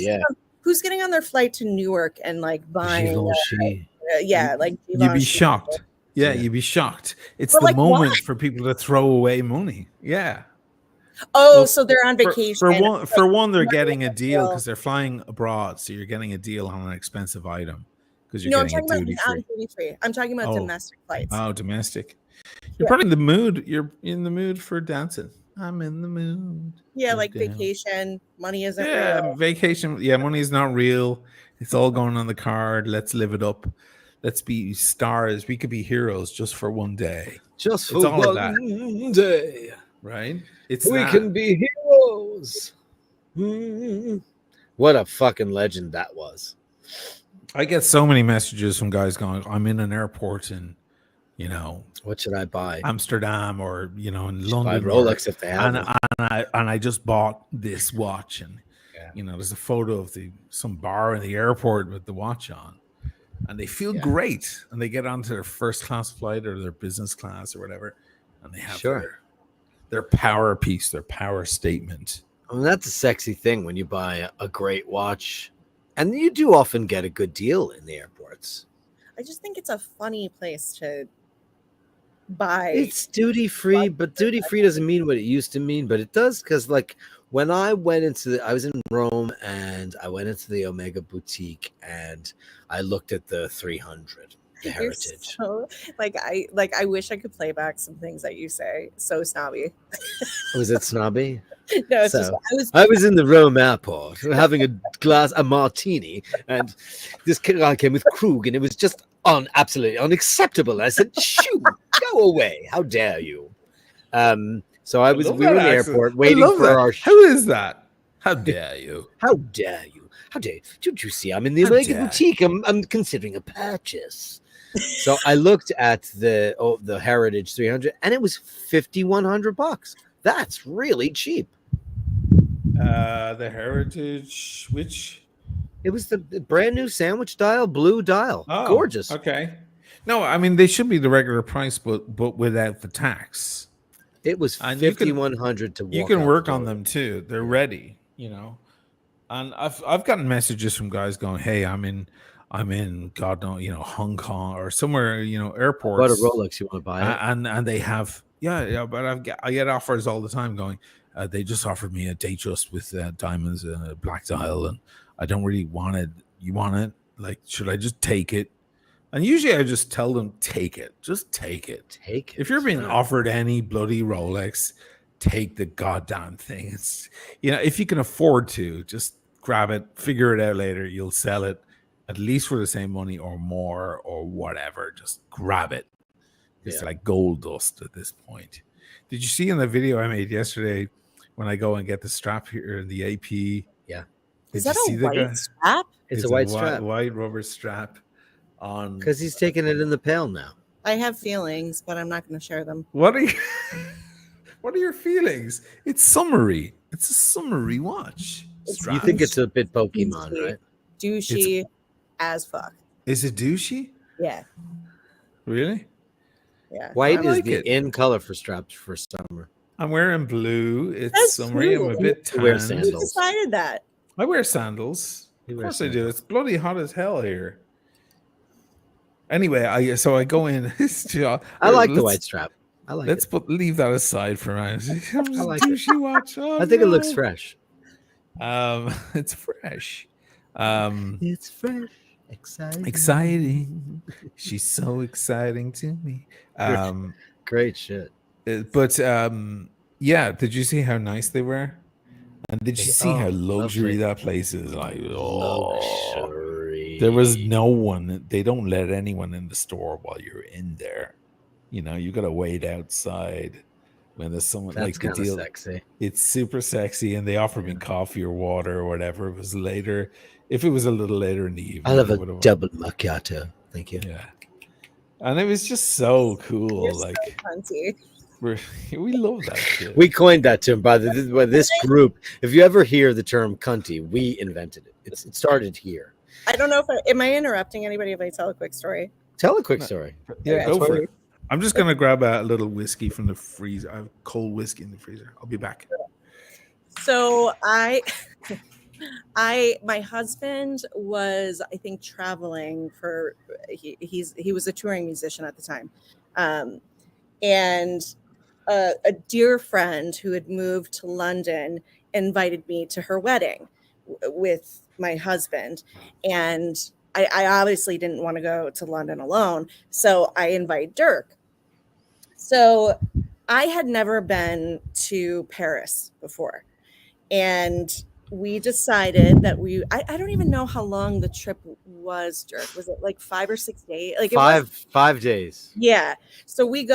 getting on their flight to Newark and like buying? Like you'd be shocked. Yeah, you'd be shocked. It's the moment for people to throw away money. Yeah. Oh, well, so they're on vacation. For one, they're getting a deal because they're flying abroad. So you're getting a deal on an expensive item because you're getting it duty free. I'm talking about domestic flights. Oh, domestic. You're probably in the mood. You're in the mood for dancing. I'm in the mood. Yeah, like vacation. Money isn't real. Yeah, vacation. Yeah, money is not real. It's all going on the card. Let's live it up. Let's be stars. We could be heroes just for one day. Just for one day. Right? We can be heroes. What a fucking legend that was. I get so many messages from guys going, I'm in an airport in, what should I buy? Amsterdam or, in London. Buy Rolex if they have and I just bought this watch. And, there's a photo of some bar in the airport with the watch on. And they feel great. And they get onto their first class flight or their business class or whatever. And they have their power piece, their power statement. I mean, that's a sexy thing when you buy a great watch. And you do often get a good deal in the airports. I just think it's a funny place to buy. It's duty free, but duty free doesn't mean what it used to mean. But it does, because like when I went I was in Rome and I went into the Omega boutique and I looked at the 300, the Heritage. So, I wish I could play back some things that you say. So snobby. Was it snobby? No, it's just I was in the Rome airport having a martini, and this guy came with Krug, and it was just absolutely unacceptable. And I said, "Shoo, go away! How dare you!" So we were in the airport waiting for our. Who is that? How dare you? How dare you? How dare you? Don't you see? I'm in the How American dare boutique. I'm considering a purchase. So I looked at the Heritage 300, and it was $5,100. That's really cheap. The Heritage, which? It was the brand new sandwich dial, blue dial. Oh, gorgeous. Okay. No, I mean they should be the regular price, but without the tax. It was $5,100 to walk. You can out work the on door. them too. They're ready, And I've gotten messages from guys going, "Hey, I'm in God knows, Hong Kong or somewhere, airports. What a Rolex, you want to buy it?" And they have, but I get offers all the time going. They just offered me a Datejust with diamonds and a black dial, and I don't really want it. You want it? Like, should I just take it? And usually I just tell them, take it. Just take it. Take it. If you're being offered any bloody Rolex, take the goddamn thing. It's, if you can afford to, just grab it, figure it out later. You'll sell it at least for the same money or more or whatever. Just grab it. It's like gold dust at this point. Did you see in the video I made yesterday when I go and get the strap here in the AP? Yeah. Is that a white strap? It's a white strap. White rubber strap on. Because he's taking it in the pail now. I have feelings, but I'm not going to share them. What are your feelings? It's summary. It's a summary watch. You think it's a bit Pokemon, right? Douchey as fuck. Is it douchey? Yeah. Really? Yeah. White is the in color for straps for summer. I'm wearing blue. It's That's summery. cool. I'm a bit You wear tanned. sandals. Who decided that? I wear sandals. Of course I do. It's bloody hot as hell here. Anyway, I go in. I like the white strap. I like Let's it. leave that aside for now. I like douchey watch. I think it looks fresh. It's fresh. It's fresh. Exciting. She's so exciting to me. Great shit. But did you see how nice they were? And did you see how luxury that place is? Like, luxury. There was no one. They don't let anyone in the store while you're in there. You got to wait outside when there's someone. That's like the kind of deal. sexy. It's super sexy, and they offered me coffee or water or whatever. It was later. If it was a little later in the evening, I'll have a double macchiato. Thank you. Yeah, and it was just so cool. You're like, so we love that shit. We coined that term by this group. If you ever hear the term "cunty," we invented it. It started here. I don't know am I interrupting anybody if I tell a quick story? Tell a quick story. Yeah, go for it. I'm just gonna grab a little whiskey from the freezer. I have cold whiskey in the freezer. I'll be back. So my husband was, I think, traveling for he was a touring musician at the time, and a dear friend who had moved to London invited me to her wedding with my husband, and I obviously didn't want to go to London alone, so I invited Dirk. So I had never been to Paris before, and we decided that I don't even know how long the trip was, Dirk. Was it like 5 or 6 days? Like 5 days. Yeah. So we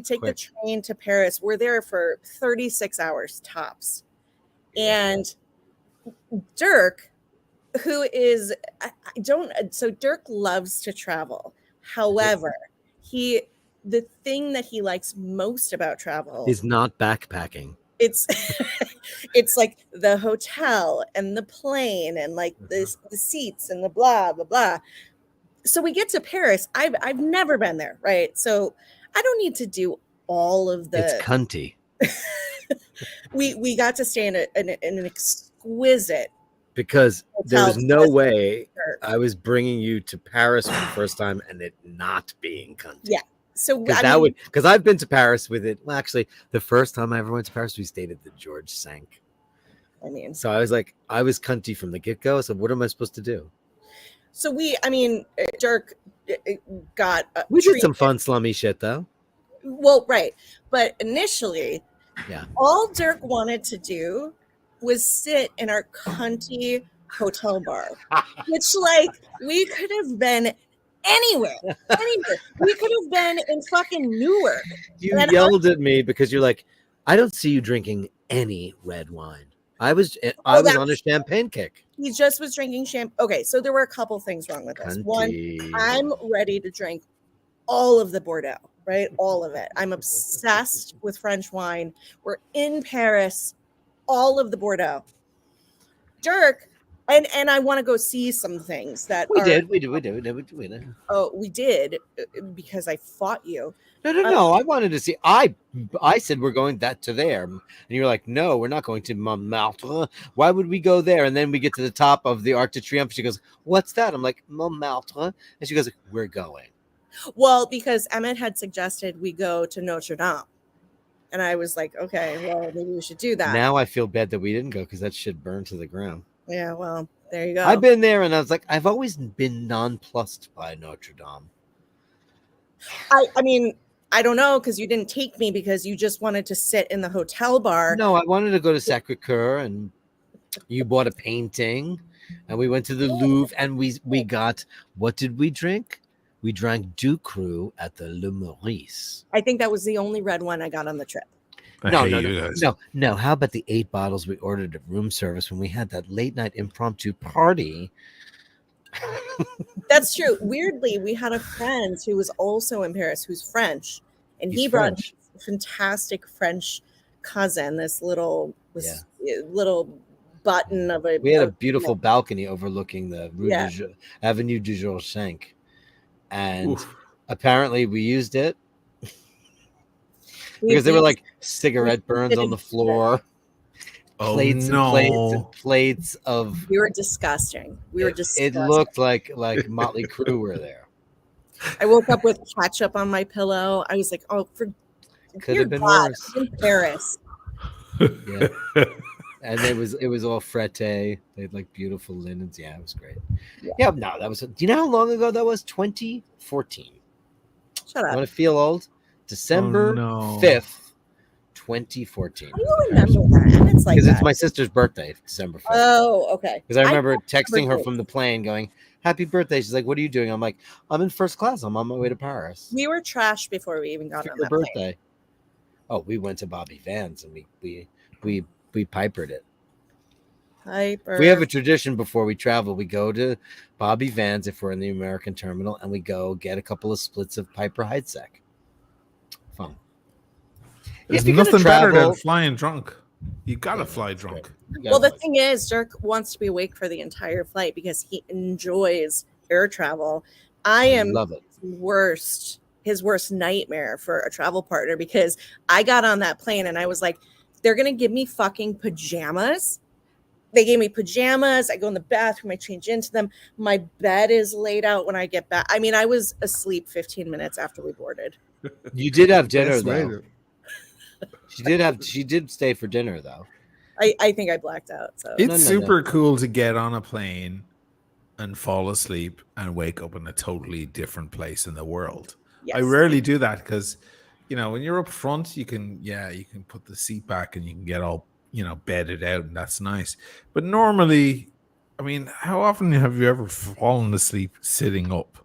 take the train to Paris. We're there for 36 hours tops. And Dirk, Dirk loves to travel. However, the thing that he likes most about travel is not backpacking. It's it's like the hotel and the plane and like the seats and the blah blah blah. So we get to Paris. I've never been there, right? So I don't need to do all of the. It's cunty. we got to stay in an exquisite. Because there was no way I was bringing you to Paris for the first time and it not being cunty. Yeah. So because I've been to Paris with it. Well, actually, the first time I ever went to Paris, we stayed at the George Cinq. So I was like, I was cunty from the get-go. So what am I supposed to do? So Dirk got. We did some fun slummy shit though. Well, right, but initially, yeah, all Dirk wanted to do was sit in our cunty hotel bar, which like we could have been. Anywhere. We could have been in fucking Newark. You yelled at me because you're like, I don't see you drinking any red wine. I was on a champagne kick. He just was drinking champagne. Okay, so there were a couple things wrong with this. One, I'm ready to drink all of the Bordeaux, right? All of it. I'm obsessed with French wine. We're in Paris, all of the Bordeaux. Dirk, and I want to go see some things that we did. Oh, we did because I fought you. No. I wanted to see. I said we're going to there, and you're like, no, we're not going to Montmartre. Why would we go there? And then we get to the top of the Arc de Triomphe. She goes, "What's that?" I'm like, Montmartre, and she goes, "We're going." Well, because Emmett had suggested we go to Notre Dame, and I was like, okay, well, maybe we should do that. Now I feel bad that we didn't go because that shit burned to the ground. Yeah, well, there you go. I've been there, and I was like, I've always been nonplussed by Notre Dame. I mean, I don't know, because you didn't take me because you just wanted to sit in the hotel bar. No, I wanted to go to Sacré-Cœur, and you bought a painting, and we went to the Louvre, and we got, what did we drink? We drank Ducru at the Le Maurice. I think that was the only red one I got on the trip. No. How about the 8 bottles we ordered at room service when we had that late night impromptu party? That's true. Weirdly, we had a friend who was also in Paris who's French, and he brought a fantastic French cousin, this little button of a. We had a beautiful balcony overlooking the Avenue du Georges V, and apparently we used it. Because there were like cigarette burns on the floor, plates of. We were disgusting. It looked like Motley Crue were there. I woke up with ketchup on my pillow. I was like, "Oh, could have been worse." In Paris. Yeah, and it was all frette. They had like beautiful linens. Yeah, it was great. Yeah, no, that was. Do you know how long ago that was? 2014. Shut up. Want to feel old? December 5th, 2014. How do you remember that? It's like because it's my sister's birthday, December 5th. Oh, okay. Because I remember texting her from the plane going, "Happy birthday." She's like, "What are you doing?" I'm like, "I'm in first class. I'm on my way to Paris." We were trashed before we even got on that birthday. Plane. Oh, we went to Bobby Van's and we pipered it. We have a tradition before we travel. We go to Bobby Van's if we're in the American terminal, and we go get a couple of splits of Piper Heidsieck. Fun. There's nothing better than flying drunk. You gotta fly drunk. Well, the thing is, Dirk wants to be awake for the entire flight because he enjoys air travel. I love it. His worst nightmare for a travel partner, because I got on that plane and I was like, they're gonna give me fucking pajamas. They gave me pajamas. I go in the bathroom. I change into them. My bed is laid out when I get back. I mean, I was asleep 15 minutes after we boarded. You did have dinner though. She did stay for dinner though. I think I blacked out. So it's super cool to get on a plane and fall asleep and wake up in a totally different place in the world. Yes. I rarely do that because, when you're up front, you can put the seat back and you can get all, bedded out, and that's nice. But normally, I mean, how often have you ever fallen asleep sitting up,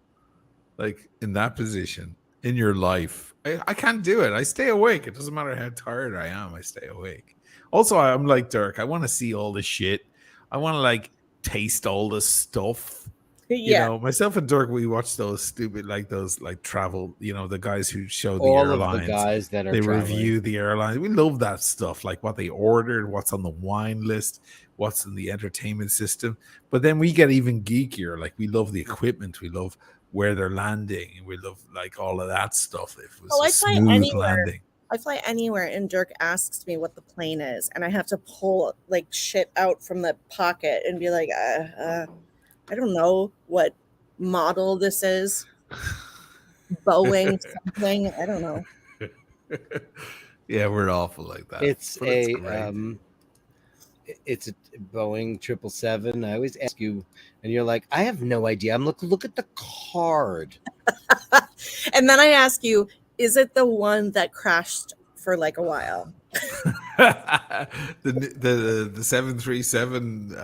like in that position in your life? I can't do it. I stay awake. It doesn't matter how tired I am. I stay awake. Also, I'm like Dirk. I want to see all the shit. I want to taste all the stuff. Yeah. Myself and Dirk, we watch those stupid, those travel, the guys who show the all airlines. Of the guys that are they traveling. Review the airlines. We love that stuff, like what they ordered, what's on the wine list, what's in the entertainment system. But then we get even geekier. Like, we love the equipment. We love where they're landing. And we love all of that stuff. If it was a smooth landing. I fly anywhere and Dirk asks me what the plane is, and I have to pull shit out from the pocket and be like, I don't know what model this is. Boeing something. I don't know. Yeah, we're awful like that. It's a Boeing 777. I always ask you, and you're like, I have no idea. I'm look at the card. And then I ask you, is it the one that crashed for a while? the 737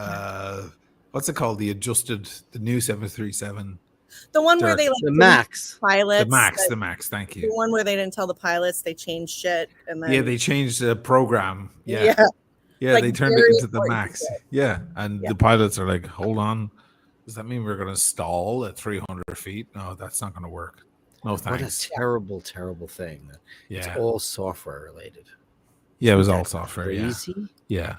what's it called? The new 737. The one where they the Max pilots. The Max. Thank you. The one where they didn't tell the pilots, they changed shit, and then they changed the program. Yeah. Yeah, Like, they turned it very into the important max. shit. Yeah, and Yeah. the pilots are like, hold on, does that mean we're going to stall at 300 feet? No, that's not going to work. No What a thanks. terrible, terrible thing. It's Yeah, all software related. yeah, it was Isn't all that software. crazy? Yeah,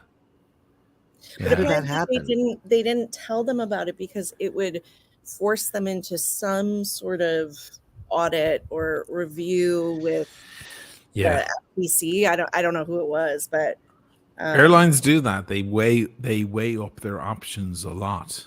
But How did that apparently happen? they didn't tell them about it because it would force them into some sort of audit or review with yeah. the FTC. I don't know who it was, but Airlines do that. They weigh up their options a lot.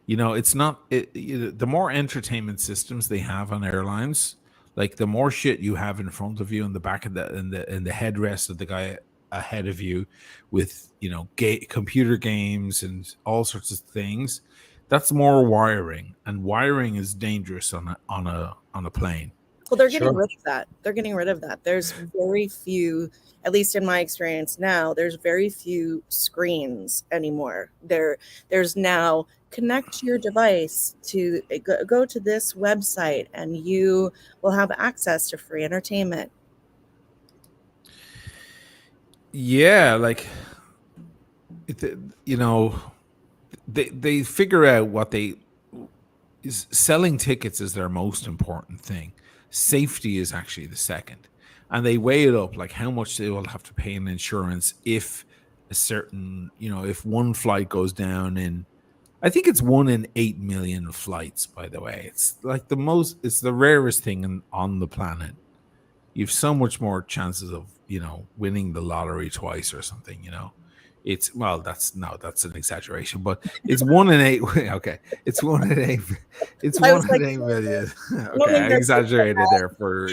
You know, it's not the more entertainment systems they have on airlines, like the more shit you have in front of you in the back of in the headrest of the guy ahead of you with, you know, computer games and all sorts of things. That's more wiring, and wiring is dangerous on a plane. well, they're getting Sure. rid of that. They're getting rid of that. There's very few, at least in my experience now, there's very few screens anymore. There's now connect your device to go to this website and you will have access to free entertainment. Yeah, like you know, they figure out what they is selling tickets is their most important thing. Safety is actually the second. And they weigh it up like how much they will have to pay in insurance if a certain, you know, if one flight goes down in, I think it's 1 in 8 million flights, by the way. It's like it's the rarest thing on the planet. You've so much more chances of, you know, winning the lottery twice or something, you know. That's an exaggeration, but it's 1 in 8. Okay, it's 1 in 8. It's I 1 was like, in 8 million. I don't Okay, think I that's exaggerated there for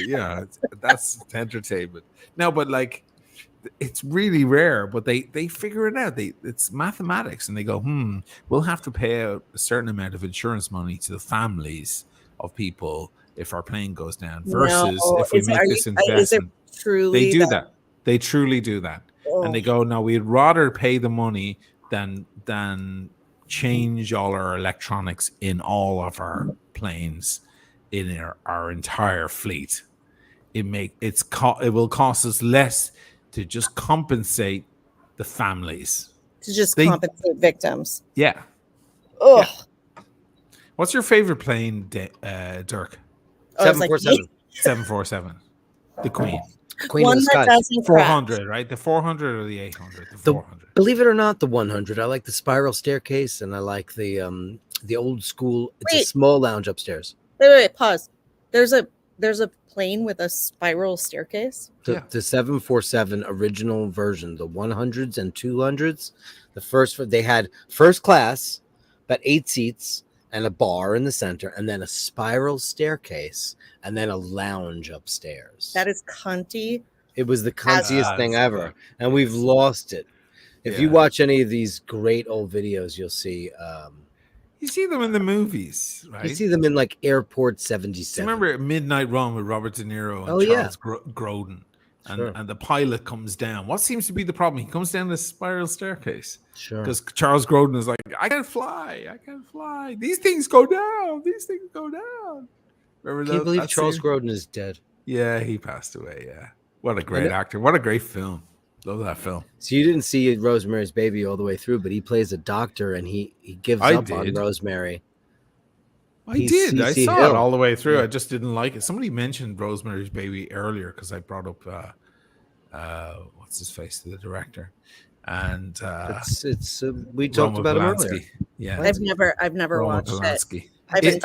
that's entertainment. No, but like it's really rare, but they figure it out. It's mathematics, and they go, we'll have to pay out a certain amount of insurance money to the families of people if our plane goes down, versus no, if we make this is it investment. They truly do that? that. They truly do that. And Oh, they go, no, we'd rather pay the money than change all our electronics in all of our planes in our entire fleet. It will cost us less to just compensate the families. to just They compensate victims. yeah. Oh, Yeah. What's your favorite plane, Dirk? I was like, 747. 747. The Queen. Queen one of the that Skies. doesn't crash. 400, right? The 400 or the 800? The 400. Believe it or not, the 100. I like the spiral staircase, and I like the old school. It's a Wait. small lounge upstairs. Wait, pause. There's a plane with a spiral staircase. The 747 original version, the 100s and 200s. They had first class, about 8 seats, and a bar in the center, and then a spiral staircase, and then a lounge upstairs. That is cunty. It was the cuntiest thing ever, and we've lost it. If you Yeah. watch any of these great old videos, you'll see. You see them in the movies, right? You see them in like Airport Do 77. you remember Midnight Run with Robert De Niro and Oh, yeah. Charles Grodin? And, Sure. and the pilot comes down. What seems to be the problem? He comes down the spiral staircase. Sure. Because Charles Grodin is like, I can't fly. These things go down. Remember Can you believe that Charles scene? Grodin is dead? Yeah, he passed away. Yeah. What a great actor. What a great film. Love that film. So you didn't see Rosemary's Baby all the way through, but he plays a doctor and he gives up on Rosemary. I saw it all the way through. I just didn't like it. Somebody mentioned Rosemary's Baby earlier because I brought up what's his face, the director, and we talked about him earlier. Yeah, I've never Roman watched Polanski. it.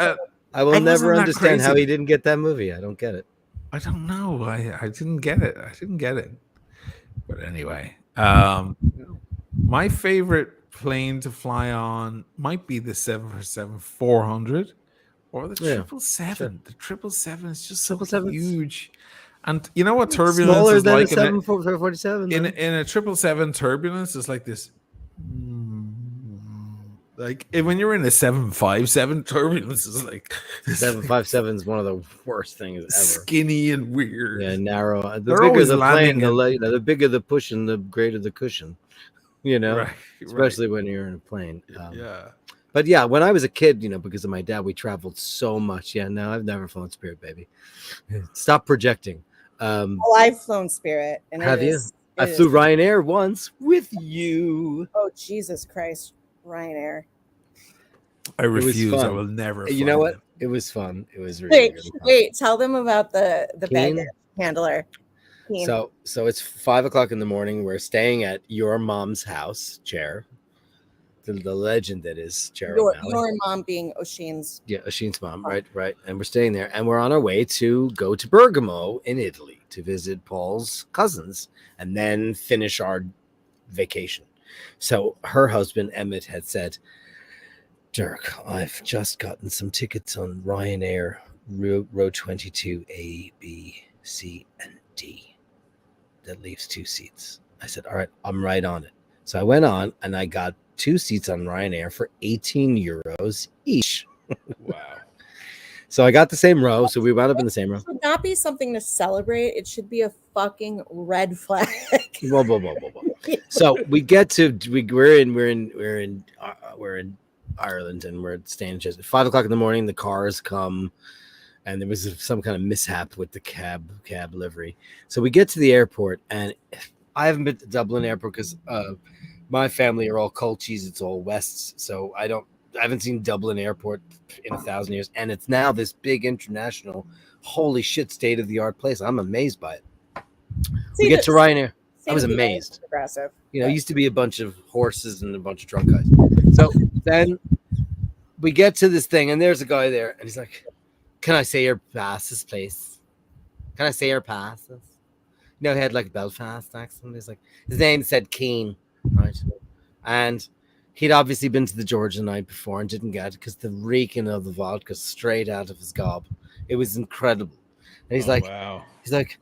I will never understand how he didn't get that movie. I don't get it. I don't know. I didn't get it. But anyway, my favorite plane to fly on might be the 747-400 or the 777. Sure. The 777 is just so huge. And you know what turbulence Smaller is than like? A 747. In a 777, turbulence is like this. Like when you're in a 757, turbulence is like 757 is one of the worst things ever. Skinny and weird. Yeah, narrow. The They're bigger always the plane, landing the bigger the pushing, the greater the cushion. You know, Right, especially when you're in a plane. Yeah. But yeah, when I was a kid, because of my dad, we traveled so much. Yeah, no, I've never flown Spirit, baby. Stop projecting. Well, I've flown Spirit, and have you? I flew Ryanair once with you. Oh, Jesus Christ. Ryanair. I refuse. I will never. You know what? Them. It was fun. It was really, really fun. Wait. Tell them about the baggage handler. Keen. So it's 5 o'clock in the morning. We're staying at your mom's house, Chair. The legend that is Chair. Your mom being Oisin's. Yeah, Oisin's mom. Right. And we're staying there, and we're on our way to go to Bergamo in Italy to visit Paul's cousins, and then finish our vacation. So her husband Emmett had said, Dirk, I've just gotten some tickets on Ryanair, row 22, A, B, C, and D. That leaves 2 seats. I said, all right, I'm right on it. So I went on and I got 2 seats on Ryanair for 18 euros each. Wow. So I got the same row. So we wound up in the same row. It should not be something to celebrate. It should be a fucking red flag. Whoa. So we get to we're in Ireland, and we're staying just at 5 o'clock in the morning. The cars come, and there was some kind of mishap with the cab livery. So we get to the airport, and I haven't been to Dublin airport because my family are all culties. It's all Wests, so I haven't seen Dublin airport in 1,000 years, and it's now this big international, holy shit, state of the art place. I'm amazed by it. We get to Ryanair. I was amazed. Aggressive. You know, it used to be a bunch of horses and a bunch of drunk guys. So then we get to this thing, and there's a guy there, and he's like, "Can I say your passes, please? Can I say your passes?" You know, he had like a Belfast accent. He's like, his name said Keen, right? And he'd obviously been to the George the night before and didn't get it because the reeking of the vodka straight out of his gob. It was incredible. And he's wow. He's like,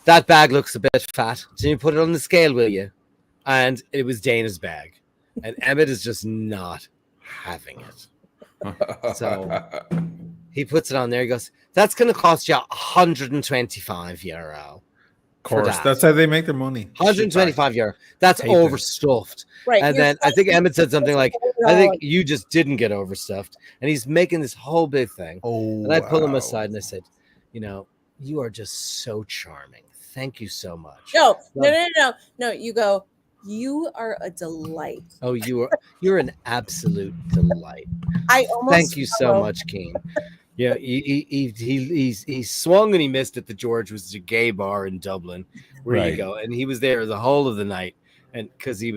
that bag looks a bit fat. Can you put it on the scale, will you? And it was Dana's bag. And Emmett is just not having it. So he puts it on there. He goes, that's going to cost you 125 euro. Of course, that's how they make their money. 125 euro. That's overstuffed. Right. And then I think Emmett said something like, I think you just didn't get overstuffed. And he's making this whole big thing. Oh, and I pull him aside and I said, you know, you are just so charming. Thank you so much. No. You go, you are a delight. Oh, you're an absolute delight. Thank you so much, Keen. Yeah, he swung and he missed at the George, which is a gay bar in Dublin, where you go, and he was there the whole of the night, and because he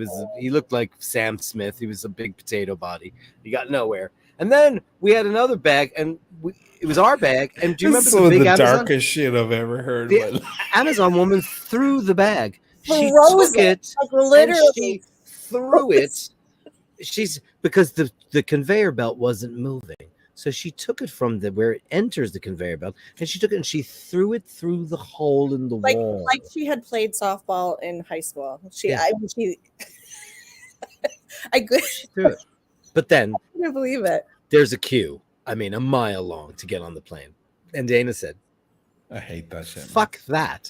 looked like Sam Smith, he was a big potato body. He got nowhere, and then we had another bag, and it was our bag. And do you remember the big Amazon? Darkest shit I've ever heard? The Amazon woman threw the bag. She took it, like literally she threw it. Because the conveyor belt wasn't moving. So she took it from where it enters the conveyor belt, and she took it and she threw it through the hole in the wall. Like she had played softball in high school. I could threw it. But then I couldn't believe it. There's a queue. I mean, a mile long to get on the plane. And Dana said, I hate that shit. Fuck that.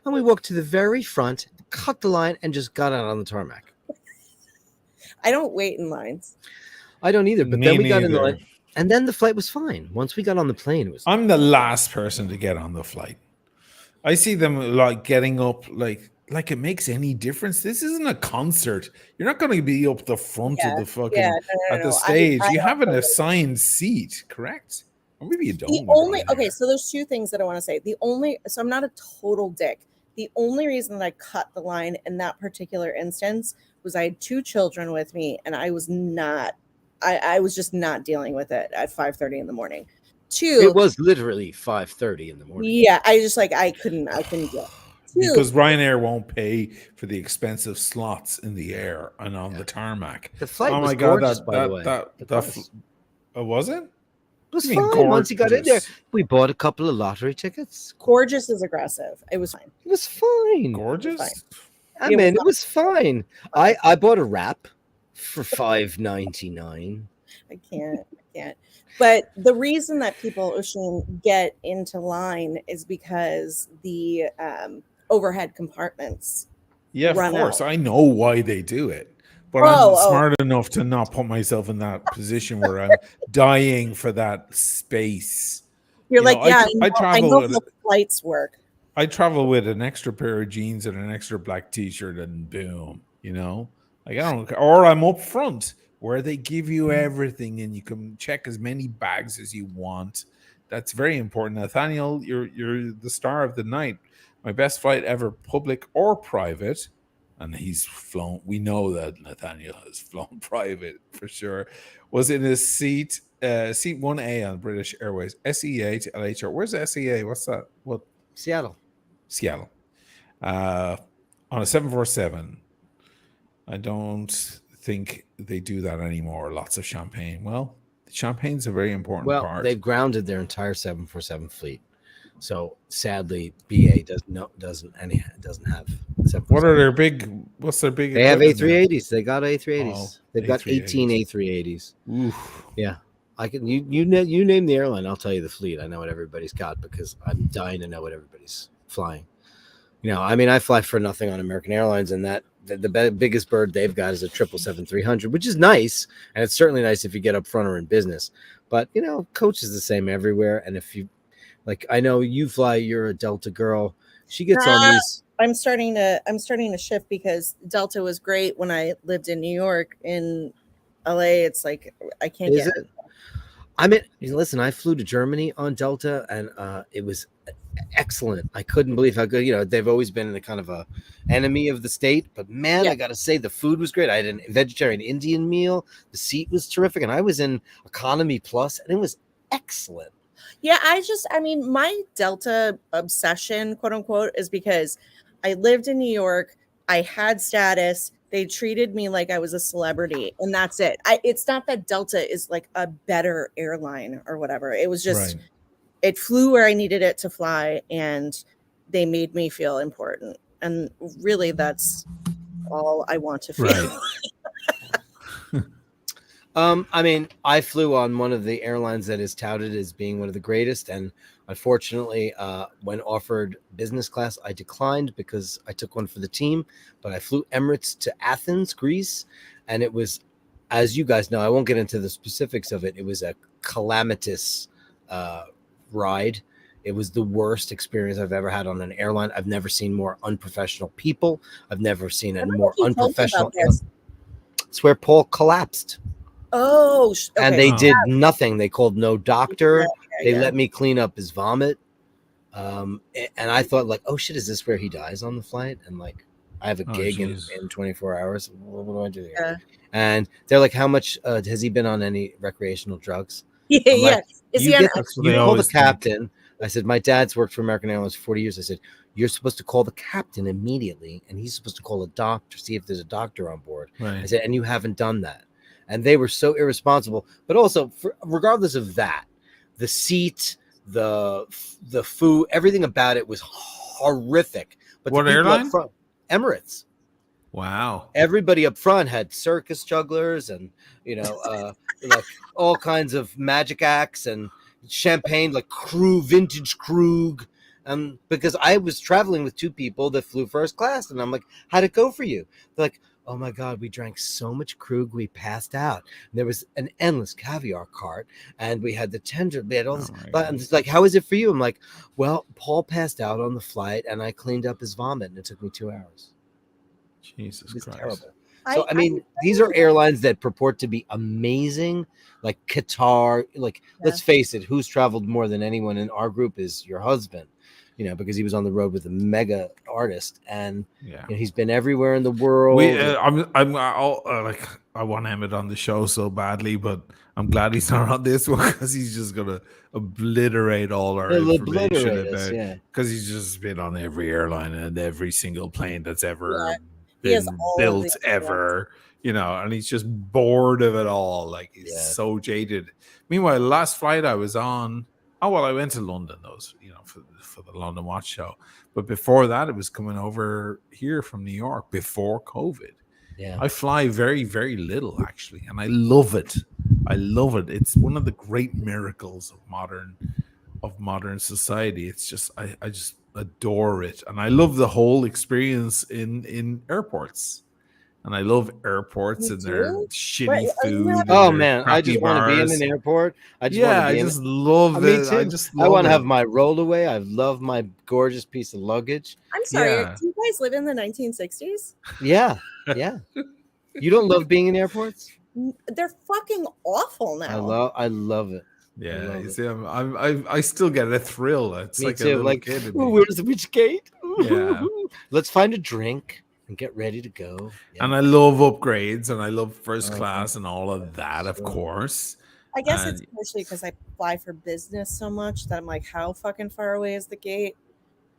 And we walked to the very front, cut the line, and just got out on the tarmac. I don't wait in lines. I don't either. But then we got in the line. And then the flight was fine. Once we got on the plane, it was. I'm the last person to get on the flight. I see them like getting up, like it makes any difference. This isn't a concert. You're not going to be up the front of the fucking at the stage. You have an assigned seat, correct? Or maybe you don't. Okay, so there's 2 things that I want to say. So I'm not a total dick. The only reason that I cut the line in that particular instance was I had 2 children with me, and I was just not dealing with it at 5:30 in the morning. 2, it was literally 5:30 in the morning. Yeah, I couldn't do it. 2, because Ryanair won't pay for the expensive slots in the air and on the tarmac. The flight was gorgeous, by the way. Was it? It was fine once you got in there. We bought a couple of lottery tickets. Gorgeous is aggressive. It was fine. It was fine. Gorgeous? I mean, it was fine. I bought a wrap for $5.99. I can't. But the reason that people, Oisin, get into line is because the overhead compartments. Yeah, of course. I know why they do it. But I'm smart enough to not put myself in that position where I'm dying for that space. I know how flights work. I travel with an extra pair of jeans and an extra black T-shirt, and boom, like I don't. Or I'm up front where they give you everything, and you can check as many bags as you want. That's very important. Nathaniel, you're the star of the night. My best flight ever, public or private, and he's flown. We know that Nathaniel has flown private for sure. Was in his seat 1A on British Airways, SEA to LHR. Where's SEA? What's that? What? Seattle. On a 747. I don't think they do that anymore. Lots of champagne. Well, champagne's a very important part. They've grounded their entire 747 fleet. So sadly, BA doesn't have. What are their big? What's their big? They have A380s. They got A380s. Oh, They've got 18 A380s. Oof. Yeah, I can. You name the airline, I'll tell you the fleet. I know what everybody's got because I'm dying to know what everybody's flying. I mean, I fly for nothing on American Airlines, and the biggest bird they've got is a 777-300, which is nice, and it's certainly nice if you get up front or in business. But coach is the same everywhere, and if you I know you fly, you're a Delta girl. She gets on these. I'm starting to shift because Delta was great when I lived in New York. In LA, it's like I can't get it. I mean, listen, I flew to Germany on Delta, and it was excellent. I couldn't believe how good. They've always been a kind of a enemy of the state, but man, yeah. I got to say the food was great. I had a vegetarian Indian meal. The seat was terrific, and I was in economy plus, and it was excellent. Yeah, I mean, my Delta obsession, quote unquote, is because I lived in New York. I had status. They treated me like I was a celebrity, and that's it. It's not that Delta is like a better airline or whatever. It was just, It flew where I needed it to fly, and they made me feel important. And really, that's all I want to feel. Right. I mean, I flew on one of the airlines that is touted as being one of the greatest, and unfortunately, when offered business class, I declined because I took one for the team. But I flew Emirates to Athens, Greece, and it was, as you guys know, I won't get into the specifics of it. It was a calamitous ride. It was the worst experience I've ever had on an airline. I've never seen more unprofessional people. I've never seen a more unprofessional. It's where Paul collapsed. Oh, okay. And they did nothing. They called no doctor. They let me clean up his vomit. And I thought, oh shit, is this where he dies on the flight? And I have a gig in 24 hours. What do I do here? Yeah. And they're like, how much has he been on any recreational drugs? Yeah. Is he you call the captain. I said, my dad's worked for American Airlines for 40 years. I said, you're supposed to call the captain immediately, and he's supposed to call a doctor, see if there's a doctor on board. Right. I said, and you haven't done that. And they were so irresponsible. But also, regardless of that, the seat, the food, everything about it was horrific. But what airline? Emirates. Wow. Everybody up front had circus jugglers and, all kinds of magic acts and champagne, vintage Krug. Because I was traveling with two people that flew first class, and I'm like, how'd it go for you? They're like, oh my God, we drank so much Krug, we passed out. And there was an endless caviar cart, and we had the tender, we had all this. But it's like, how is it for you? I'm like, well, Paul passed out on the flight, and I cleaned up his vomit, and it took me 2 hours. Jesus Christ. Terrible. So, I mean, these are airlines that purport to be amazing, like Qatar. Let's face it, who's traveled more than anyone in our group is your husband. Because he was on the road with a mega artist, and he's been everywhere in the world. I want Emmett on the show so badly, but I'm glad he's not on this one because he's just gonna obliterate all our information about. Because he's just been on every airline and every single plane that's ever been built ever. And he's just bored of it all. He's so jaded. Meanwhile, last flight I was on. Oh, well, I went to London, for the London Watch show. But before that, it was coming over here from New York before COVID. Yeah. I fly very, very little, actually, and I love it. It's one of the great miracles of modern society. It's just, I just adore it. And I love the whole experience in airports. and I love airports You and their do? shitty Wait, are you food. having- and Oh their man, I crappy just want to be in bars. an airport. I just want Yeah, to I be in. just love Me it. too. I just I love want to it. have my rollaway. I love my gorgeous piece of luggage. I'm sorry. Yeah. Do you guys live in the 1960s? Yeah, yeah. You don't love being in airports? They're fucking awful now. I love it. Yeah, love you it. see, I still get a thrill. It's Me like too. a little Like, kid in ooh, me. where's which gate? Yeah. Let's find a drink and get ready to go. Yeah. And I love upgrades and I love first Uh-huh. class and all of that, of Sure. course. I guess it's And- mostly because I fly for business so much that I'm like, how fucking far away is the gate?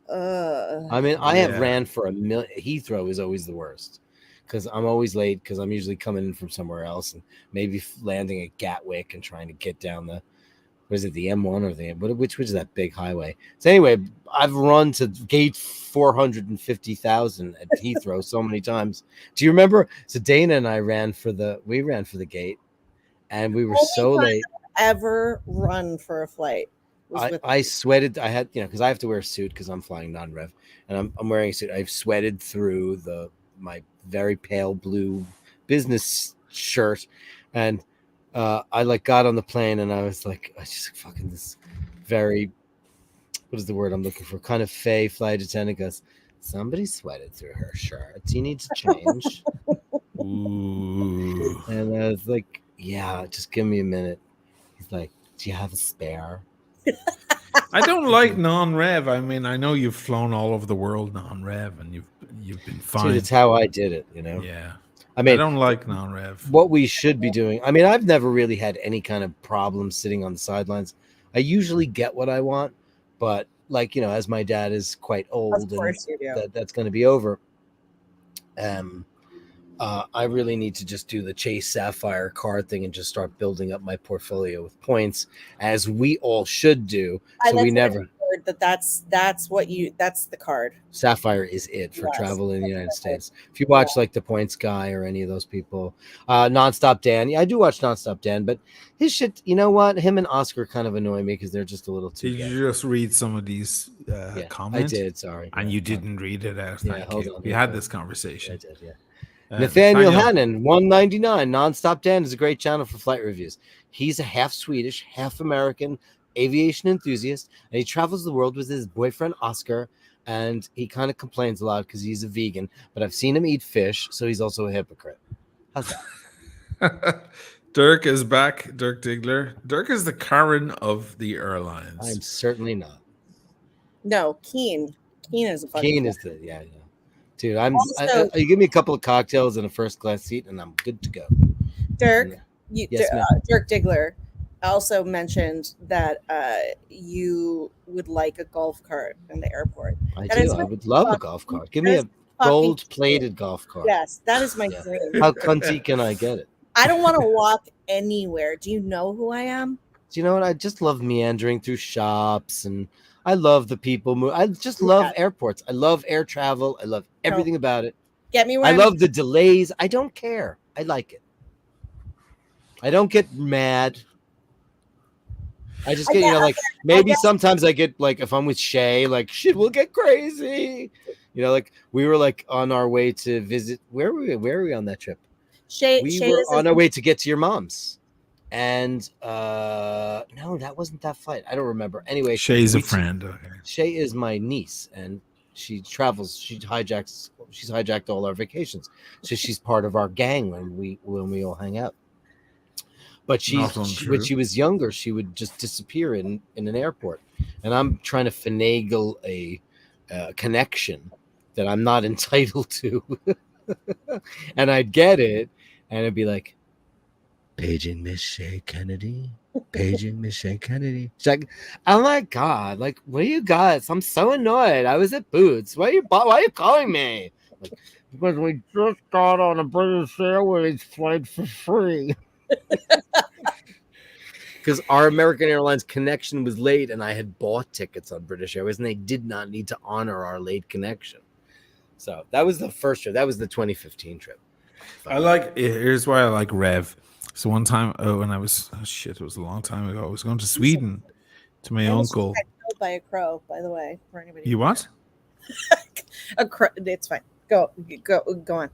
I mean, I have Yeah. ran for a million. Heathrow is always the worst because I'm always late because I'm usually coming in from somewhere else and maybe landing at Gatwick and trying to get down the, what is it, the M1 or the which is that big highway? So anyway, I've run to gate 450,000 at Heathrow so many times. Do you remember? So Dana and I ran for the gate, and we were Only so time late. Ever run for a flight? Was with I sweated. I had, because I have to wear a suit because I'm flying non-rev, and I'm wearing a suit. I've sweated through my very pale blue business shirt, and I like got on the plane and I was like, I just fucking this very, what is the word I'm looking for? Kind of fey flight attendant goes, somebody sweated through her shirt. You need to change. Ooh. And I was like, yeah, just give me a minute. He's like, do you have a spare? I don't like non-rev. I mean, I know you've flown all over the world non-rev, and you've been fine. Dude, it's how I did it, Yeah, I mean, I don't like non-rev. what we should be doing. I mean, I've never really had any kind of problem sitting on the sidelines. I usually get what I want, but like, as my dad is quite old of and course you do. that's going to be over. I really need to just do the Chase Sapphire card thing and just start building up my portfolio with points, as we all should do. So we never. That's the card. Sapphire is it for Yes, travel in the United that's States. If you watch like the Points Guy or any of those people, Nonstop Dan, yeah, I do watch Nonstop Dan, but his shit, you know what? Him and Oscar kind of annoy me because they're just a little too. Did gay. you just read some of these comments? I did. Sorry, And you didn't read it out. Yeah, Thank hold you. on, We hold had on. this conversation. I did. Yeah. Nathaniel Hannon, 199. Nonstop Dan is a great channel for flight reviews. He's a half Swedish, half American aviation enthusiast, and he travels the world with his boyfriend Oscar. And he kind of complains a lot because he's a vegan, but I've seen him eat fish, so he's also a hypocrite. How's that? Dirk is back. Dirk Diggler. Dirk is the Karen of the airlines. I'm certainly not. No, Keen. Keen is a fucking. Keen is the yeah. Dude, Also- you give me a couple of cocktails and a first class seat, and I'm good to go. Dirk. Yes, ma'am. Dirk Diggler also mentioned that you would like a golf cart in the airport. I That do. is I would love a golf cart. Give me that a is gold-plated golf cart. Yes, that is my Yeah. dream. How cunty can I get it? I don't want to walk anywhere. Do you know who I am? Do you know what? I just love meandering through shops, and I love the people. I just love airports. I love air travel. I love everything about it. Get me where I I'm- love the delays. I don't care. I like it. I don't get mad. I just get, like maybe sometimes I get like if I'm with Shay, like shit will get crazy. Like we were like on our way to visit. Where were we on that trip? Shay were is on our way to get to your mom's. And no, that wasn't that flight. I don't remember. Anyway, Shay's a friend. Okay. Shay is my niece, and she travels. She's hijacked all our vacations, so she's part of our gang when we all hang out. But when she was younger, she would just disappear in an airport, and I'm trying to finagle a connection that I'm not entitled to, and I'd get it, and it'd be like, paging Miss Shay Kennedy, paging Miss Shay Kennedy. She's like, oh my god, like what do you guys? I'm so annoyed. I was at Boots. Why are you calling me? Like, because we just got on a British Airways flight for free. Because our American Airlines connection was late, and I had bought tickets on British Airways, and they did not need to honor our late connection. So that was the first trip. That was the 2015 trip. Here's why I like Rev. So one time, when I was it was a long time ago. I was going to Sweden to my uncle. By a crow, by the way, for anybody. You what? A crow. It's fine. Go on.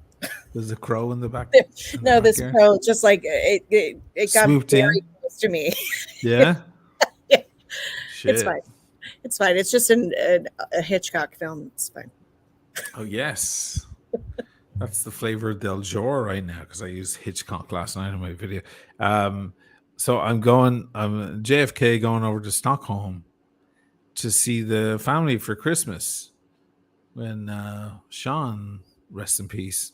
There's a crow in the back. No, this crow just like it got Swooped very in. close to me. Yeah. Yeah. Shit. It's fine. It's fine. It's just a Hitchcock film. It's fine. Oh yes. That's the flavor del jour right now because I used Hitchcock last night in my video. So I'm JFK going over to Stockholm to see the family for Christmas when Sean, rest in peace,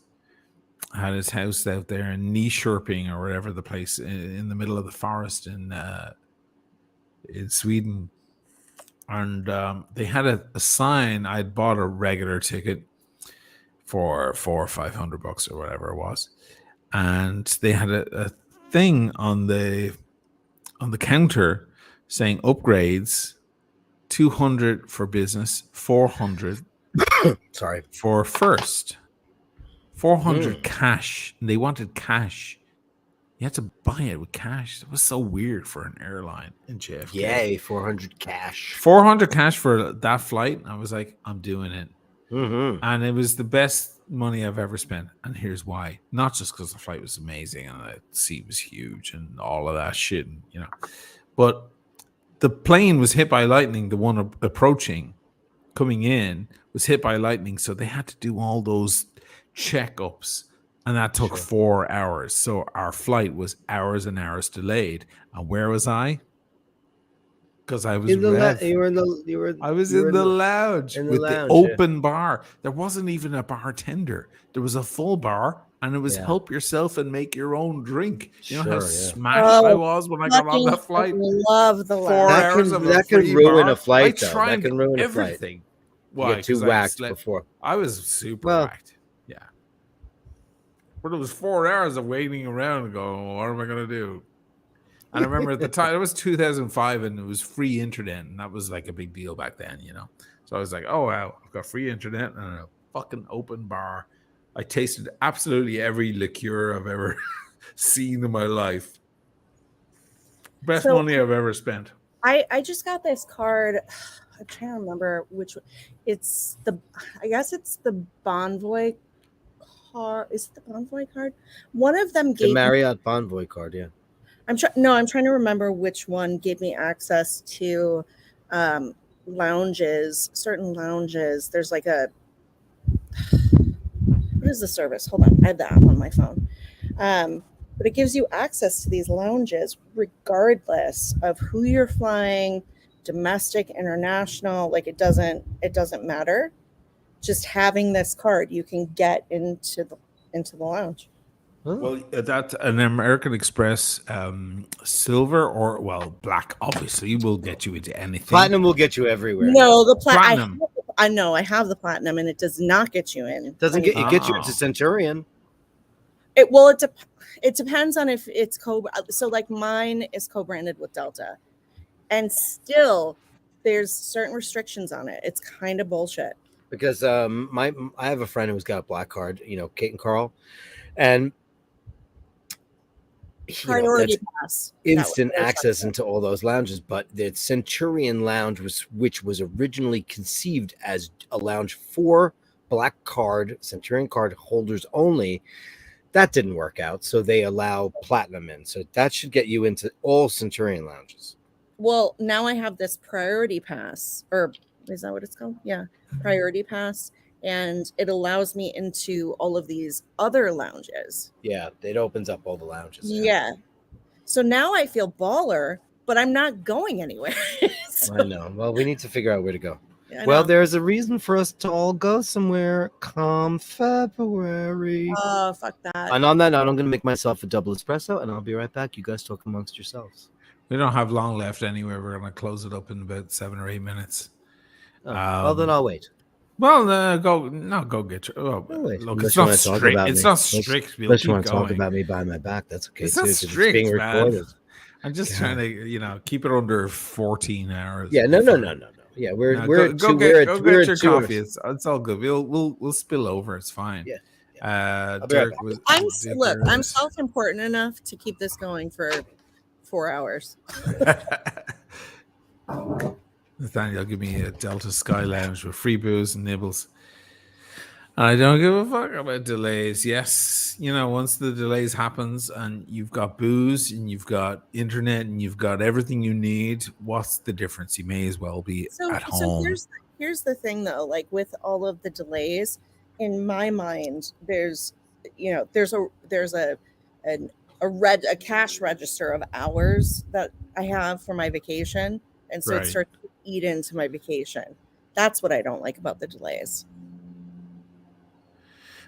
had his house out there in Nyköping or whatever the place in the middle of the forest in Sweden. And they had a sign. I'd bought a regular ticket for $400 or $500 or whatever it was, and they had a thing on the counter saying upgrades, 200 for business, 400 sorry for first, 400 cash. And they wanted cash. You had to buy it with cash. It was so weird for an airline in JFK. Yay, 400 cash. 400 cash for that flight. I was like, I'm doing it. Mm-hmm. And it was the best money I've ever spent. And here's why. Not just because the flight was amazing and the seat was huge and all of that shit, and, you know. But the plane was hit by lightning. The one approaching, coming in, was hit by lightning. So they had to do all those checkups. And that took 4 hours. So our flight was hours and hours delayed. And where was I? Because I was I was in the lounge with the open bar. There wasn't even a bartender. There was a full bar, and it was help yourself and make your own drink. You know how smashed I was when I got on that flight. Love the 4 hours of that can ruin a flight. Though. That can ruin everything. Why? You get too whacked before. I was super whacked. Yeah. But it was 4 hours of waiting around and going, what am I going to do? And I remember at the time, it was 2005 and it was free internet. And that was like a big deal back then, you know? So I was like, oh, wow, I've got free internet and a fucking open bar. I tasted absolutely every liqueur I've ever seen in my life. Best money I've ever spent. I just got this card. I'm trying to remember which one. I guess it's the Bonvoy card. Is it the Bonvoy card? One of them gave the Marriott Bonvoy card, yeah. I'm trying to remember which one gave me access to lounges, certain lounges. There's like what is the service? Hold on. I have the app on my phone. But it gives you access to these lounges regardless of who you're flying, domestic, international, like it doesn't matter. Just having this card, you can get into the lounge. Well, that's an American Express silver or black. Obviously, will get you into anything. Platinum will get you everywhere. No, the platinum. I know I have the platinum, and it does not get you in. It doesn't get you into Centurion. It depends on if it's so like mine is co-branded with Delta, and still there's certain restrictions on it. It's kind of bullshit. Because I have a friend who's got a black card, Kate and Carl, and priority pass, instant access into all those lounges. But the Centurion Lounge which was originally conceived as a lounge for black card Centurion card holders only, that didn't work out. So they allow platinum in. So that should get you into all Centurion lounges. Well, now I have this priority pass, or is that what it's called? Yeah, priority pass. And it allows me into all of these other lounges. Yeah, it opens up all the lounges. Yeah. So now I feel baller, but I'm not going anywhere. So, I know. Well, we need to figure out where to go. Well, there's a reason for us to all go somewhere come February. Oh, fuck that. And on that note, I'm going to make myself a double espresso, and I'll be right back. You guys talk amongst yourselves. We don't have long left anyway. We're going to close it up in about 7 or 8 minutes. Well, then I'll wait. Well, go get your. Oh, look, it's not strict. It's not strict. Unless you want to talk about me behind my back, that's okay. It's not strict, it's being recorded. I'm just trying to, keep it under 14 hours. Yeah, no. Yeah, go get your coffee. It's all good. We'll spill over. It's fine. Yeah. I'm self-important enough to keep this going for 4 hours. Nathaniel, give me a Delta Sky Lounge with free booze and nibbles. I don't give a fuck about delays. Yes, once the delays happens and you've got booze and you've got internet and you've got everything you need, what's the difference? You may as well be at home. Here's the thing though, like with all of the delays, in my mind, there's a cash register of hours that I have for my vacation, and so it starts to eat into my vacation. That's what I don't like about the delays.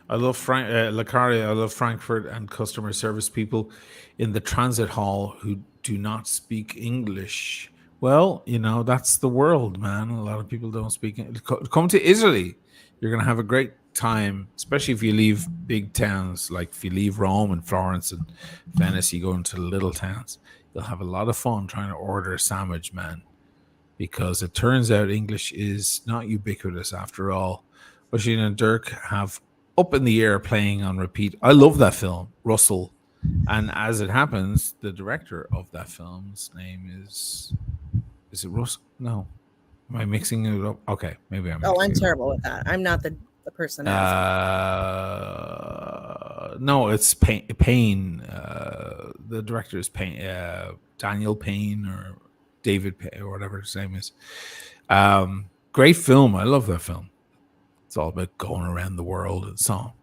I love Hilaria. I love Frankfurt and customer service people in the transit hall who do not speak English. Well, that's the world, man. A lot of people don't speak English. Come to Italy. You're going to have a great time, especially if you leave big towns. Like if you leave Rome and Florence and Venice, you go into the little towns. You'll have a lot of fun trying to order a sandwich, man, because it turns out English is not ubiquitous after all. Oisin and Dirk have Up in the Air playing on repeat. I love that film, Russell. And as it happens, the director of that film's name is it Russell? No. Am I mixing it up? Okay, maybe I'm terrible with that. I'm not the person. No, it's Payne. The director is Payne, Daniel Payne or David Payne or whatever his name is. Great film. I love that film. It's all about going around the world and so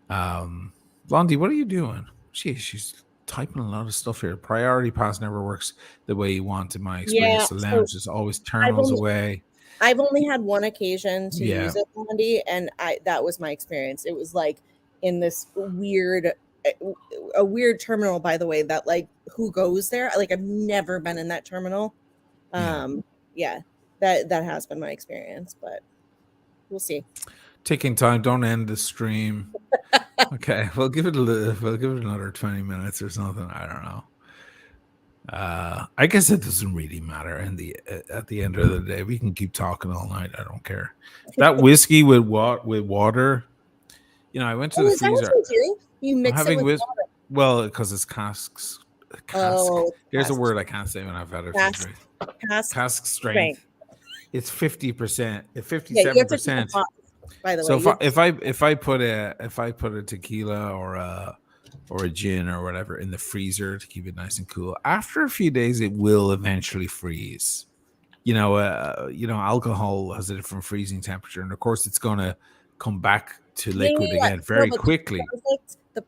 on. Blondie, what are you doing? She's typing a lot of stuff here. Priority pass never works the way you want, in my experience. The lounge is always terminals away. I've only had one occasion to use it, Blondie, and that was my experience. It was like in this weird terminal, by the way, that like who goes there? Like I've never been in that terminal. That has been my experience, but we'll see. Taking time. Don't end the stream. Okay, we'll give it another 20 minutes or something. I don't know. I guess it doesn't really matter. And at the end of the day, we can keep talking all night. I don't care. That whiskey with water. I went to the freezer. Is that what you do? You mix it with water. Well, because it's casks. There's a word I can't say when I've had it. Cask strength. It's 50%, 57%. By the way, so if I put a tequila or a gin or whatever in the freezer to keep it nice and cool, after a few days it will eventually freeze. Alcohol has a different freezing temperature, and of course it's going to come back to liquid again very quickly. The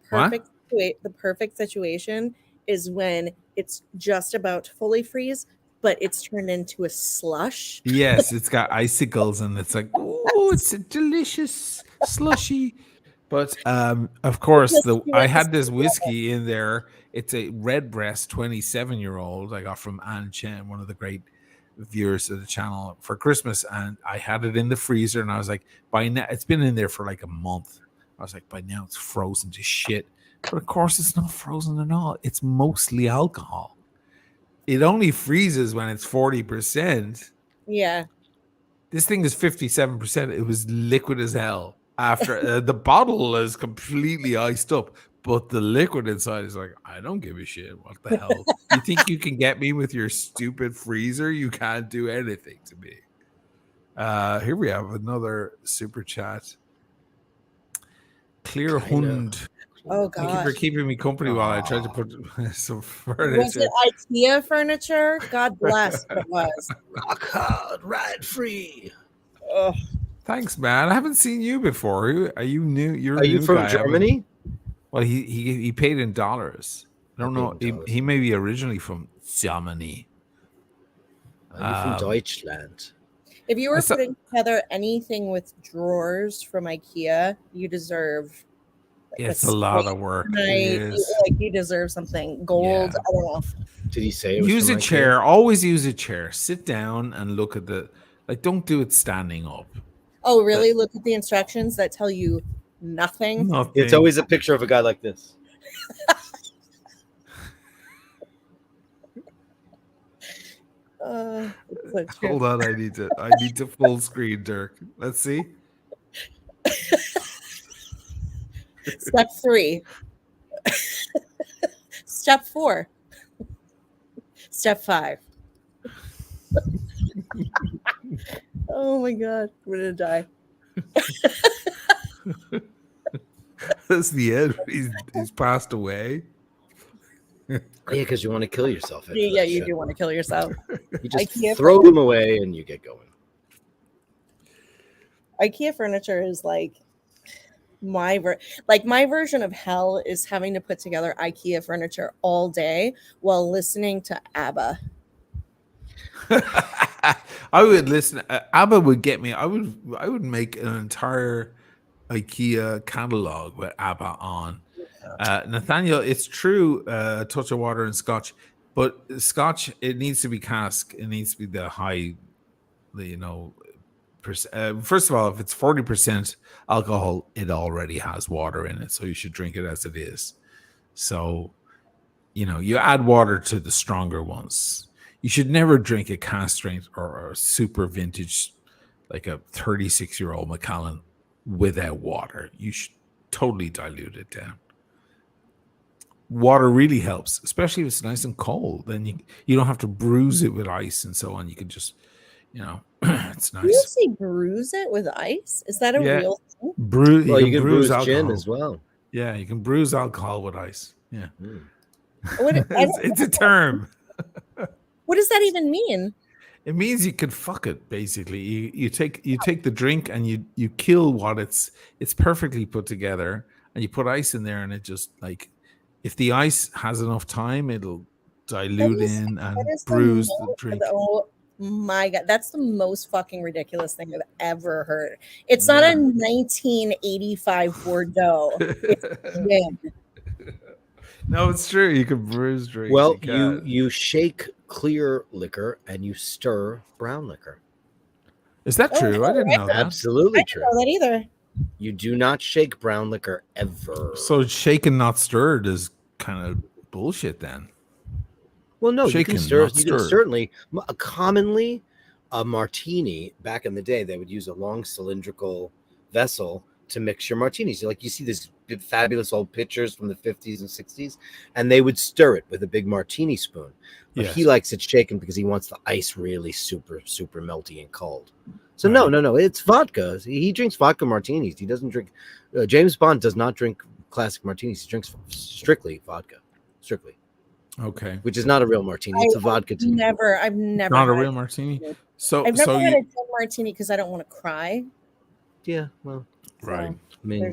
perfect situation is when it's just about to fully freeze, but it's turned into a slush. Yes, it's got icicles, and it's like, oh, it's a delicious slushy. But of course, I had this whiskey in there. It's a Redbreast 27-year-old I got from Ann Chen, one of the great viewers of the channel, for Christmas, and I had it in the freezer, and I was like, by now it's been in there for like a month. I was like, by now it's frozen to shit. But of course, it's not frozen at all. It's mostly alcohol. It only freezes when it's 40%. Yeah. This thing is 57%. It was liquid as hell. After the bottle is completely iced up, but the liquid inside is like, I don't give a shit. What the hell? You think you can get me with your stupid freezer? You can't do anything to me. Here we have another super chat. Clear Hund. Oh, God. Thank you for keeping me company while I tried to put some furniture. Was it IKEA furniture? God bless. It was. Rock hard, ride free. Ugh. Thanks, man. I haven't seen you before. Are you new? Are you from Germany? Well, he paid in dollars. I don't know. He may be originally from Germany. Are you from Deutschland? If you were putting together anything with drawers from IKEA, you deserve. It's a lot of work. You deserve something gold. Yeah. I don't know. Did he say? Use a chair. Always use a chair. Sit down and look at don't do it standing up. Oh, really? Look at the instructions that tell you nothing. It's always a picture of a guy like this. Hold on, I need to full screen, Dirk. Let's see. Step 3. Step 4. Step 5. Oh my God, I'm gonna die. That's the end. He's passed away. Yeah, because you want to kill yourself. After Yeah, that you shit. do want to kill yourself. You just IKEA throw them away and you get going. IKEA furniture is like my version of hell is having to put together IKEA furniture all day while listening to ABBA. I would listen. ABBA would get me. I would make an entire IKEA catalog with ABBA on. Nathaniel, it's true. A touch of water and scotch, but scotch, it needs to be cask. It needs to be the high, first of all, if it's 40% alcohol, it already has water in it, so you should drink it as it is. So, you add water to the stronger ones. You should never drink a cask strength or a super vintage, like a 36-year-old Macallan, without water. You should totally dilute it down. Water really helps, especially if it's nice and cold. Then you don't have to bruise it with ice and so on. You can just, it's nice. You say bruise it with ice? Is that a real thing? Well, you can bruise gin as well. Yeah, you can bruise alcohol with ice. Yeah. It's a term. What does that even mean? It means you can fuck it, basically. You take the drink and you kill what it's perfectly put together, and you put ice in there, and it just, like, if the ice has enough time, it'll dilute in and bruise the drink. Oh my God, that's the most fucking ridiculous thing I've ever heard. It's not a 1985 Bordeaux. It's gin. No, it's true. You can bruise drinks. Well, you shake clear liquor and you stir brown liquor. Is that true? I didn't know that. Absolutely true. I didn't know that either. You do not shake brown liquor ever. So shaken, not stirred is kind of bullshit then. Well, no, shaken, you can stir. You can certainly. Commonly, a martini back in the day, they would use a long cylindrical vessel to mix your martinis. Like you see these fabulous old pictures from the 50s and 60s, and they would stir it with a big martini spoon. But he likes it shaken because he wants the ice really super, super melty and cold. So no, it's vodka. He drinks vodka martinis. He doesn't drink. James Bond does not drink classic martinis. He drinks strictly vodka. Strictly. Okay. Which is not a real martini. It's a vodka. I've never. Not a real martini. So I've never had a gin martini because I don't want to cry. Yeah. Well. Right. I mean,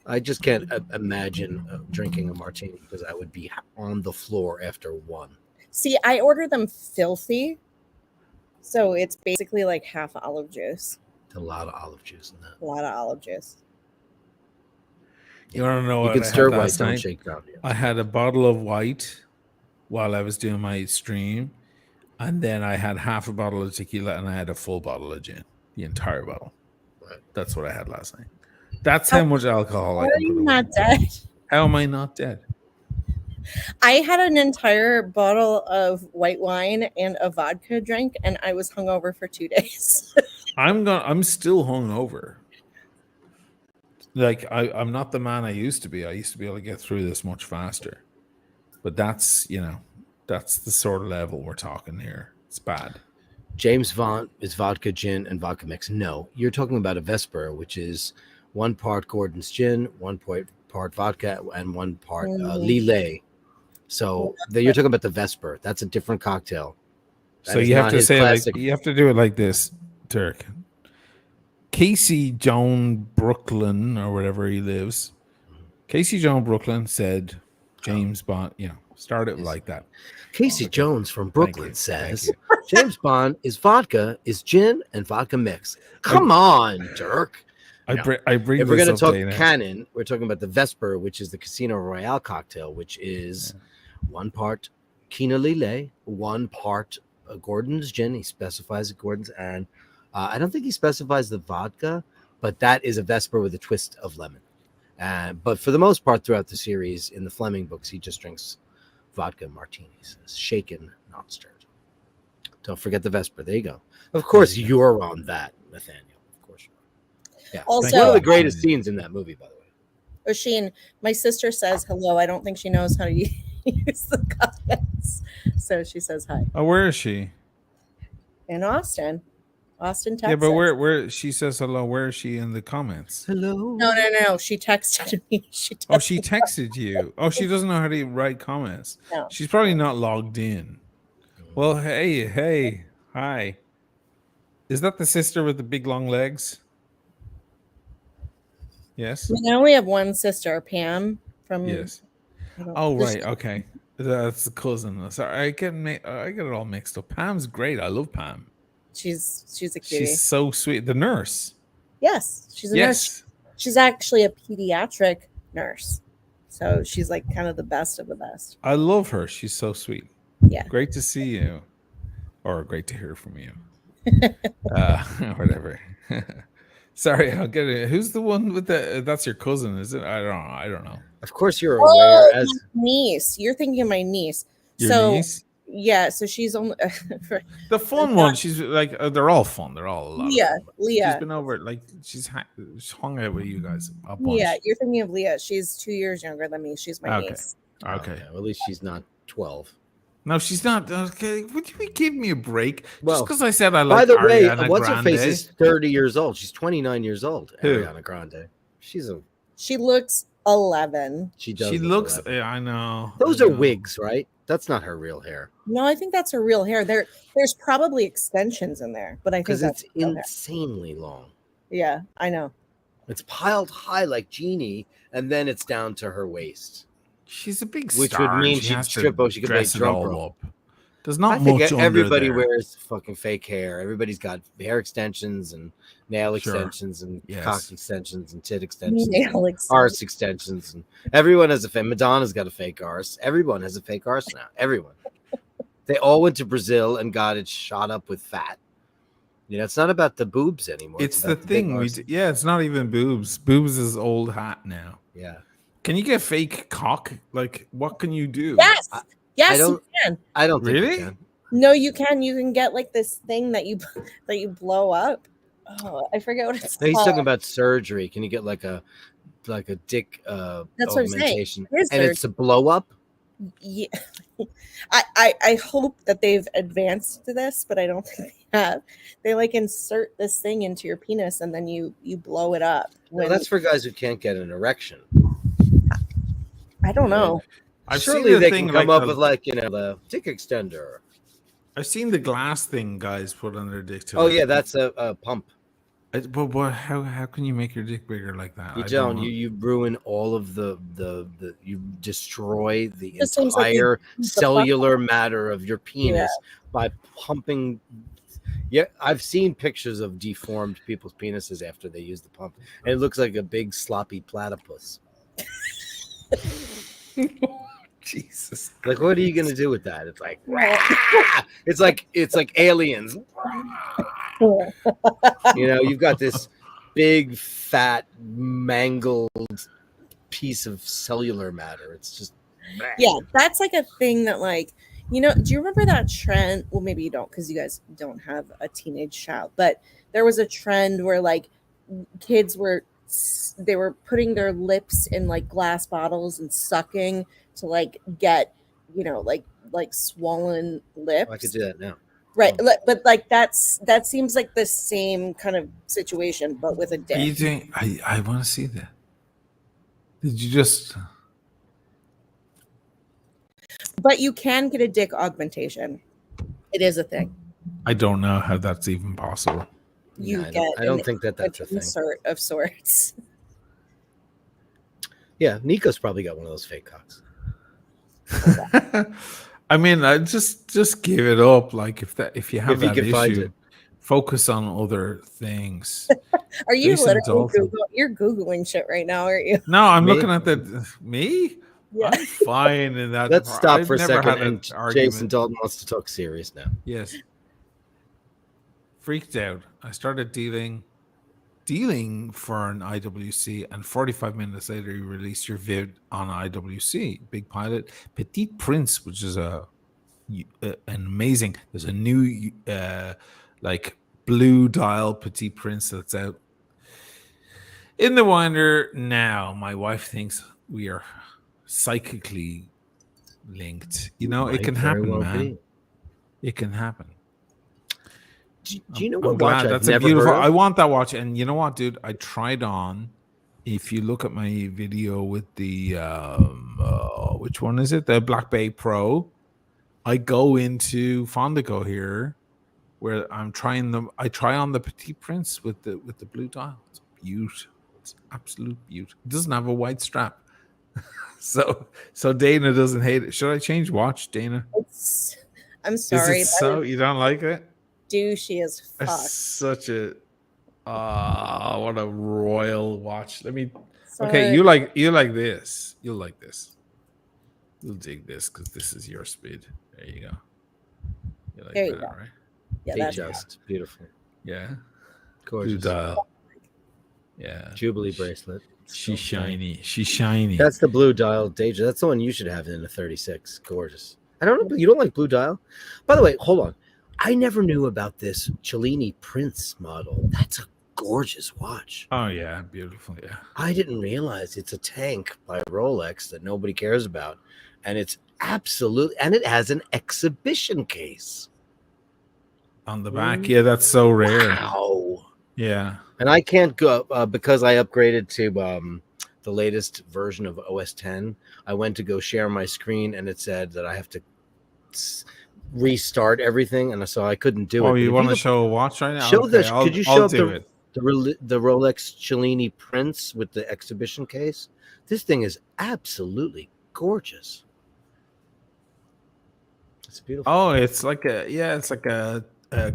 I just can't imagine drinking a martini because I would be on the floor after one. See, I order them filthy. So it's basically like half olive juice. A lot of olive juice in that. A lot of olive juice. You want to know what you can stir white, don't shake down. Yeah. I had a bottle of white while I was doing my stream, and then I had half a bottle of tequila, and I had a full bottle of gin, the entire bottle. Right. That's what I had last night. That's how much alcohol I can put away. Are you not dead? How am I not dead? I had an entire bottle of white wine and a vodka drink, and I was hungover for 2 days. I'm still hungover. Like I'm not the man I used to be. I used to be able to get through this much faster. But that's the sort of level we're talking here. It's bad. James Bond is vodka, gin, and vodka mix. No, you're talking about a Vesper, which is 1 part Gordon's gin, 1 part vodka, and 1 part Lillet. So you're talking about the Vesper. That's a different cocktail. So you have to say you have to do it like this, Turk. Casey Joan Brooklyn, or whatever he lives. Casey Joan Brooklyn said James Bond, start it like that. Casey Jones from Brooklyn says James Bond is vodka, is gin, and vodka mix. Come on, Dirk. I bring if we're going to talk canon, we're talking about the Vesper, which is the Casino Royale cocktail, which is 1 part Kina Lillet, 1 part Gordon's gin. He specifies Gordon's, and I don't think he specifies the vodka, but that is a Vesper with a twist of lemon. But for the most part, throughout the series, in the Fleming books, he just drinks vodka martinis, shaken, not stirred. Don't forget the Vesper. There you go. Of course, you're on that, Nathaniel. Of course you are. Yeah. Also, one of the greatest scenes in that movie, by the way. Oisin, my sister says hello. I don't think she knows how to use the comments, so she says hi. Oh, where is she? In Austin. Austin, Texas. Yeah, but where she says hello, where is she in the comments? Hello. No. She texted me. She texted you. Oh, she doesn't know how to write comments. No. She's probably not logged in. Well, hey, hi. Is that the sister with the big long legs? Yes. I only have one sister, Pam. From Yes. Oh, right. Okay. That's the cousin. Sorry, I get it all mixed up. Pam's great. I love Pam. She's a cutie. She's so sweet. The nurse. Yes, she's a nurse. She's actually a pediatric nurse. So she's like kind of the best of the best. I love her. She's so sweet. Yeah. Great to see you. Or great to hear from you. Whatever. Sorry, I'll get it. Who's the one with the? That's your cousin, is it? I don't know. Of course, you're aware as my niece. You're thinking of my niece. Your niece? Yeah. So she's only the fun one. She's like they're all fun. They're all a lot. Leah. She's been over. Like she's hung out with you guys a bunch. Yeah, you're thinking of Leah. She's 2 years younger than me. She's my niece. Okay. Yeah, at least she's not 12. No, she's not. Okay, would you give me a break? Well, just because I said I like. By the way, Ariana what's her face Grande? is 30 years old. She's 29 years old. Who? Ariana Grande. She looks 11. She does. She looks. 11. Yeah, I know. Those are wigs, right? That's not her real hair. No, I think that's her real hair. There's probably extensions in there, but I think Because that's it's insanely long. Yeah, I know. It's piled high like Jeannie, and then it's down to her waist. She's a big which star. would mean she she'd has to strip. Oh, she could play dress it drum all roll. up. There's not I think much. everybody under there. wears fucking fake hair. Everybody's got hair extensions and nail extensions and cock extensions and tit extensions, and arse extensions, and everyone has a fake. Madonna's got a fake arse. Everyone has a fake arse now. Everyone. They all went to Brazil and got it shot up with fat. You know, it's not about the boobs anymore. It's the thing. It's not even boobs. Boobs is old hat now. Yeah. Can you get fake cock? Like, what can you do? Yes. Yes, you can. I don't think really. you can. No, you can. You can get like this thing that you blow up. Oh, I forget what it's He's called. talking about surgery. Can you get like a dick That's what I'm saying. augmentation? And it's a blow up? Yeah. I hope that they've advanced to this, but I don't think they have. They like insert this thing into your penis and then you blow it up. Well, that's for guys who can't get an erection. I don't know. Surely they can come up with like, you know, the dick extender. I've seen the glass thing guys put on their dick too. Oh yeah, that's a pump. But how can you make your dick bigger like that? You don't. You ruin all of the you destroy the entire cellular matter of your penis by pumping. Yeah, I've seen pictures of deformed people's penises after they use the pump, and it looks like a big sloppy platypus. Jesus. Like, what are you gonna do with that? It's like, it's like aliens. You know, you've got this big, fat, mangled piece of cellular matter. It's just that's like a thing that, like, you know, do you remember that trend? Well, maybe you don't because you guys don't have a teenage child, but there was a trend where like kids were putting their lips in like glass bottles and sucking to like get, you know, like swollen lips. I could do that now. Right, but like that seems like the same kind of situation, but with a dick. Are you doing? I want to see that. Did you just? But you can get a dick augmentation. It is a thing. I don't know how that's even possible. I don't think that's a thing. Insert of sorts. Yeah, Nico's probably got one of those fake cocks. I mean, I just give it up. Like if you have that issue, focus on other things. Are you literally you're Googling shit right now, aren't you? No, I'm looking at me. Yeah. I'm fine in that. Let's stop for a second. And Jason Dalton wants to talk serious now. Yes. Freaked out. I started dealing for an IWC, and 45 minutes later you released your vid on IWC. Big Pilot, Petite Prince, which is an amazing. There's a new like blue dial Petite Prince that's out in the winder now. My wife thinks we are psychically linked. You know, it can happen, man. It can happen. Do you know I'm what watch glad. I've That's never a beautiful. heard of? I want that watch. And you know what, dude? I tried on. If you look at my video with the which one is it? The Black Bay Pro. I go into Fondico here, where I'm trying them. I try on the Petit Prince with the blue dial. It's beautiful. It's absolute beauty. It doesn't have a white strap, so Dana doesn't hate it. Should I change watch, Dana? I'm Is sorry. it so you don't like it? Douchey as fuck. It's such a what a royal watch. Let me. Sorry. Okay, you like this. You'll like this. You'll dig this because this is your speed. There you go. You like There you that, go. right? Yeah, Be that's just beautiful. Yeah. Gorgeous. Blue dial. Yeah. Jubilee bracelet. She's shiny. She's shiny. That's the blue dial Deja. That's the one you should have in a 36. Gorgeous. I don't know. You don't like blue dial? By the way, hold on. I never knew about this Cellini Prince model. That's a gorgeous watch. Oh yeah, beautiful. Yeah. I didn't realize it's a tank by Rolex that nobody cares about. And it's absolute, and it has an exhibition case On the back. Yeah, that's so rare. Wow. Yeah. And I can't go because I upgraded to the latest version of OS 10. I went to go share my screen and it said that I have to restart everything, and so I couldn't do it. Oh, you want to show a watch right now? Show okay, this. Could you I'll show up do it. the Rolex Cellini Prince with the exhibition case? This thing is absolutely gorgeous. It's beautiful. Oh, it's like a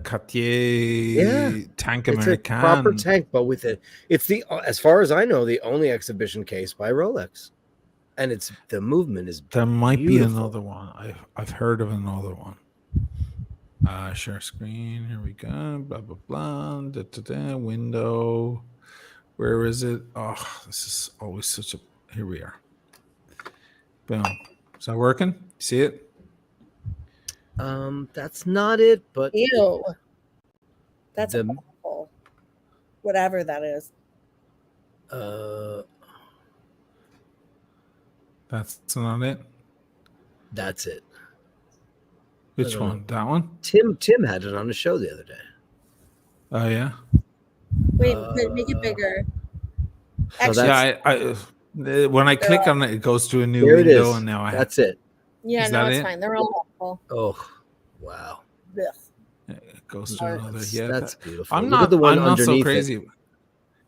Cartier tank American. It's a proper tank, but with it, it's the, as far as I know, the only exhibition case by Rolex, and it's the movement is. There might beautiful. be another one. I've heard of another one. Share screen. Here we go. Blah blah blah. Da, da, da, window. Where is it? Oh, this is always such a. Here we are. Boom. Is that working? See it? That's not it, but ew. That's awful. Whatever that is. That's not it. That's it. Which one? That one? Tim had it on the show the other day. Oh yeah. Wait, make it bigger. Actually, yeah, when I click on it, it goes to a new there window, it and now that's it. Yeah, no, it's fine. They're all awful. Oh, wow. Ugh. It goes to another. Yeah, that's beautiful. I'm Look not. at the one I'm not so underneath crazy. it.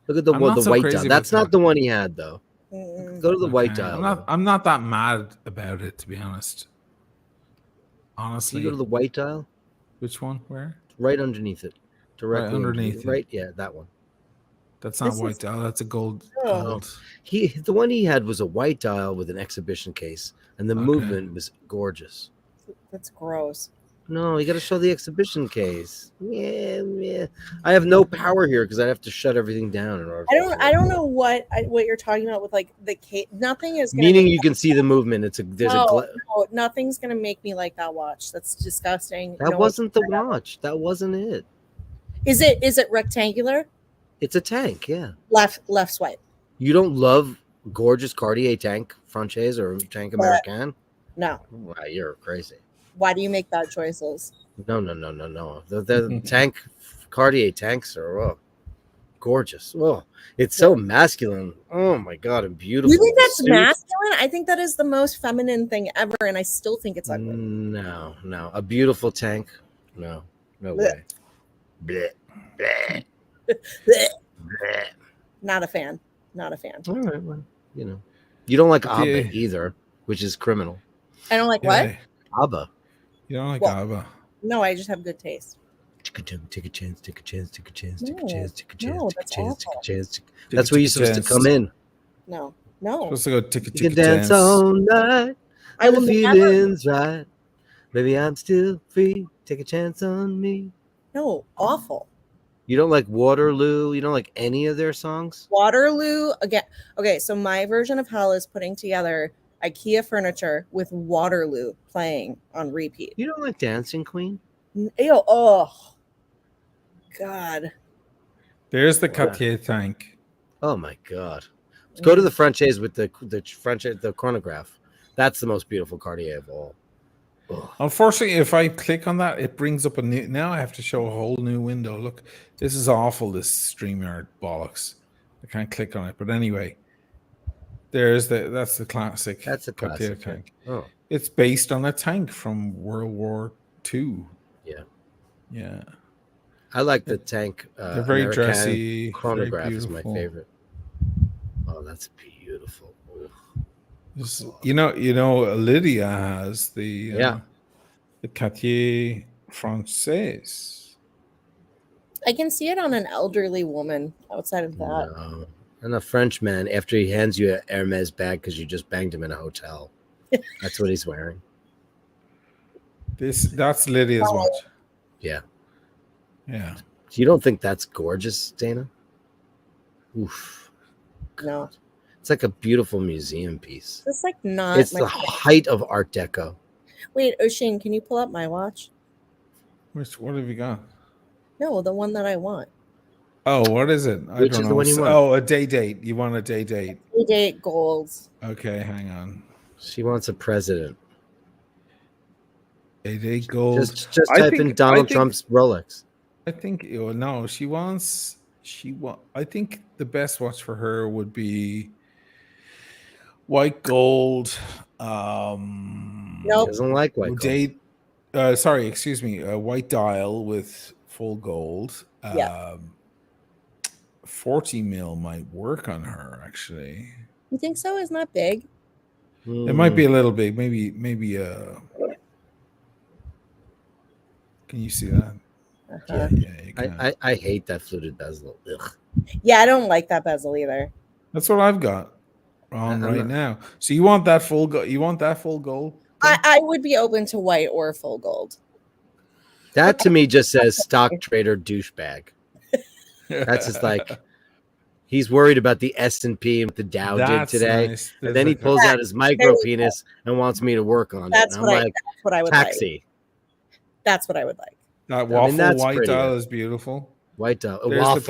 Look at the white dial. That's not the one he had though. Go to the white dial. I'm not that mad about it, to be honest. Honestly, you go to the white dial. Which one? Where? Right underneath it. Directly right underneath it. Right, yeah, that one. That's not white dial. That's a gold. The one he had was a white dial with an exhibition case, and the movement was gorgeous. That's gross. No, you got to show the exhibition case. Yeah. I have no power here because I have to shut everything down in order. I don't know what you're talking about with like the case. Nothing is gonna meaning you can see the movement. No, nothing's gonna make me like that watch. That's disgusting. That wasn't the watch. That wasn't it. Is it rectangular? It's a tank. Yeah. Left swipe. You don't love gorgeous Cartier tank Franchise or tank American? No. Wow, you're crazy. Why do you make bad choices? No. The tank Cartier tanks are gorgeous. Oh, it's so masculine. Oh my god, and beautiful. You think that's masculine? I think that is the most feminine thing ever, and I still think it's ugly. No. A beautiful tank. No way. Blech. Blech. Blech. Not a fan. All right, well, you don't like ABBA either, which is criminal. I don't like what? ABBA. You don't like ABBA? No, I just have good taste. Take a chance. That's where you're supposed to come in. No. Supposed to go tick You can dance all night. I will feelings right. Baby, I'm still free. Take a chance on me. No, awful. You don't like Waterloo? You don't like any of their songs? Waterloo again. Okay, so my version of hell is putting together IKEA furniture with Waterloo playing on repeat. You don't like Dancing Queen? Ew, oh, God. There's the Cartier tank. Oh my God. Let's go to the Franchise with the chronograph. That's the most beautiful Cartier of all. Unfortunately, if I click on that, it brings up a new. Now I have to show a whole new window. Look, this is awful. This StreamYard bollocks. I can't click on it. But anyway, that's the classic. That's a classic tank. Oh, it's based on a tank from World War II. Yeah. I like the tank. They're very American dressy. Chronograph very is my favorite. Oh, that's beautiful. You know, Lydia has the Quartier Français. I can see it on an elderly woman outside of that. No. And a Frenchman, after he hands you an Hermes bag because you just banged him in a hotel. That's what he's wearing. That's Lydia's watch. Yeah. Yeah. You don't think that's gorgeous, Dana? Oof. No. It's like a beautiful museum piece. It's like not. It's the height of Art Deco. Wait, O'Shane, can you pull up my watch? What have you got? No, the one that I want. Oh, what is it? Which is the one you want? Oh, a day date. You want a day date? Day date gold. Okay, hang on. She wants a president. Day date gold. Just type in Donald Trump's Rolex. I think no. I think the best watch for her would be white gold. Nope. Doesn't like white gold. Sorry, excuse me. A white dial with full gold. Yeah. 40 mil might work on her, actually. You think so? It's not big. It might be a little big. Maybe. Can you see that? Uh-huh. Yeah. You can. I hate that fluted bezel. Ugh. Yeah, I don't like that bezel either. That's what I've got on now. So you want that full gold? You want that full gold? I would be open to white or full gold. That to me just says stock trader douchebag. That's just like he's worried about the S&P and what the Dow did today. Nice. And then he pulls out his micro penis and wants me to work on it. That's what I would taxi. like. That's what I would like. That waffle white dial is beautiful. White dial. There's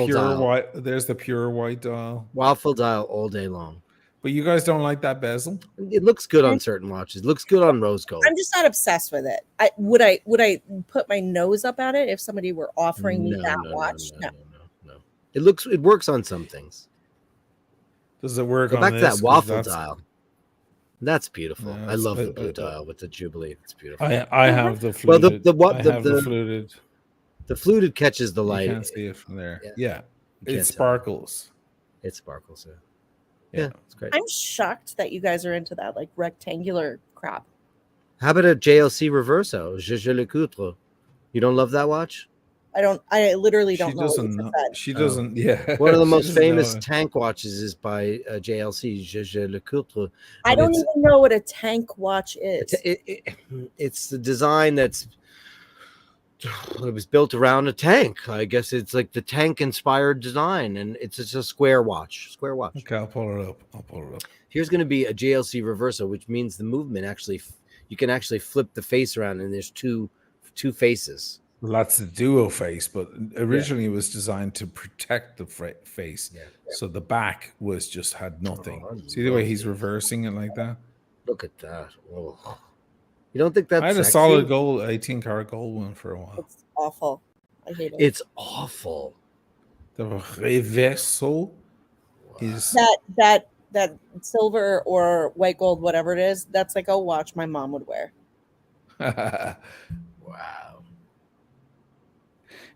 the pure white dial. Waffle dial all day long. But you guys don't like that bezel? It looks good on certain watches. It looks good on rose gold. I'm just not obsessed with it. Would I put my nose up at it if somebody were offering me that watch? No. It works on some things. Does it work Go on back to this? that waffle dial. That's beautiful. Yeah, I love the blue dial with the Jubilee. It's beautiful. I have the fluted. Well, the fluted. The fluted catches the light. You can't see it from there. Yeah. It sparkles. It sparkles. Yeah, it's great. I'm shocked that you guys are into that like rectangular crap. How about a JLC Reverso? Je le coutre. You don't love that watch? I literally don't know. She doesn't. Yeah. One of the most famous tank watches is by JLC. Je le coutre. I don't even know what a tank watch is. It's the design it was built around a tank. I guess it's like the tank inspired design, and it's just a square watch. Okay, I'll pull it up. Here's going to be a JLC Reverso, which means the movement you can actually flip the face around, and there's two faces. Well, that's the duo face, but originally it was designed to protect the face. Yeah. So the back had nothing. See the way he's reversing it like that? Look at that. Oh. You don't think that's I had sexy? a solid gold 18-karat gold one for a while. It's awful. I hate it. It's awful. The Reverso is that silver or white gold, whatever it is. That's like a watch my mom would wear. Wow.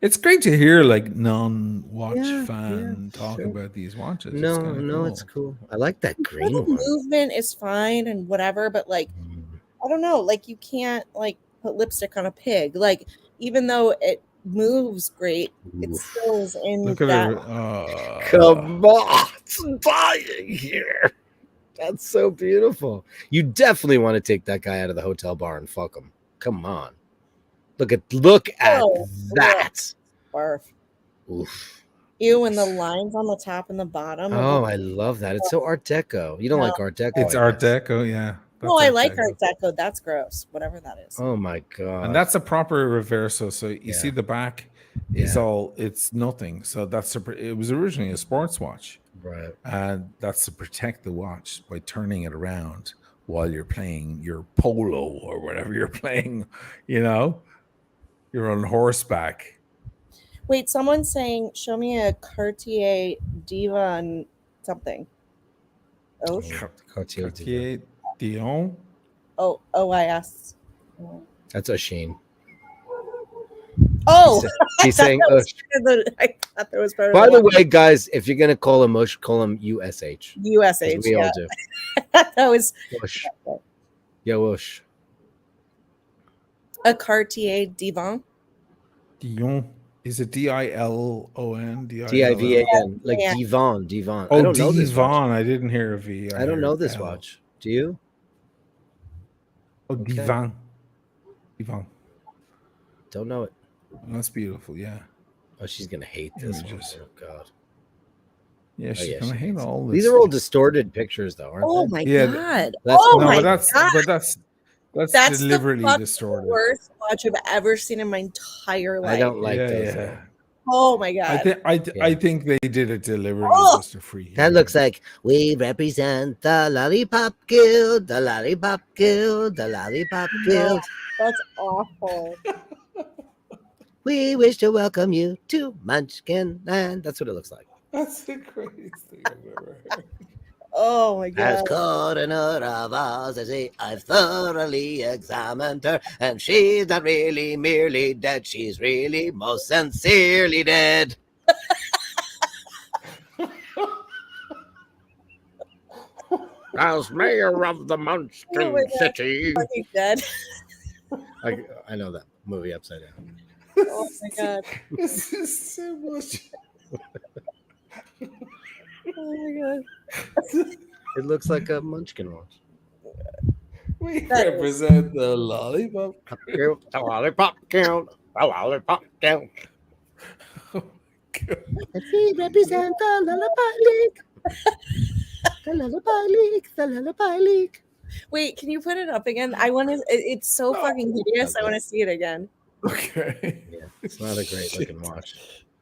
It's great to hear like non-watch fan talk about these watches. It's cool. I like that green one. Movement is fine and whatever, but like I don't know, like you can't like put lipstick on a pig. Like even though it moves great, it still is in Look that. At her. Come on, it's dying here. That's so beautiful. You definitely want to take that guy out of the hotel bar and fuck him. Come on. Look at that. Barf. Oof. Ew, and the lines on the top and the bottom. Oh, I love that. It's so Art Deco. You don't like Art Deco. It's Art Deco, yeah. No, I like Art Deco. That's gross. Whatever that is. Oh my god. And that's a proper reverso. So you see the back is it's nothing. So it was originally a sports watch. Right. And that's to protect the watch by turning it around while you're playing your polo or whatever you're playing, you know, you're on horseback. Wait, someone's saying, show me a Cartier Divan something. Cartier Dion. Oh, OIS. That's a shame. Oh, He's saying. I thought there was part By of the way, guys, if you're gonna call him Mush, call him USH. USH. We all do. That was Whoosh. Yeah, whoosh. a Cartier Divan. Dion. Is it DILON? DIVAN, like Yeah. Divan. Oh, I don't know this watch. Divan. I didn't hear a V. I don't know this watch. Do you? Oh, Okay. Divan. Don't know it. That's beautiful. Yeah. Oh, she's gonna hate this one. Images. Oh God. Yeah, she's yeah, gonna she hate hates all this. These are all distorted pictures, though, aren't Oh they? my Yeah, god! that's- Oh no, my but god! that's deliberately the fucking distorted. worst watch I've ever seen in my entire life. I don't like those. Yeah. Oh my god! I think they did it deliberately Oh! just to free. That looks like we represent the Lollipop Guild, the Lollipop Guild, the Lollipop Guild. That's awful. We wish to welcome you to Munchkin Land. That's what it looks like. That's the greatest thing I've ever heard. Oh my As god! coroner of ours, I say, I've thoroughly examined her, and she's not really merely dead. She's really most sincerely dead. As mayor of the Munchkin Oh my God. City. Fucking dead. I know that movie upside down. Oh my god! This is so much. Oh my god! It looks like a Munchkin watch. We That is- represent the lollipop. The Lollipop Guild, the Lollipop Guild. And we represent the Lullaby League. The Lullaby League, the Lullaby League. Wait, can you put it up again? I want to. It's so fucking hideous. I want to see it again. Okay. Yeah, it's not a great looking watch.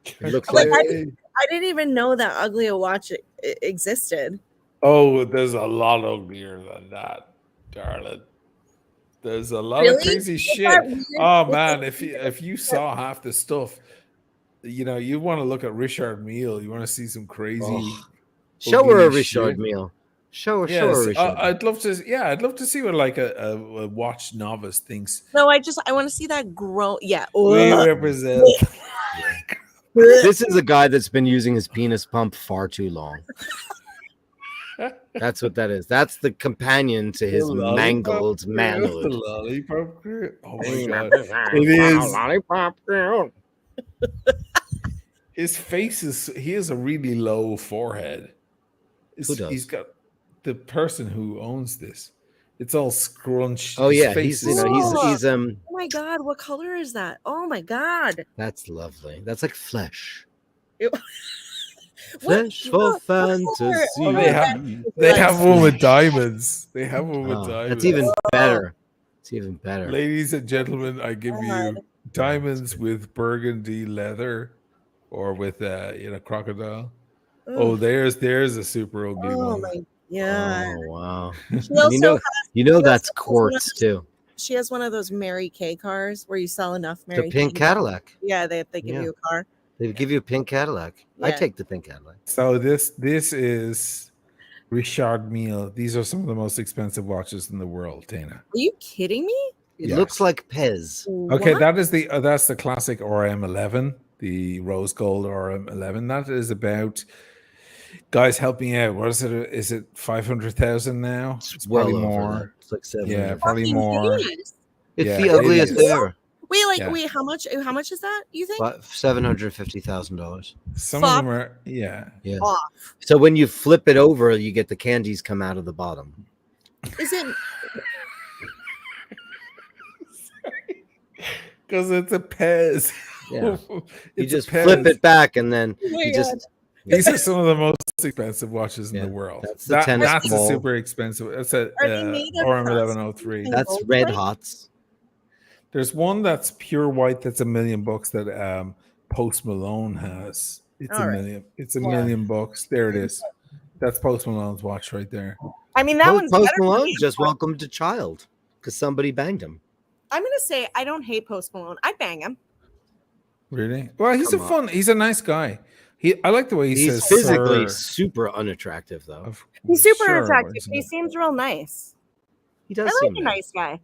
It looks Like, like I didn't even know that ugly a watch existed. Oh, there's a lot uglier than that, darling. There's a lot of Really? crazy Is shit. that weird? Oh man, if you saw half the stuff, you know, you want to look at Richard Mille. You want to see some crazy. Oh. Show her a ugly Richard shit. Meal. Show her Yes, a Richard. I'd love to. Yeah, I'd love to see what like a watch novice thinks. No, I want to see that grow. Yeah. We Ugh. represent. This is a guy that's been using his penis pump far too long. That's what that is. That's the companion to his The lollipop mangled girl, the manhood. lollipop girl. Oh my god, it is. Lollipop girl. His face is. He has a really low forehead. Who does? He's got the person who owns this. It's all scrunched. Oh His yeah, face he's is- Oh my god, what color is that? Oh my god. That's lovely. That's like flesh. It- Flesh for What color? fantasy. Oh, that- they have one with diamonds. They have one with Oh, diamonds. that's even better. It's even better. Ladies and gentlemen, I give you God. diamonds with burgundy leather, or with crocodile. Oh, Ugh. there's a super ugly Oh one. my god. Oh wow. She also You know has that's one of quartz those- too. She has one of those Mary Kay cars where you sell enough Mary The pink Kay. Cadillac. Yeah, they give Yeah. you a car. They give you a pink Cadillac. I Yeah. take the pink Cadillac. So this is Richard Mille. These are some of the most expensive watches in the world, Dana. Are you kidding me? It Yes. looks like Pez. Okay, What? that is that's the classic RM11, the rose gold RM11. That is about, guys, help me out. What is it? Is it 500,000 now? It's well probably over more. that. It's like 700. Yeah, probably Fucking more. hideous. It's Yeah, the it ugliest is. ever. Wait, Yeah. how much is that, you think? But $750,000. Some Fuck of them are, yeah. Yeah. Off. So when you flip it over, you get the candies come out of the bottom. Is it Because it's a Pez. Yeah. You It's a just flip Pez. it back and then Oh my you God. just These are some of the most expensive watches in Yeah, the world. that's the tennis that's ball. a super expensive. That's a Are they made of RM1103. plastic? that's Gold red plate? hots. There's one that's pure white that's $1 million that Post Malone has. It's All a right. million. It's a Yeah. $1 million. There it is. That's Post Malone's watch right there. I mean, that one's Post better. Malone just welcomed a child because somebody banged him. I'm gonna say I don't hate Post Malone. I bang him. Really? Well, he's Come he's a nice guy. I like the way he He's says physically sir. super unattractive, though. He's super Sure, attractive. isn't He it? seems real nice. He does I seem like a nice guy.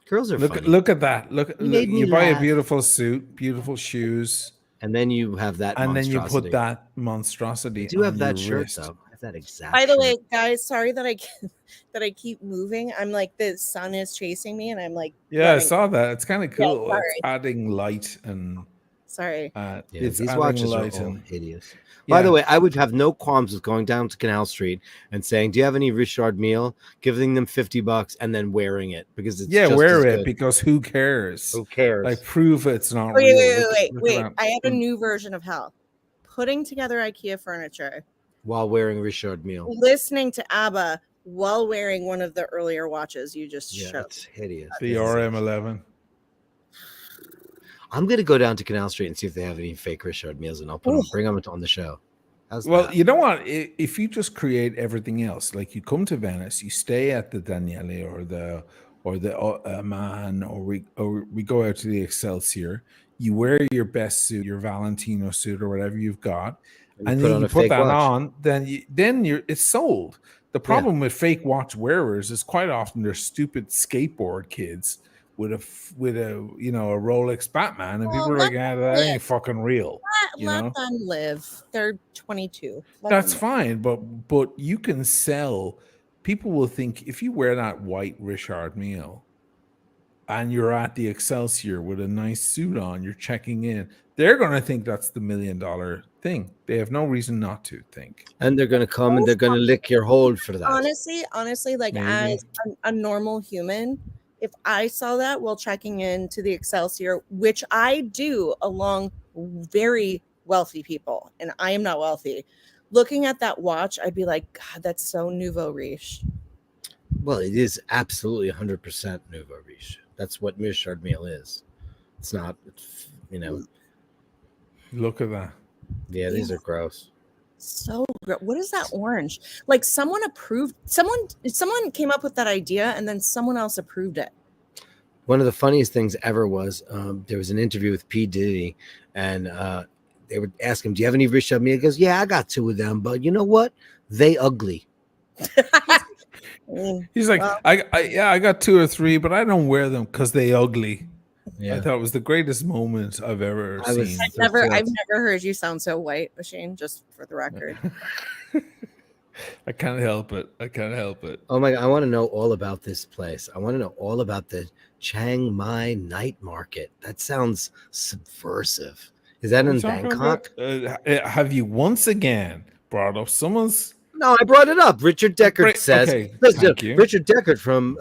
Girls are funny. Look at that. Look, He made me you buy a laugh. beautiful suit, beautiful shoes, And then you have that and then monstrosity. you put that monstrosity. I do have on that your shirt, wrist. though. I have that exact By the shirt. way, guys, sorry that I keep moving. I'm like the sun is chasing me, and I'm like Yeah, I running. saw that. It's kind of cool. sorry. It's adding light and Sorry. it's these adding watches are light all and hideous. Yeah. By the way, I would have no qualms with going down to Canal Street and saying, "Do you have any Richard Mille?" Giving them $50 and then wearing it because it's just wear as it good. because who cares? Who cares? Like prove it's not Wait, real. wait. Look I have a around. new version of hell. Putting together IKEA furniture, While wearing Richard Mille. listening to ABBA while wearing one of the earlier watches you just Yeah, showed. it's hideous. The RM11. I'm gonna go down to Canal Street and see if they have any fake Richard Milles, and I'll bring them on the show. How's Well, that? you know what? If you just create everything else, like you come to Venice, you stay at the Daniele or the Man, or we go out to the Excelsior. You wear your best suit, your Valentino suit, or whatever you've got, and put then on you a put fake that watch. on. Then it's sold. The problem with fake watch wearers is quite often they're stupid skateboard kids with a a Rolex Batman, and people are like, that ain't fucking real. Let them live. They're 22. That's fine, but you can sell. People will think if you wear that white Richard Mille and you're at the Excelsior with a nice suit on, you're checking in, they're going to think that's the $1 million thing. They have no reason not to think. And they're gonna come and they're gonna lick your hold for that. Honestly, like as a normal human, if I saw that while checking in to the Excelsior, which I do along very wealthy people, and I am not wealthy, looking at that watch, I'd be like, God, that's so nouveau riche. Well, it is absolutely 100% nouveau riche. That's what Richard Mille is. It's not, Look at that. Yeah, these are gross. So what is that orange? Like someone came up with that idea and then someone else approved it. One of the funniest things ever was there was an interview with P. Diddy, and they would ask him, "Do you have any Richard Mille?" He goes, "Yeah, I got 2 of them, but you know what? They ugly." He's like, I got 2 or 3, but I don't wear them because they ugly. Yeah. I thought it was the greatest moment I've ever seen. I've never heard you sound so white, Machine, just for the record. I can't help it. Oh my God, I want to know all about this place. I want to know all about the Chiang Mai night market. That sounds subversive. Is that in Bangkok? Have you once again brought up someone's? No, I brought it up. Richard Deckard says. Okay, Thank you. Richard Deckard from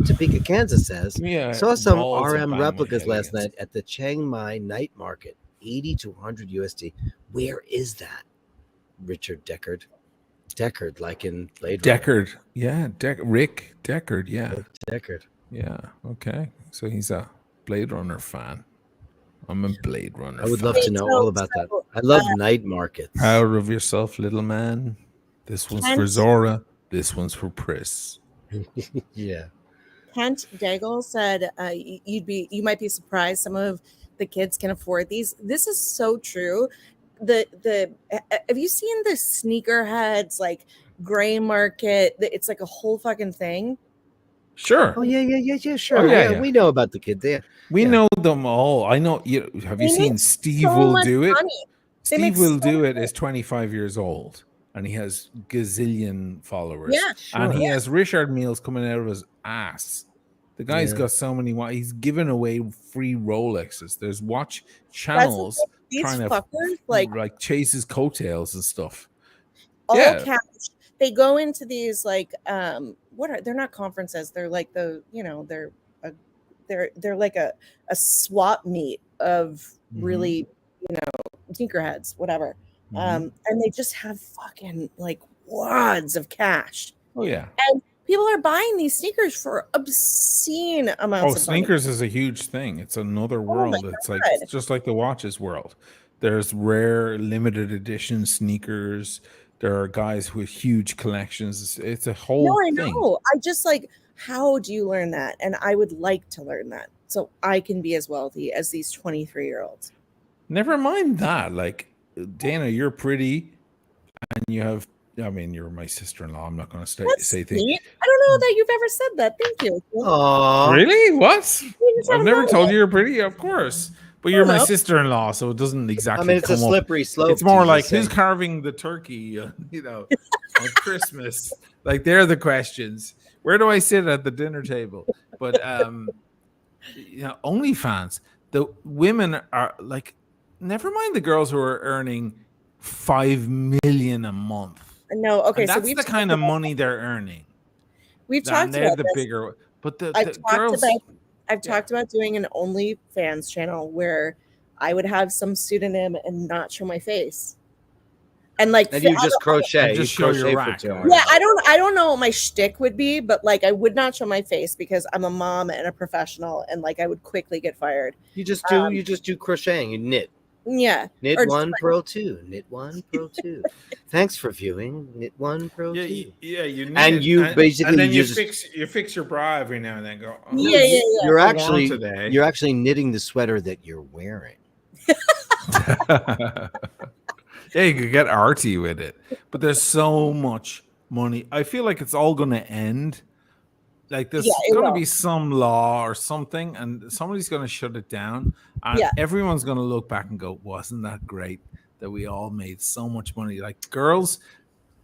Topeka, Kansas says. Yeah, saw some balls RM of replicas Bangladesh. last night at the Chiang Mai night market, 80 to 100 USD. Where is that? Richard Deckard. Deckard, like in Blade Runner. Deckard, yeah, Rick Deckard, yeah, Rick Deckard. yeah. Okay, so he's a Blade Runner fan. I'm a Blade Runner. I would fan. love to know all about that. I love night markets. Proud of yourself, little man. This one's for Zora. This one's for Pris. Yeah. Kent Daigle said you might be surprised some of the kids can afford these. This is so true. Have you seen the sneakerheads like gray market? It's like a whole fucking thing. Sure. Oh yeah, sure. Oh, yeah. We know about the kid there. We know them all. I know. Have you seen Steve Will Do It? Steve Will Do It is 25 years old. And he has gazillion followers. Yeah, sure. And he has Richard Milles coming out of his ass. The guy's got so many. He's giving away free Rolexes. There's watch channels trying to like chase his coattails and stuff. All cash. They go into these like they're not conferences. They're like they're like a swap meet of really sneakerheads, whatever. And they just have fucking like wads of cash. Oh yeah. And people are buying these sneakers for obscene amounts of money. Sneakers is a huge thing. It's another world. It's just like the watches world. There's rare limited edition sneakers. There are guys with huge collections. It's a No, whole I thing. know. I just like, how do you learn that? And I would like to learn that so I can be as wealthy as these 23-year-olds. Never mind that. Like, Dana, you're pretty, and you have. I mean, you're my sister-in-law. I'm not going to say things. Sweet. I don't know that you've ever said that. Thank you. Aww. Really? What? You just I've haven't never known told it. you you're pretty. Of course, but you're my know. sister-in-law, so it doesn't exactly. I mean, it's a come up. slippery slope. It's more to like just say- who's carving the turkey, on Christmas. Like, they're the questions. Where do I sit at the dinner table? But OnlyFans. The women are like, never mind the girls who are earning $5 million a month. No, okay. And So that's we've the kind of money they're earning. We've And talked they're about the this. bigger. But the I've girls. talked about doing an OnlyFans channel where I would have some pseudonym and not show my face. And like, And you just crochet. And just you show your crochet rack. for 2 hours. yeah, I don't know what my shtick would be, but like I would not show my face because I'm a mom and a professional, and like I would quickly get fired. You just do crocheting. You knit. Yeah. Knit Or just, 1, purl 2. Knit 1, purl 2. Thanks for viewing. Knit 1, purl 2. Yeah, you And you basically and then you just fix your bra every now and then. Go. Oh, Yeah. You're warm actually today. you're actually knitting the sweater that you're wearing. Yeah, you could get arty with it, but there's so much money. I feel like it's all going to end. Like, there's going to be some law or something, and somebody's going to shut it down, and everyone's going to look back and go, "Wasn't that great that we all made so much money?" Like, girls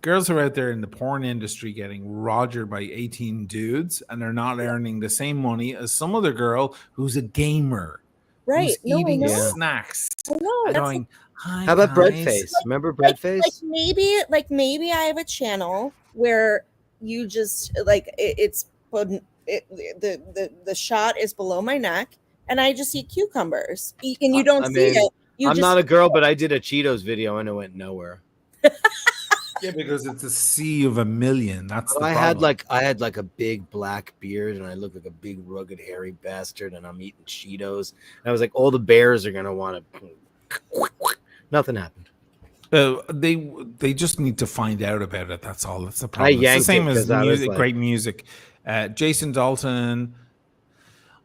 are out there in the porn industry getting rogered by 18 dudes, and they're not earning the same money as some other girl who's a gamer, right? Who's eating snacks. I know. And going, "Hi, How about guys." Breadface? Remember Breadface? Like maybe I have a channel where you just like the shot is below my neck and I just eat cucumbers and you don't see it. I'm not a girl, but I did a Cheetos video and it went nowhere. Yeah, because it's a sea of a million. That's the I problem. had like a big black beard and I look like a big rugged hairy bastard and I'm eating Cheetos. And I was like, all the bears are gonna want to. Nothing happened. They just need to find out about it. That's all. That's the problem. It's the same as music, like, great music. Jason Dalton.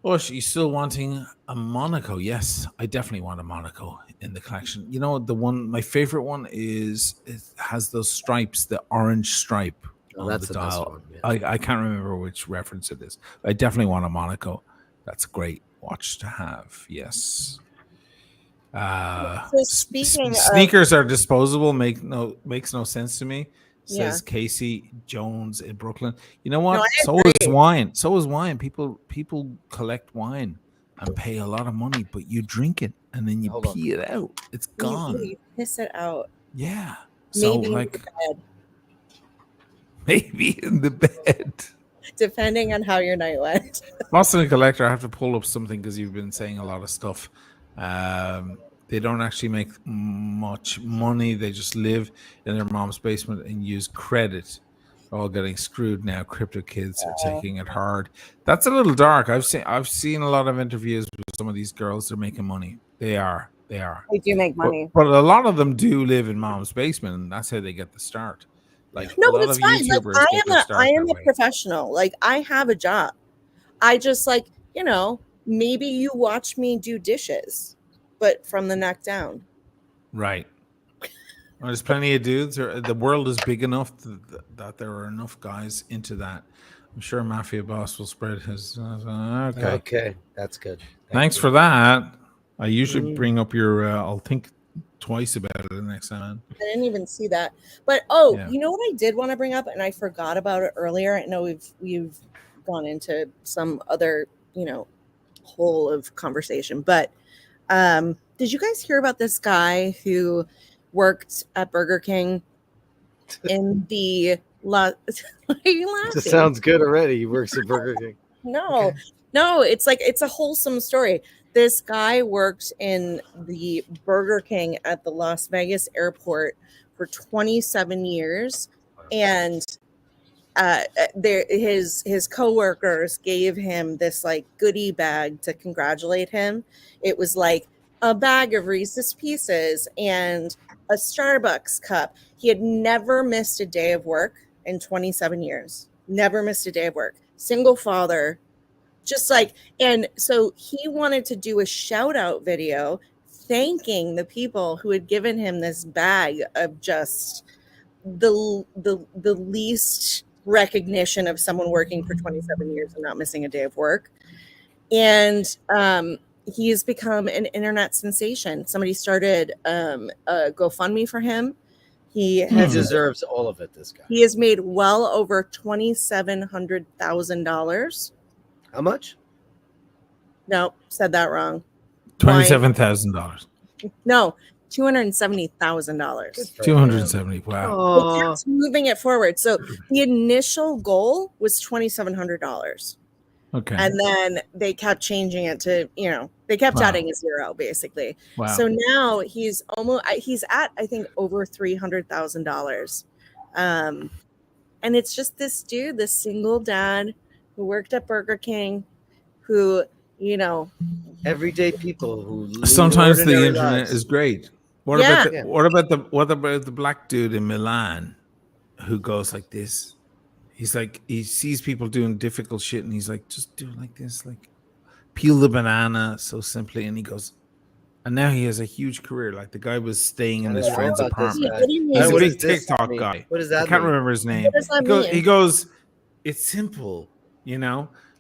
Oh, she's still wanting a Monaco. Yes, I definitely want a Monaco in the collection. You know, my favorite one is it has those stripes, the orange stripe on that's the the dial. best one, yeah. I can't remember which reference it is. I definitely want a Monaco. That's a great watch to have. Yes. So speaking sneakers are disposable. Makes no sense to me. Says Yeah. Casey Jones in Brooklyn. You know what? No, I so agree. is wine. So is wine. People collect wine and pay a lot of money, but you drink it and then you pee it out. It's gone. You piss it out. Yeah. So Maybe like in the bed, maybe in the bed. depending on how your night went. Boston Collector, I have to pull up something because you've been saying a lot of stuff. They don't actually make much money. They just live in their mom's basement and use credit. They're all getting screwed now. Crypto kids are taking it hard. That's a little dark. I've seen a lot of interviews with some of these girls. They're making money. They are. They do make money. But a lot of them do live in mom's basement, and that's how they get the start. Like, no, a lot but it's of fine. Like, YouTubers get their start I am that a way. professional. Like, I have a job. I just maybe you watch me do dishes, but from the neck down. Right. Well, there's plenty of dudes. The world is big enough that there are enough guys into that. I'm sure Mafia Boss will spread his. Okay, that's good. Thanks for that. I usually bring up your. I'll think twice about it the next time. I didn't even see that. But you know what I did want to bring up, and I forgot about it earlier. I know we've gone into some other whole of conversation, but did you guys hear about this guy who worked at Burger King in the Why are you laughing? This sounds good already. He works at Burger King. No, it's a wholesome story. This guy worked in the Burger King at the Las Vegas airport for 27 years, and his coworkers gave him this like goodie bag to congratulate him. It was like a bag of Reese's Pieces and a Starbucks cup. He had never missed a day of work in 27 years. Never missed a day of work. Single father. Just like, and so he wanted to do a shout out video thanking the people who had given him this bag of just the least recognition of someone working for 27 years and not missing a day of work. And he has become an internet sensation. Somebody started a GoFundMe for him. He deserves all of it, this guy. He has made well over $2,700,000. How much? No, said that wrong. $27,000. No, $270,000. 270. Wow. They kept moving it forward. So the initial goal was $2,700. Okay. And then they kept changing it to, they kept adding a zero basically. Wow. So now he's at, I think, over $300,000. And it's just this dude, this single dad who worked at Burger King, who, everyday people who sometimes the internet lives. is great. What about the black dude in Milan who goes like this? He's like, he sees people doing difficult shit and he's like, just do it like this, like peel the banana so simply. And he goes, and now he has a huge career. Like the guy was staying in his friend's apartment. He's a big TikTok guy. What does that mean? I can't remember his name. He goes, it's simple,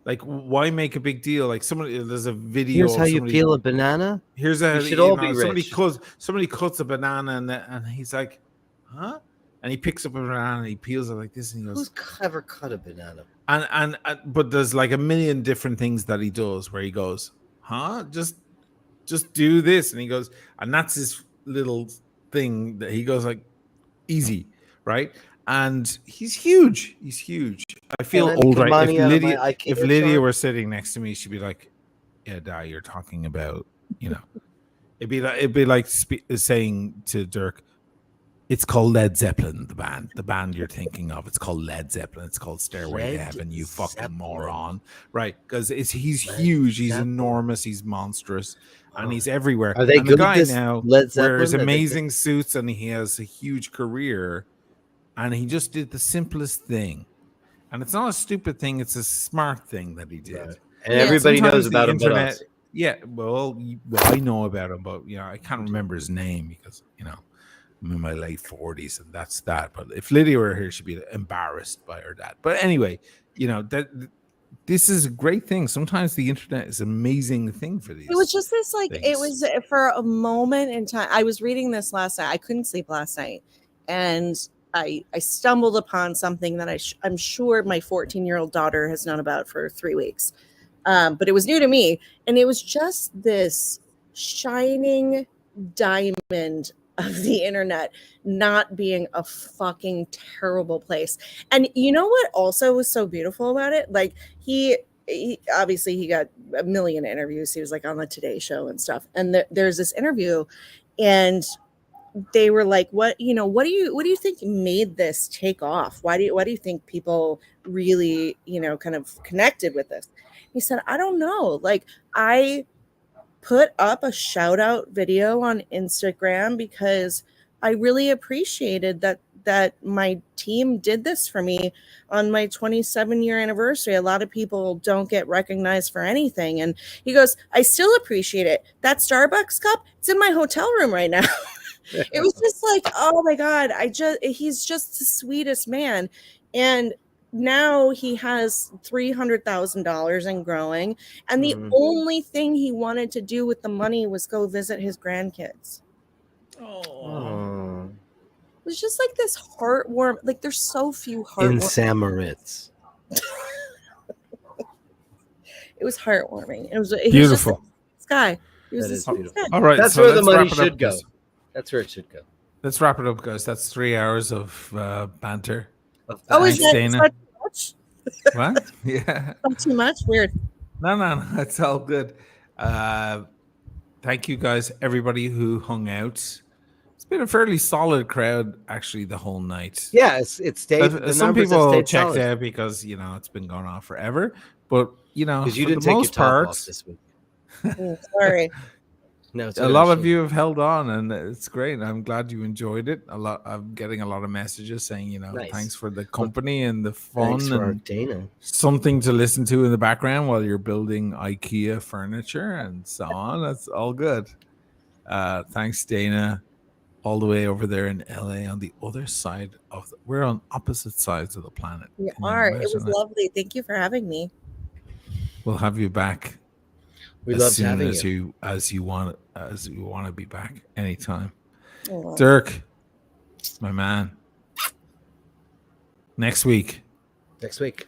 like why make a big deal? Like there's a video. Here's how you peel a banana. Here's we should all be rich. rich. Somebody cuts a banana and he's like, huh? And he picks up a banana and he peels it like this and he goes, who's ever cut a banana? And but there's like a million different things that he does where he goes, huh? Just do this. And he goes, and that's his little thing that he goes like easy, right? And he's huge. I feel old, right? If Lydia were sitting next to me, she'd be like, yeah, Dad, you're talking about, it'd be like saying to Dirk, it's called Led Zeppelin, the band you're thinking of. It's called Led Zeppelin. It's called Stairway to Heaven, you fucking moron. Right, because he's huge, he's enormous, he's monstrous, and he's everywhere. Are they and good the guy at this now Led Zeppelin? Wears amazing suits and he has a huge career, and he just did the simplest thing. And it's not a stupid thing, it's a smart thing that he did. Right. And everybody knows about him but us. Yeah, well, I know about him, but I can't remember his name because I'm in my late 40s and that's that. But if Lydia were here, she'd be embarrassed by her dad. But anyway, this is a great thing. Sometimes the internet is an amazing thing for these. It was just this, things. It was for a moment in time. I was reading this last night. I couldn't sleep last night. And I stumbled upon something that I'm sure my 14-year-old daughter has known about for 3 weeks. But it was new to me. And it was just this shining diamond of the internet not being a fucking terrible place. And you know what also was so beautiful about it? Like he obviously he got a million interviews. He was like on the Today Show and stuff. And there's this interview and they were like, what do you think made this take off? Why do you think people really, kind of connected with this? He said, I don't know. Like I put up a shout out video on Instagram because I really appreciated that my team did this for me on my 27-year anniversary. A lot of people don't get recognized for anything. And he goes, I still appreciate it. That Starbucks cup, it's in my hotel room right now. It was just like, oh my God, he's just the sweetest man. And now he has $300,000 and growing. And the only thing he wanted to do with the money was go visit his grandkids. Oh. It was just like this heartwarming, like there's so few heartwarming. In Samaritz. It was heartwarming. It was beautiful. This guy. All right. That's where the money should go. That's where it should go. Let's wrap it up, guys. That's 3 hours of banter. Oh, is that too much? What? Yeah. Not too much? Weird. No. It's all good. Thank you, guys, everybody who hung out. It's been a fairly solid crowd, actually, the whole night. Yeah, it's stayed. Some people checked out because, it's been going on forever. But, because you for didn't the take most your top part, off this week. Sorry. No, it's a good, lot of actually. you have held on, and it's great. I'm glad you enjoyed it. I'm getting a lot of messages saying, Nice. thanks for the company and the Thanks fun for our and Dana. something to listen to in the background while you're building IKEA furniture and so on. That's all good. Thanks, Dana, all the way over there in LA on the other side we're on opposite sides of the planet. We Can you are. It imagine was that? lovely. Thank you for having me. We'll have you back We as loved soon having as you. you want to be back anytime. Aw. Dirk, my man. Next week. Next week.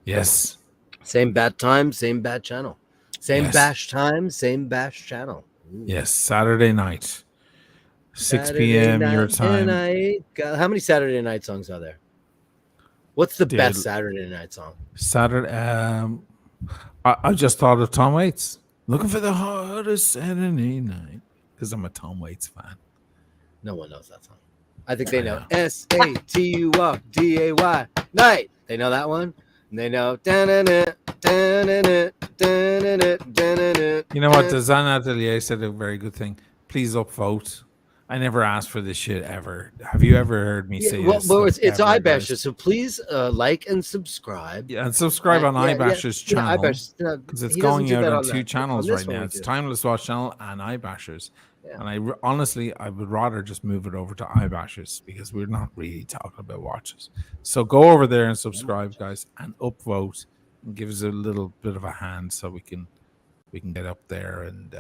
Yes. Same bad time, same bad channel. Same Yes. bash time, same bash channel. Ooh. Yes. Saturday night. 6 Saturday p.m. night your time. Night. God, how many Saturday night songs are there? What's the Dude, best Saturday night song? Saturday. I just thought of Tom Waits. Looking for the hottest Saturday night. Because I'm a Tom Waits fan. No one knows that song. I think they know SATURDAY night. They know that one. And they know. You know what? Zan Atelier said a very good thing. Please upvote. I never asked for this shit ever. Have you ever heard me say this? Well, it's ever, iBashers, guys? so please like and subscribe. Yeah, and subscribe on iBashers channel because it's going out on two channels right now. It's Timeless Watch channel and iBashers. Yeah. And honestly, I would rather just move it over to iBashers because we're not really talking about watches. So go over there and subscribe, guys, and upvote and give us a little bit of a hand so we can get up there and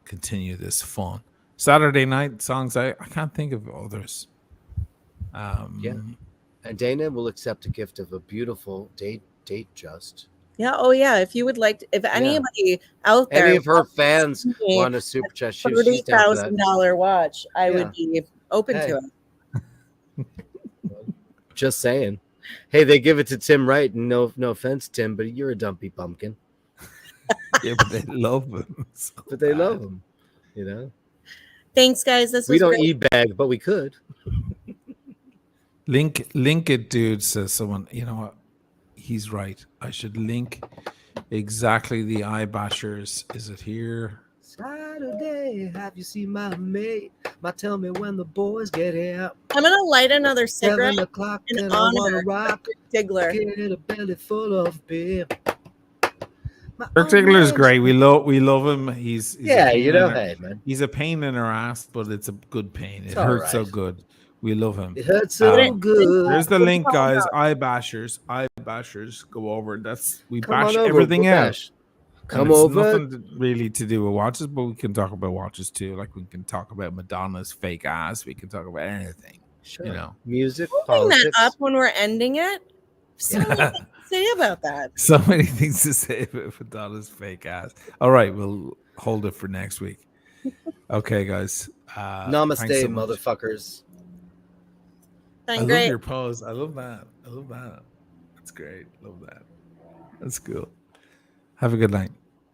continue this fun. Saturday night songs, I can't think of others. Yeah. And Dana will accept a gift of a beautiful date just. Yeah. Oh, yeah. If you would like to, if anybody out there, any of her fans want a super chat, $30,000 watch, I would be open to it. Just saying. Hey, they give it to Tim Wright, and no offense, Tim, but you're a dumpy pumpkin. Yeah, but they love him. But they love him, you know. Thanks, guys. This was we don't great. e-bag, but we could. Link it, dude, says someone. You know what? He's right. I should link exactly the iBashers. Is it here? Saturday, have you seen my mate? Tell me when the boys get here. I'm gonna light another cigarette 7 o'clock in honor of rock. Diggler. Get a belly full of beer. Dirk Diggler is great. We love him. He's hey, man. He's a pain in our ass, but it's a good pain. It hurts so good. We love him. It hurts so good. There's the link, guys. iBashers. Go over. We bash everything out. Come over. Nothing really to do with watches, but we can talk about watches too. Like we can talk about Madonna's fake ass. We can talk about anything. Sure. You know, music. Bring that up when we're ending it. So many things to say about that. So many things to say about Madonna's fake ass. All right, we'll hold it for next week. Okay, guys. Namaste, motherfuckers. I love your pose. I love that. That's great. Love that. That's cool. Have a good night.